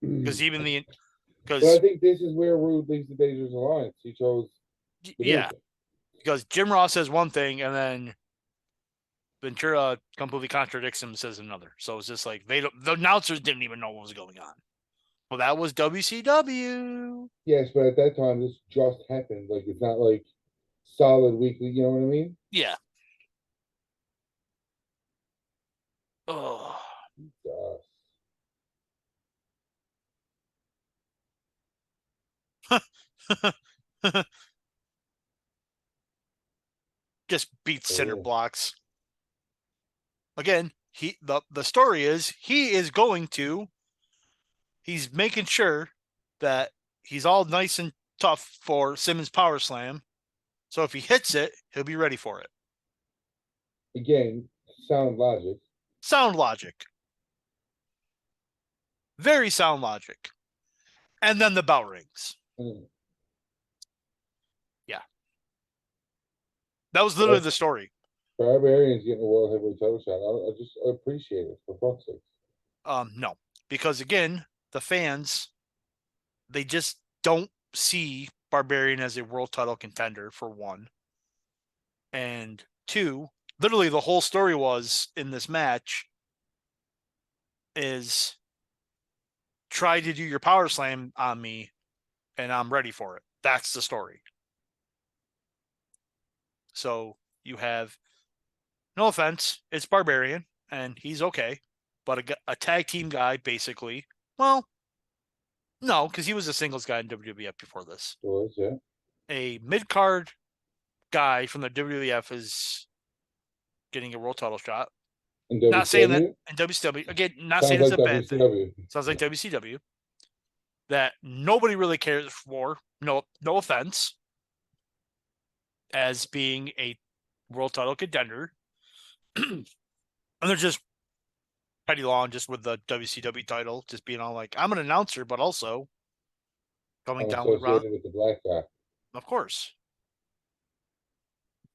Because even the. But I think this is where Rude leaves the Dangerous Alliance. He chose. Yeah. Because Jim Ross says one thing and then Ventura completely contradicts him and says another. So it's just like the announcers didn't even know what was going on. Well, that was WCW. Yes, but at that time, this just happened. Like, it's not like solid weekly. You know what I mean? Yeah. Oh. Just beats center blocks. Again, the story is he's making sure that he's all nice and tough for Simmons' power slam. So if he hits it, he'll be ready for it. Again, sound logic. Sound logic. Very sound logic. And then the bell rings. Yeah. That was literally the story. Barbarian's getting a world heavyweight title shot. I just appreciate it, for fuck's sake. No, because again, the fans, they just don't see Barbarian as a world title contender, for one. And two, literally the whole story was in this match is try to do your power slam on me and I'm ready for it. That's the story. So you have, no offense, it's Barbarian and he's okay, but a tag team guy basically. Well, no, because he was a singles guy in WWF before this. Was, yeah. A mid card guy from the WWF is getting a world title shot. In Not saying that WCW? in WCW, again, not Sounds saying it's like a bad thing. WCW. Sounds like WCW. That nobody really cares for. No offense, as being a world title contender. And they're just petty long just with the WCW title, just being all like, I'm an announcer, but also going I'm down with Ron. associated with the black guy. Of course.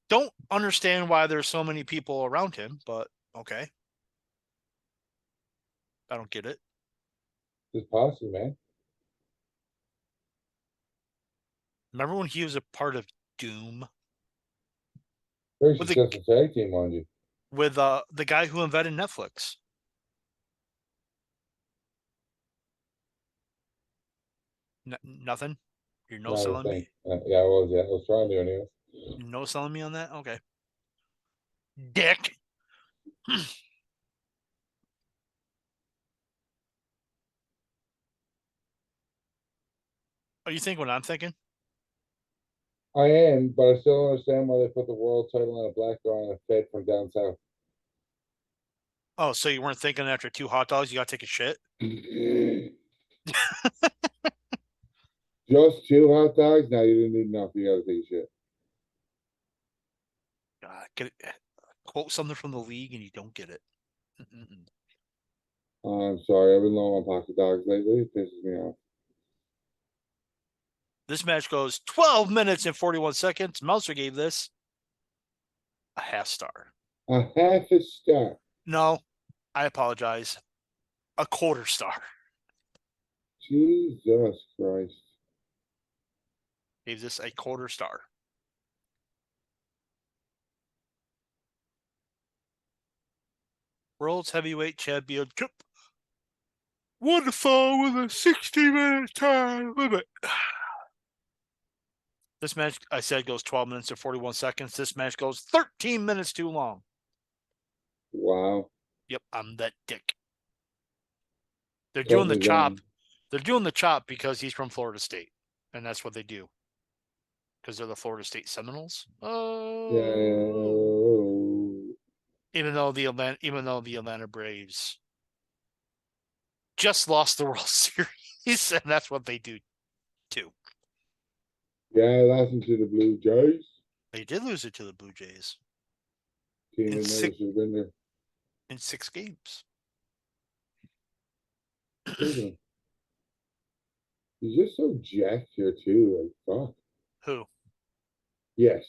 Don't understand why there's so many people around him, but okay. I don't get it. Just posse, man. Remember when he was a part of Doom Very with the successful tag team, mind you. the guy who invented Netflix? Nothing. You're no Not a selling thing. me. Yeah, I was. Yeah, I was trying to anyway. No selling me on that. Okay. Dick. Are you thinking what I'm thinking? I am, but I still don't understand why they put the world title on a black guy and a fed from down south. Oh, so you weren't thinking after 2 hot dogs you got to take a shit? Just 2 hot dogs? Now you didn't need enough. You gotta take a shit. Get it, quote something from the league and you don't get it. I'm sorry. I've been low on pocket dogs lately. It pisses me off. This match goes 12 minutes and 41 seconds. Meltzer gave this a half star. A half a star. No, I apologize. A quarter star. Jesus Christ. Gave this a quarter star. World's Heavyweight Championship. One fall with a 60-minute time limit. This match, I said, goes 12 minutes and 41 seconds. This match goes 13 minutes too long. Wow. Yep, I'm that dick. They're Cut doing the me chop. down. They're doing the chop because he's from Florida State, and that's what they do. Because they're the Florida State Seminoles. Yeah. Even though the Atlanta Braves just lost the World Series, and that's what they do too. Yeah, that's into the Blue Jays. They did lose it to the Blue Jays Team in that never should have been there. 6 games. He's just so jacked here too. Like fuck. Who? Yes.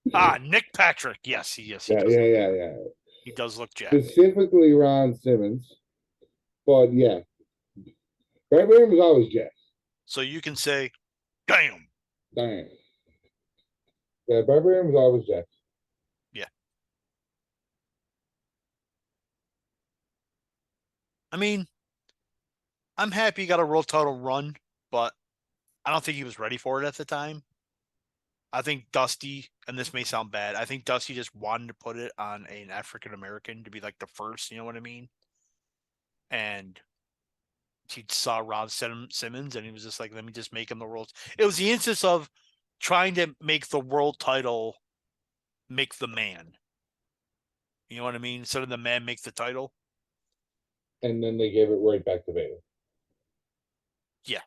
Yeah. Nick Patrick. Yes, he Yeah, does. yeah. He does look jacked. Specifically Ron Simmons. But yeah. Barbarian was always jacked. So you can say, damn. Damn. Yeah, Barbarian was always jacked. Yeah. I mean, I'm happy he got a world title run, but I don't think he was ready for it at the time. I think Dusty, and this may sound bad, I think Dusty just wanted to put it on an African American to be like the first, you know what I mean? And he saw Rob Simmons and he was just like, let me just make him the world. It was the instance of trying to make the world title make the man. You know what I mean? Instead of the man make the title. And then they gave it right back to Vader. Yeah.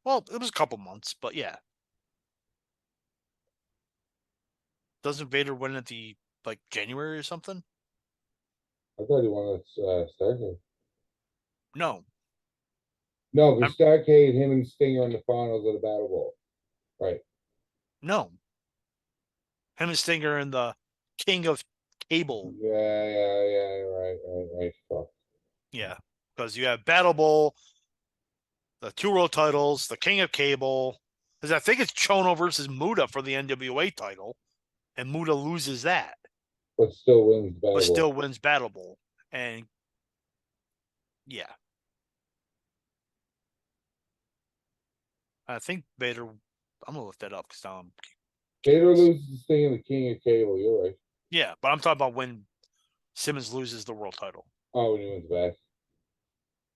Well, it was a couple months, but yeah. Doesn't Vader win at the like January or something? I thought he won Starcade. No. No, because Starcade, him and Stinger in the finals of the Battle Bowl. Right. No. Him and Stinger and the King of Cable. Yeah, right. Fuck. Yeah, because you have Battle Bowl, the 2 world titles, the King of Cable. Because I think it's Chono versus Muda for the NWA title, and Muda loses that, But still wins the but Battle still Bowl. wins Battle Bowl. And yeah, I think Vader. I'm gonna look that up because now I'm Vader curious. loses this thing in the King of Cable. You're right. Yeah, but I'm talking about when Simmons loses the world title. Oh, when he wins back.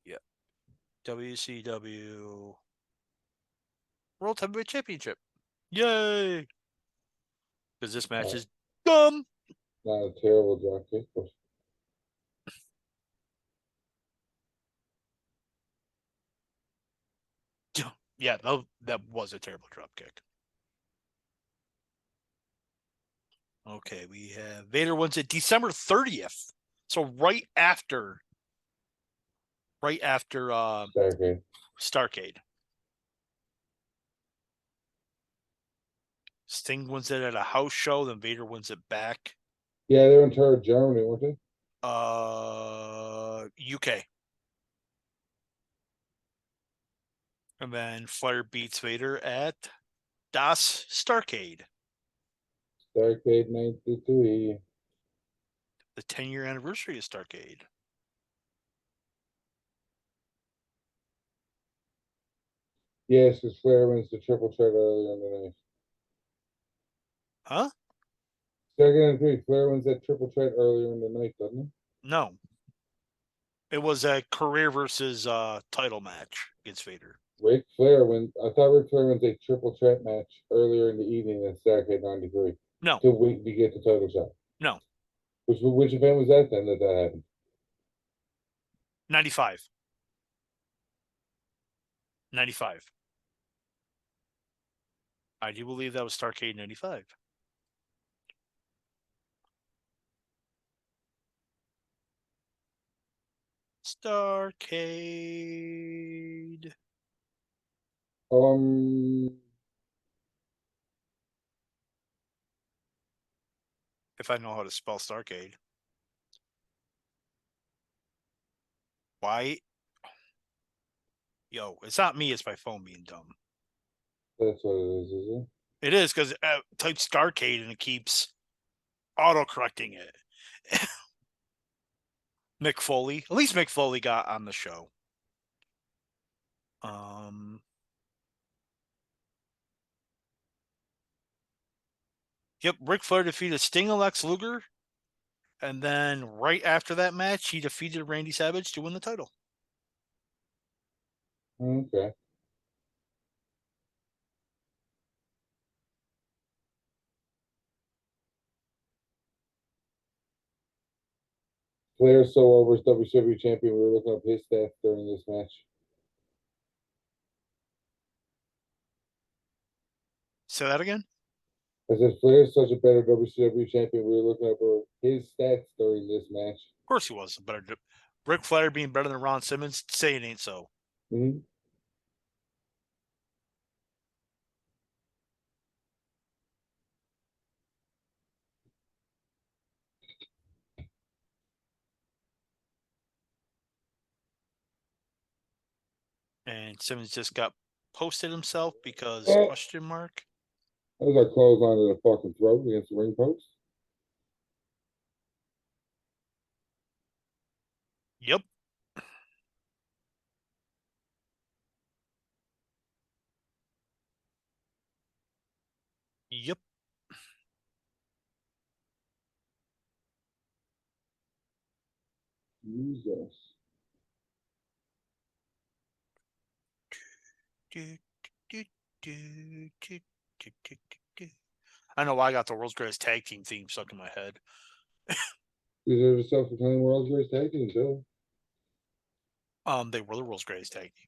Yeah, WCW World Heavyweight Championship. Yay! Because this match is dumb. Not a terrible drop kick, but Yeah, that was a terrible drop kick. Okay, we have Vader wins it December 30th. So right after Starcade. Starcade. Sting wins it at a house show, then Vader wins it back. Yeah, they went to Germany, weren't they? UK. And then Flair beats Vader at Das Starcade, Starcade 93. the 10-year anniversary of Starcade. Yes, because Flair wins the triple threat earlier in the night. Huh? Starcade 93. Flair wins that triple threat earlier in the night, doesn't he? No. It was a career versus title match against Vader. Ric Flair wins. I thought Ric Flair wins a triple threat match earlier in the evening in Starcade 93 No. to get the title shot. No. Which event was that then that happened? 95. 95. I do believe that was Starcade 95. Starcade. Um, If I know how to spell Starcade. Why? Yo, it's not me, it's my phone being dumb. that's what it is it? It is because type Starcade and it keeps auto correcting it. Mick Foley. At least Mick Foley got on the show. Yep, Ric Flair defeated Sting and Lex Luger. And then right after that match, he defeated Randy Savage to win the title. Okay. Flair so over as WCW champion. We were looking up his stats during this match. Say that again? I said Flair's such a better WCW champion. We were looking up his stats during this match. Of course he was. Better. Ric Flair being better than Ron Simmons, say it ain't so. Mm-hmm. And Simmons just got posted himself because Oh, question mark. that was our clothesline to the fucking throat against the ring post. Yep. Yep. Jesus. I know why I got the world's greatest tag team theme stuck in my head. These are the self-proclaimed world's greatest tag team too. They were the world's greatest tag team.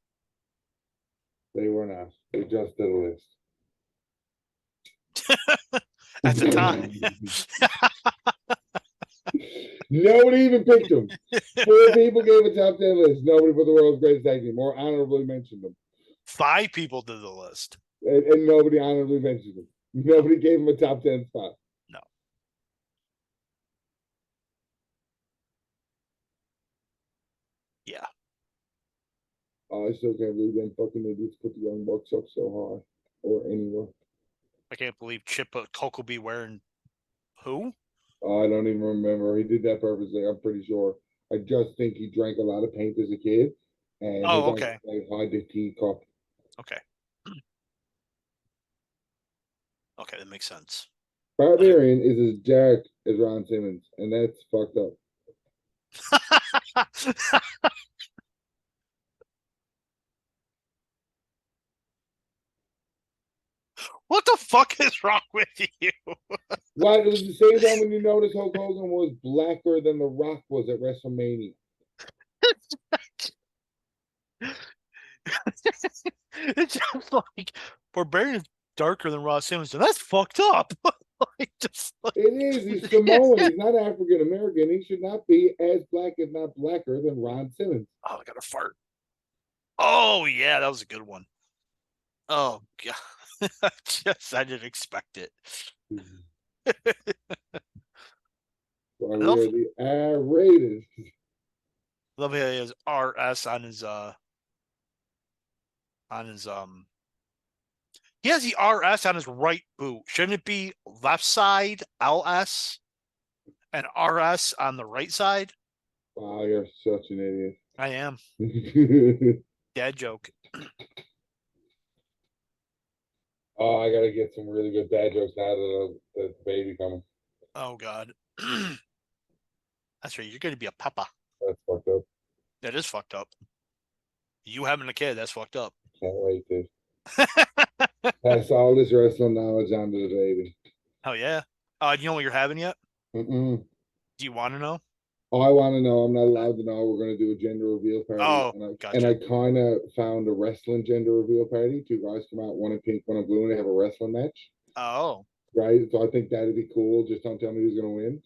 They were not. They just did a list. At the time. Nobody even picked them. 4 people gave a top 10 list. Nobody put the world's greatest tag team or honorably mentioned them. 5 people did the list. And nobody honorably mentioned them. Nobody gave them a top 10 spot. I still can't believe them fucking idiots put the Young Bucks up so high or anywhere. I can't believe Chip Coco be wearing who? I don't even remember. He did that purposely. I'm pretty sure. I just think he drank a lot of paint as a kid, and his Oh, uncle okay. played hide the teacup. Okay. Okay, that makes sense. Barbarian is as dark as Ron Simmons, and that's fucked up. What the fuck is wrong with you? Why it was the same time when you notice Hulk Hogan was blacker than The Rock was at WrestleMania. It's just like Barbarian is darker than Ross Simmons, and that's fucked up. Like, just like, It is. He's Samoan. He's not African American. He should not be as black, if not blacker, than Ron Simmons. oh, I got a fart. Oh yeah, that was a good one. Oh god, I didn't expect it. Why I we love, are the R-rated. love how he has RS on his. He has the RS on his right boot. Shouldn't it be left side LS and RS on the right side? Wow, you're such an I am. idiot. Dad joke. Oh, I gotta get some really good dad jokes now that the baby coming. Oh god. That's right. You're going to be a papa. That's fucked up. That is fucked up. You having a kid, that's fucked up. Can't wait to pass all this wrestling knowledge on to the baby. Oh yeah. Do you know what you're having yet? Mm-mm. Do you want to know? I want to know. I'm not allowed to know. We're going to do a gender reveal party, Oh, and I gotcha. kind of found a wrestling gender reveal party. Two guys come out, one in pink, one in blue, and they have a wrestling match. Oh, Right. So I think that'd be cool. Just don't tell me who's going to win.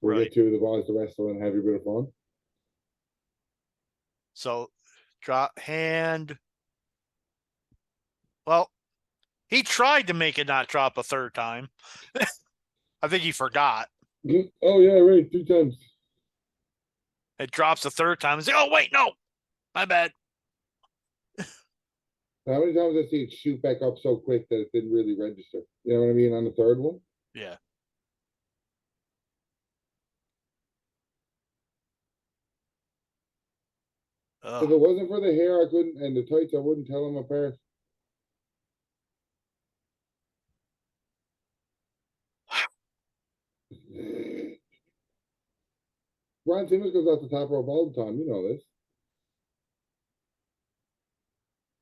We'll right. get two of the boys to wrestle and have a bit of fun. So drop hand. Well, he tried to make it not drop a third time. I think he forgot. Oh yeah, right. Two times. It drops a third time. It's like, oh wait, no, my bad. How many times I see it shoot back up so quick that it didn't really register? You know what I mean? On the third one. Yeah. If Ugh. it wasn't for the hair, I couldn't, and the tights, I wouldn't tell them apart. Ron Simmons goes off the top rope all the time. You know this.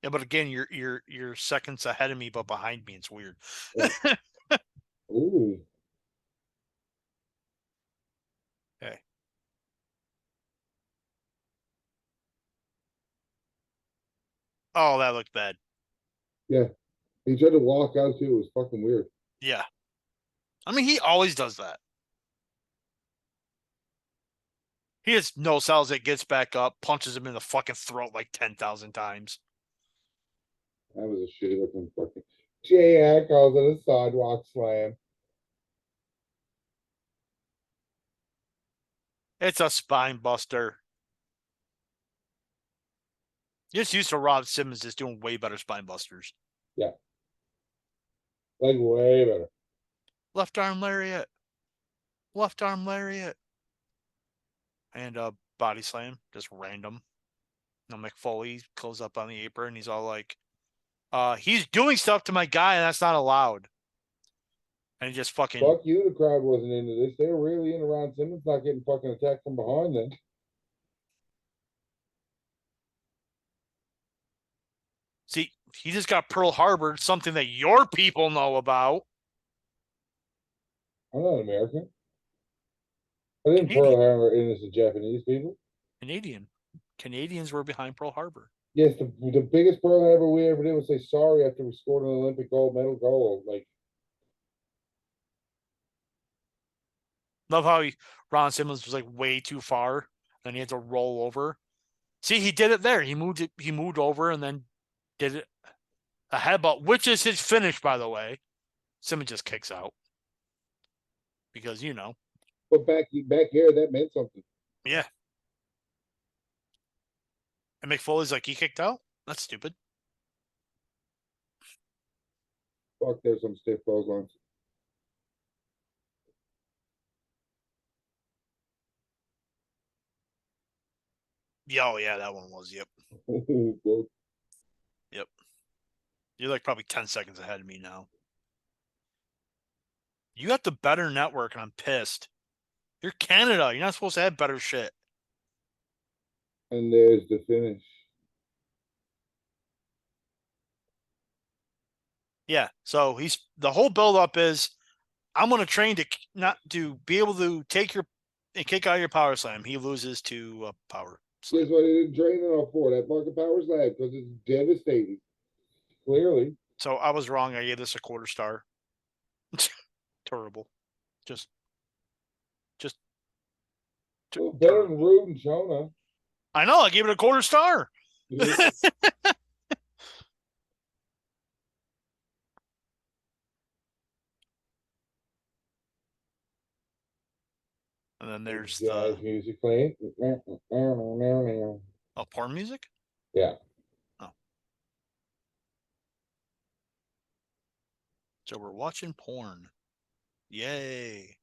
Yeah, but again, you're seconds ahead of me, but behind me. It's weird. Oh, ooh. Okay. Oh, that looked bad. Yeah. He tried to walk out too. It was fucking weird. Yeah. I mean, he always does that. He has no cells that gets back up, punches him in the fucking throat like 10,000 times. That was a shitty looking fucking. JR calls it a sidewalk slam. It's a spine buster. Just used to Rob Simmons is doing way better spine busters. Yeah. Like way better. Left arm lariat. Left arm lariat. And body slam. Just random. Now McFoley goes up on the apron. He's all like, he's doing stuff to my guy and that's not allowed. And he just fucking Fuck you, the crowd wasn't into this. They were really in around Simmons not getting fucking attacked from behind then. see, he just got Pearl Harbor, something that your people know about. I'm not American. I didn't Pearl Canadian. Harbor innocent Japanese people. Canadian. Canadians were behind Pearl Harbor. Yes, the biggest Pearl Harbor we ever did was say sorry after we scored an Olympic gold medal goal. Like, Love how Ron Simmons was like way too far, and he had to roll over. See, he did it there. He moved it. He moved over and then did it a headbutt, which is his finish, by the way. Simmons just kicks out because but back here, that meant something. yeah. And McFoley's like, he kicked out. That's stupid. Fuck, there's some stiff clotheslines. Yeah, oh yeah, that one was. Yep. Well, Yep. You're like probably 10 seconds ahead of me now. You got the better network, and I'm pissed. You're Canada. You're not supposed to have better shit. and there's the finish. Yeah. So he's the whole buildup is I'm going to train to not to be able to take your and kick out your power slam. He loses to a power slam. Guess what? He didn't train enough for that fucking power slam because it's devastating. Clearly, So I was wrong. I gave this a quarter star. Terrible. Just, just well, better than terrible. Rude and Shona. I know. I gave it a quarter star. And then there's Jazz the music playing. porn music. Yeah. Oh, so we're watching porn. Yay.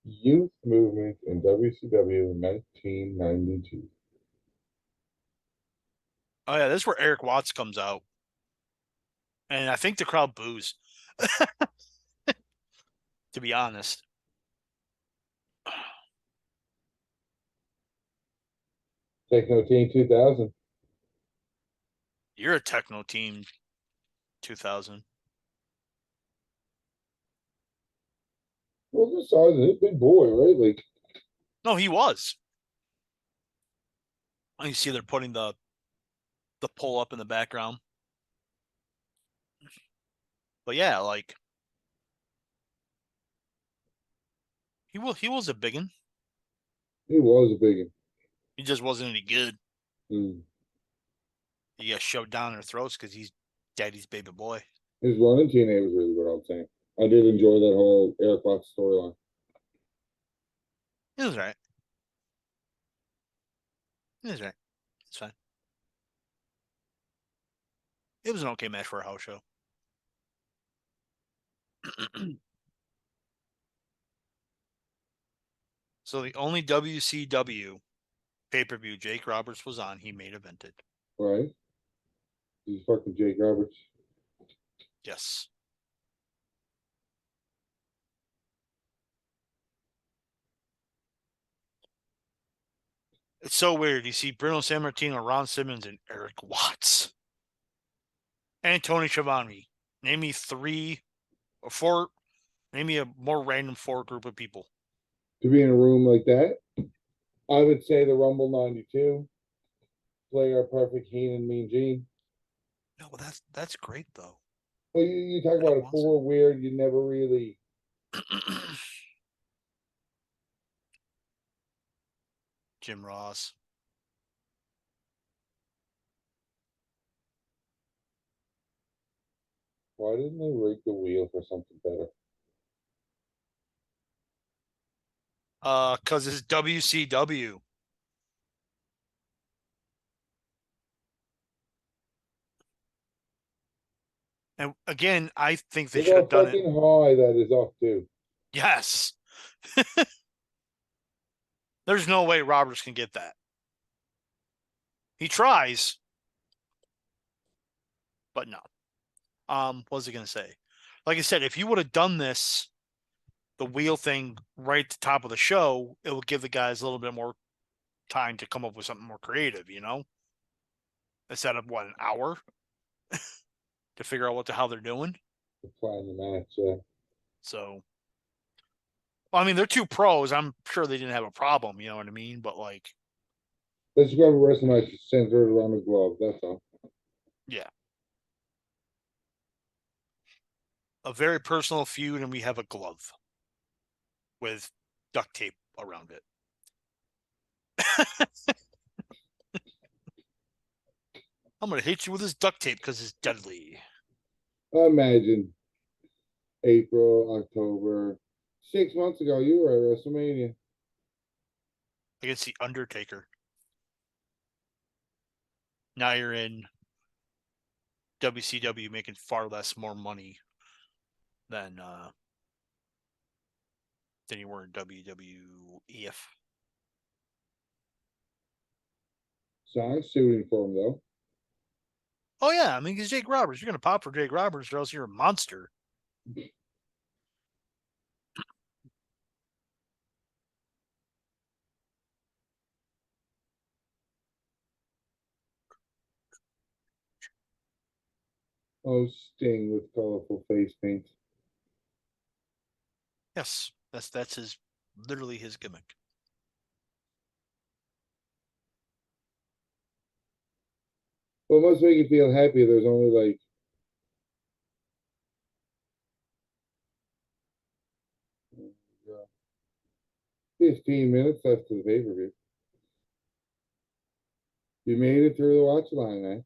Youth movement in WCW in 1992. Oh yeah, this is where Eric Watts comes out, and I think the crowd boos. To be honest, Techno Team 2000. you're a techno team 2000. Well, this size is a big boy, right? Like, No, he was. You see, they're putting the pull up in the background. But yeah, like he was a biggin. he was a big one. He just wasn't any good. Mm. He got shoved down their throats because he's daddy's baby boy. His running TNA was really what I'm saying. I did enjoy that whole Eric Watts storyline. He was right. He was right. It's fine. It was an okay match for a house show. So the only WCW pay per view Jake Roberts was on, he main evented. Right? He's fucking Jake Roberts. Yes. It's so weird. You see Bruno Sammartino, Ron Simmons, and Eric Watts. And Tony Schiavone. Name me three or four. Name me a more random four group of people. To be in a room like that, I would say the Rumble 92, Player Perfect, Heenan, Mean Gene. No, well, that's great though. Well, you talk No, about a four weird, you never really. Jim Ross. Why didn't they rig the wheel for something better? Because it's WCW. And again, I think they Look should how have done it. fucking high that is up to. Yes. There's no way Roberts can get that. He tries, but no. What was I gonna say? Like I said, if you would have done this, the wheel thing right at the top of the show, it would give the guys a little bit more time to come up with something more creative, Instead of what, an hour to figure out what the hell they're doing. To plan the match, yeah. So, well, I mean, they're two pros. I'm sure they didn't have a problem, you know what I mean? But like, Let's go have a wrestling match centered around the glove. That's all. yeah, a very personal feud, and we have a glove with duct tape around it. I'm gonna hit you with this duct tape because it's deadly. I imagine April, October, 6 months ago, you were at WrestleMania. Against the Undertaker. Now you're in WCW making far less more money than you were in WWEF. Song's suiting for him though. Oh yeah, I mean, because Jake Roberts, you're gonna pop for Jake Roberts, or else you're a monster. Oh, Sting with colorful face paint. Yes, that's his literally his gimmick. Well, it must make you feel happy. There's only like 15 minutes left to the pay per view. You made it through the watch line, man.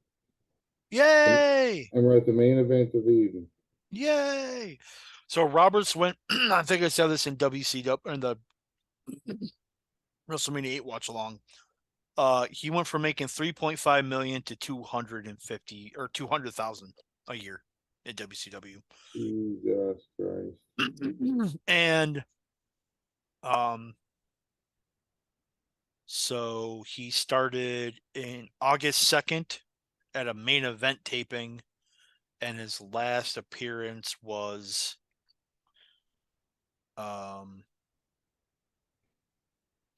Yay! And we're at the main event of the evening. Yay! So Roberts went. I think I said this in WCW in the WrestleMania 8 watch along. He went from making 3.5 million to 250 or 200,000 a year in WCW. Jesus Christ. And so he started in August 2nd at a main event taping, and his last appearance was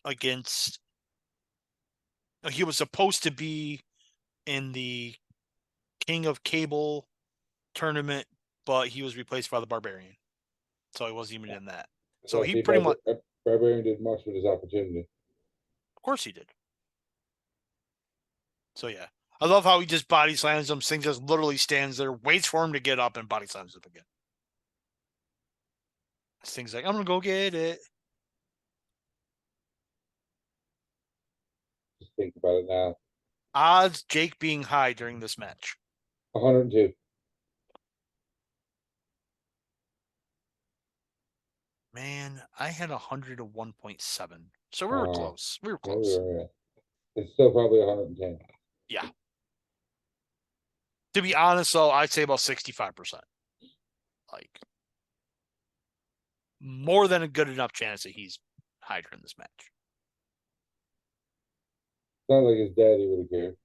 against. He was supposed to be in the King of Cable tournament, but he was replaced by the Barbarian, so he wasn't even in that. So So he see, pretty much, Barbarian did much with his opportunity. of course, he did. So yeah, I love how he just body slams him. Sting just literally stands there, waits for him to get up, and body slams him again. Sting's like, "I'm gonna go get it." Just think about it now. Odds Jake being high during this match. 102. Man, I had 101.7. So we were close. We were Yeah, close. it's still probably 110. Yeah. To be honest, though, I'd say about 65%. Like, more than a good enough chance that he's high during this match. It's not like his daddy would have cared.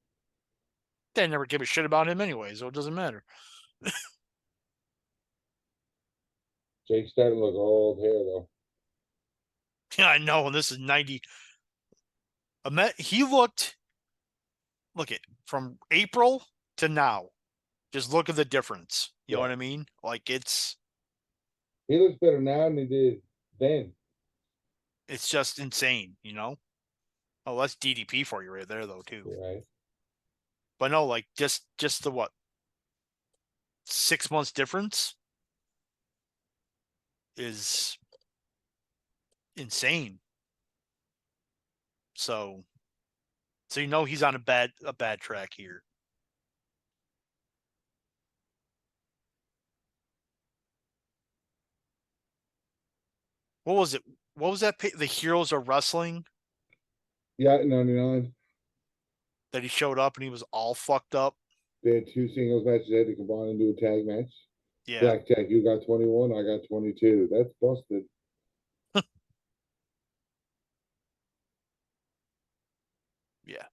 They never give a shit about him anyway, so it doesn't matter. Jake's starting to look old hair though. Yeah, I know. And this is 90. He looked, look at from April to now. Just look at the difference. You know Yeah. what I mean? Like He looks better now than he did then. it's just insane, you know? Oh, that's DDP for you right there though, too. Right. But no, like just the what? 6 months difference is insane. So you know he's on a bad track here. What was it? What was that? The Heroes of Wrestling Yeah, 99. that he showed up and he was all fucked up. They had two singles matches. They had to combine and do a tag match. Yeah, Blackjack, you got 21, I got 22. That's busted. yeah.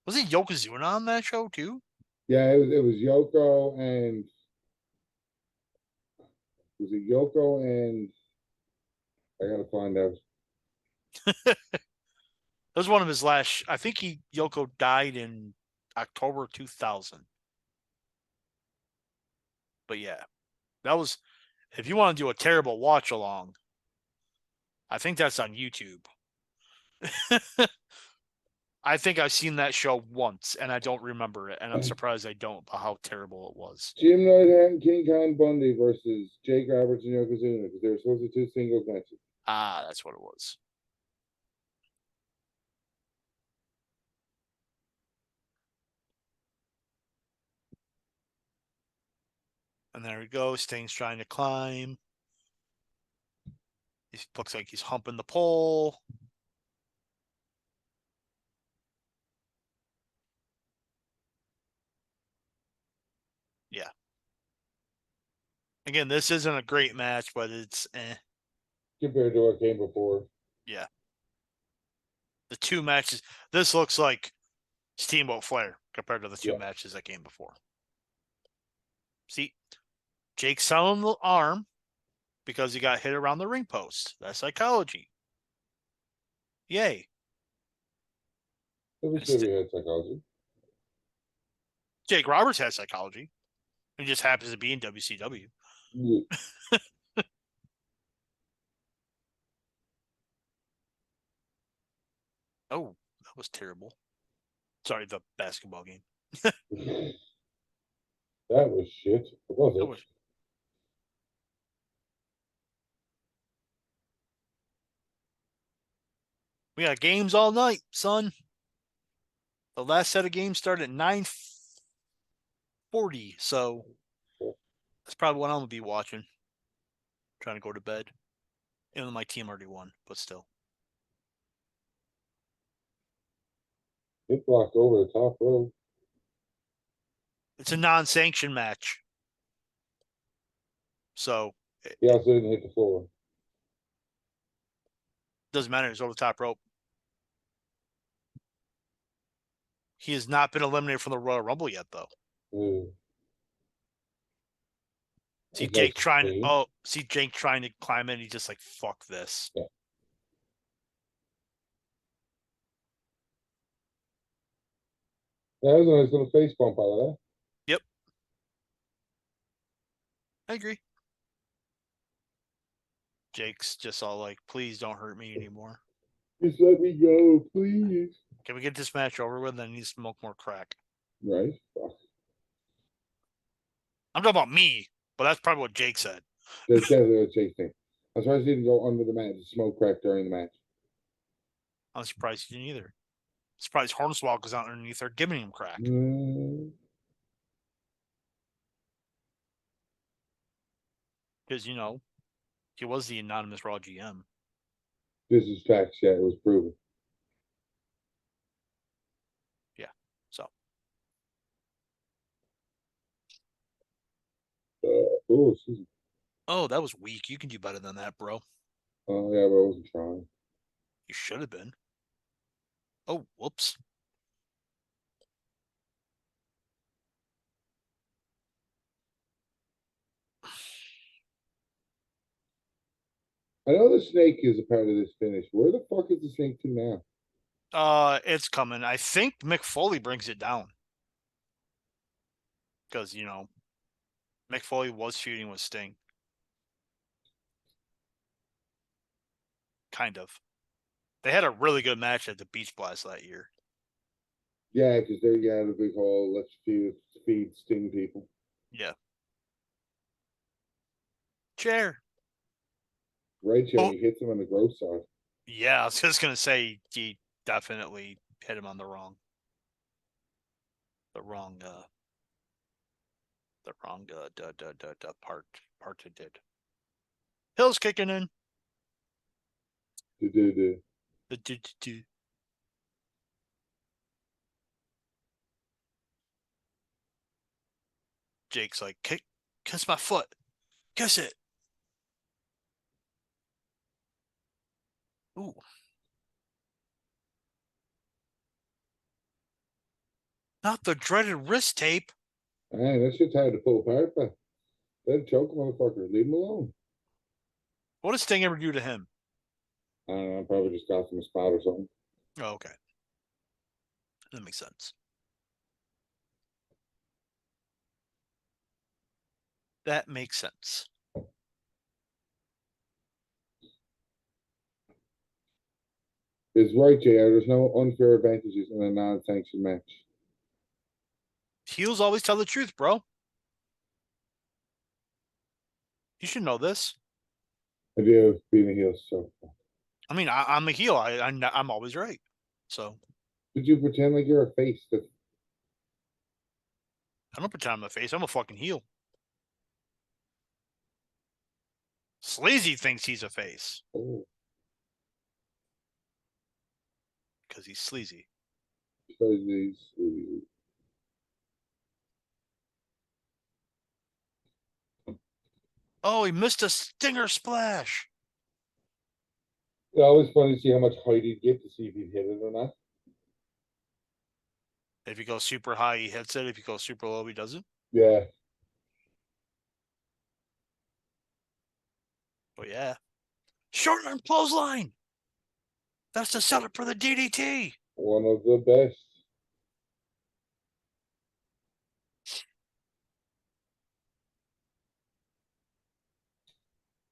Was it Yokozuna on that show too? Yeah, it was Yoko and was it Yoko and I gotta find out. That was one of his last. I think Yoko died in October 2000. But yeah, that was. If you want to do a terrible watch along, I think that's on YouTube. I think I've seen that show once and I don't remember it, and I'm surprised I don't. About how terrible it was. Jim Neidhart and King Kong Bundy versus Jake Roberts and Yokozuna because they were supposed to do singles matches. Ah, that's what it was. And there we go. Sting's trying to climb. He looks like he's humping the pole. Yeah. Again, this isn't a great match, but it's compared to what came before. Yeah. The two matches. This looks like Steamboat Flair compared to the two matches that came before. See, Jake's selling the arm because he got hit around the ring post. That's psychology. Yay. WCW had psychology. Jake Roberts has psychology. He just happens to be in WCW. Yeah. Oh, that was terrible. Sorry, the basketball game. That was shit. Was it? We got games all night, son. The last set of games started at 9:40, so that's probably what I'm gonna be watching. Trying to go to bed. And my team already won, but still. It blocked over the top rope. It's a non-sanctioned match. So He also didn't hit the floor. Doesn't matter. He's over the top rope. He has not been eliminated from the Royal Rumble yet, though. See Jake trying to climb in. He's just like, fuck this. Yeah. That was a nice little face bump out of that. Yep. I agree. Jake's just all like, please don't hurt me anymore. Just let me go, please. Can we get this match over with? I need to smoke more crack. Right. I'm talking about me, but that's probably what Jake said. That's definitely what Jake thinks. I'm surprised he didn't go under the mat and smoke crack during the match. I'm surprised he didn't either. I'm surprised Hornswoggle goes out underneath there giving him crack. Because, you know, he was the anonymous Raw GM. This is facts, yeah, it was proven. Yeah, so. Oh, that was weak. You can do better than that, bro. Oh, yeah, but I wasn't trying. You should have been. Oh, whoops. I know the snake is a part of this finish. Where the fuck is the snake to now? It's coming. I think Mick Foley brings it down. Because, you know, Mick Foley was feuding with Sting. Kind of. They had a really good match at the Beach Blast that year. Yeah, because they got a big hole. Let's feed Sting people. Yeah. Chair. Right, Chair. He hits him on the gross side. Yeah, I was just going to say he definitely hit him on the wrong part it did. Hill's kicking in. Jake's like, kiss my foot. Kiss it. Ooh. Not the dreaded wrist tape. Man, that shit's hard to pull apart, but that choke motherfucker. Leave him alone. What does Sting ever do to him? I don't know. Probably just got him a spot or something. Oh, okay. That makes sense. That makes sense. It's right, JR. There's no unfair advantages in a non-sanctioned match. Heels always tell the truth, bro. You should know this. I do have being a heel, so. I mean, I'm a heel. I'm always right. So. Did you pretend like you're a face? I don't pretend I'm a face. I'm a fucking heel. Sleazy thinks he's a face Oh, because he's sleazy. Sleazy. Oh, he missed a stinger splash. It's always funny to see how much height he'd get to see if he'd hit it or not. If he goes super high, he hits it. If he goes super low, he doesn't. Yeah. Oh, yeah. Short arm clothesline. That's the setup for the DDT. One of the best.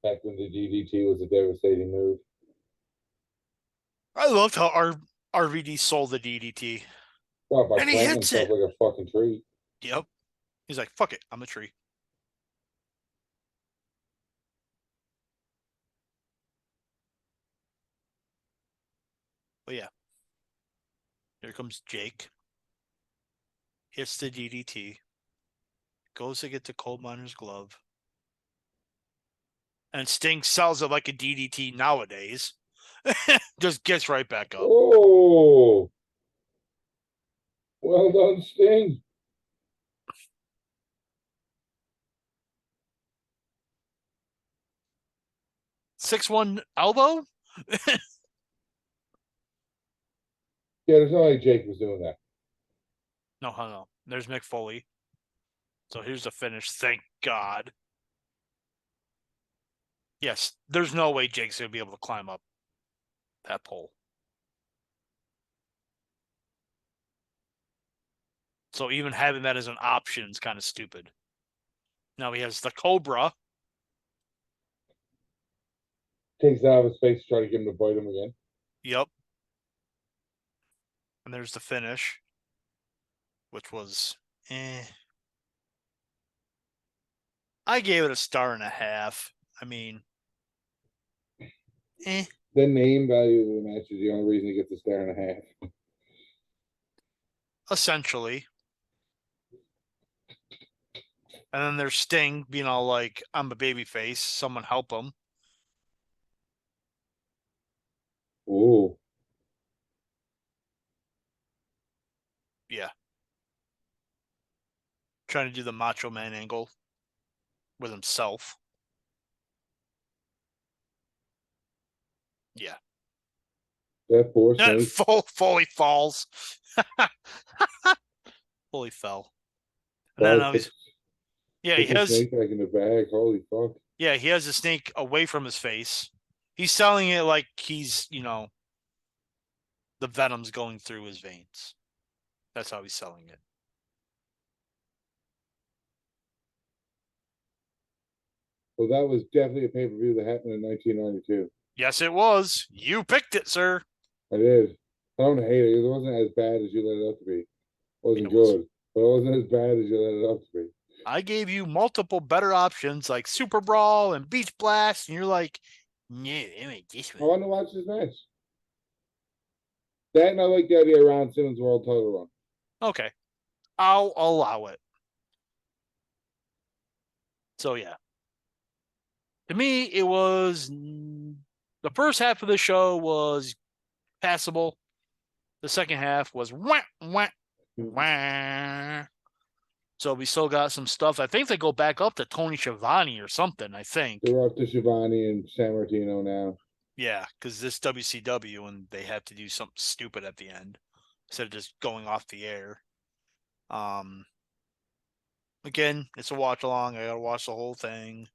Back when the DDT was a devastating move. I loved how RVD sold the DDT. Well, by And he planting hits himself it. like a fucking tree. Yep. He's like, fuck it. I'm a tree. But yeah. Here comes Jake. Hits the DDT. Goes to get the coal miner's glove. And Sting sells it like a DDT nowadays. Just gets right back up. Oh, well done, Sting. 6-1 elbow? Yeah, there's no way Jake was doing that. No. There's Mick Foley. So here's the finish. Thank God. Yes, there's no way Jake's going to be able to climb up that pole. So even having that as an option is kind of stupid. Now he has the Cobra. Takes it out of his face to try to get him to bite him again. Yep. And there's the finish, which was I gave it a star and a half. I mean, The name value of the match is the only reason he gets a star and a half. essentially. And then there's Sting being all like, I'm a baby face. Someone help him. Oh. Yeah. Trying to do the Macho Man angle with himself. Yeah. That poor snake. Foley falls. Foley fell. And then Put he the has snake back in the bag. Holy fuck. he has the snake away from his face. He's selling it like he's, the venom's going through his veins. That's how he's selling it. Well, that was definitely a pay-per-view that happened in 1992. Yes, it was. You picked it, sir. I did. I don't hate it. It wasn't as bad as you let it up to be. It wasn't good, but it wasn't as bad as you let it up to be. I gave you multiple better options like Super Brawl and Beach Blast, and you're like, no, I want this I one. want to watch this match. That and I like the idea of Ron Simmons world title run. Okay. I'll allow it. So, yeah. To me, it was the first half of the show was passable. The second half was wah, wah, wah. So we still got some stuff. I think they go back up to Tony Schiavone or something, I think. They're up to Schiavone and San Martino now. Yeah, because this WCW and they have to do something stupid at the end instead of just going off the air. Again, it's a watch along. I gotta watch the whole thing.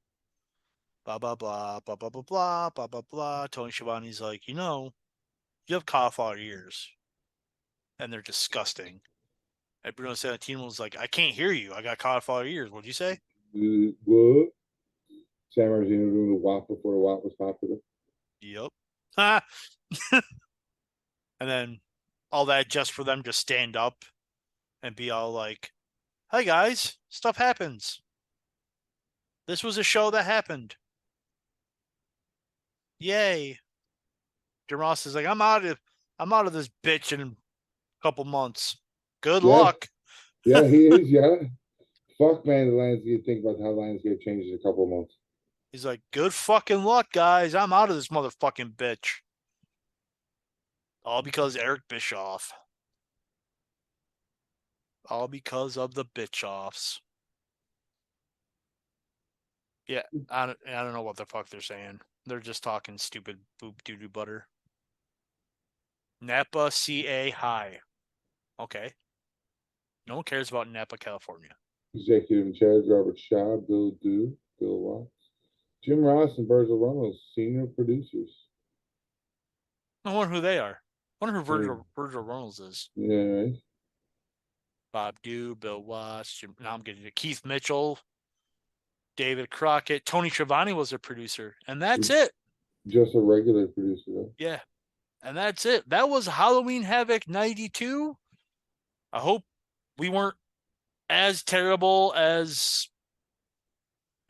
Blah blah blah blah blah blah blah blah blah blah. Tony Schiavone's like, you have cauliflower ears, and they're disgusting. And Bruno Santino was like, I can't hear you. I got cauliflower ears. What'd you say? What? San Martino doing the WAP before the WAP was popular. Yep. And then all that just for them to stand up and be all like, hey guys, stuff happens. This was a show that happened. Yay. Jim Ross is like, I'm out of this bitch in a couple months. Good luck. Yeah, he is, yeah. Fuck man, the landscape. Think about how the landscape changed in a couple of months. He's like, good fucking luck, guys. I'm out of this motherfucking bitch. All because Eric Bischoff. All because of the bitch-offs. Yeah, I don't know what the fuck they're saying. They're just talking stupid boob doo-doo butter. Napa CA High. Okay. No one cares about Napa, California. Executive in charge, Robert Shaw, Bill Watts, Jim Ross, and Virgil Runnels, senior producers. I wonder who they are. I wonder who Hmm. Virgil Runnels is. Yeah, right. Bob Dew, Bill Watts. Now I'm getting to Keith Mitchell, David Crockett, Tony Schiavone was a producer, and that's it. Just a regular producer, though. Yeah, and that's it. That was Halloween Havoc '92. I hope we weren't as terrible as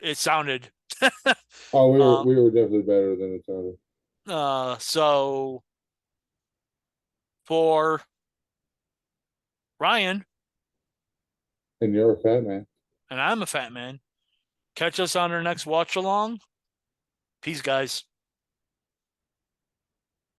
it sounded. Oh, um, we were definitely better than it sounded. so for Ryan, And you're a fat man. and I'm a fat man, catch us on our next watch along. Peace, guys.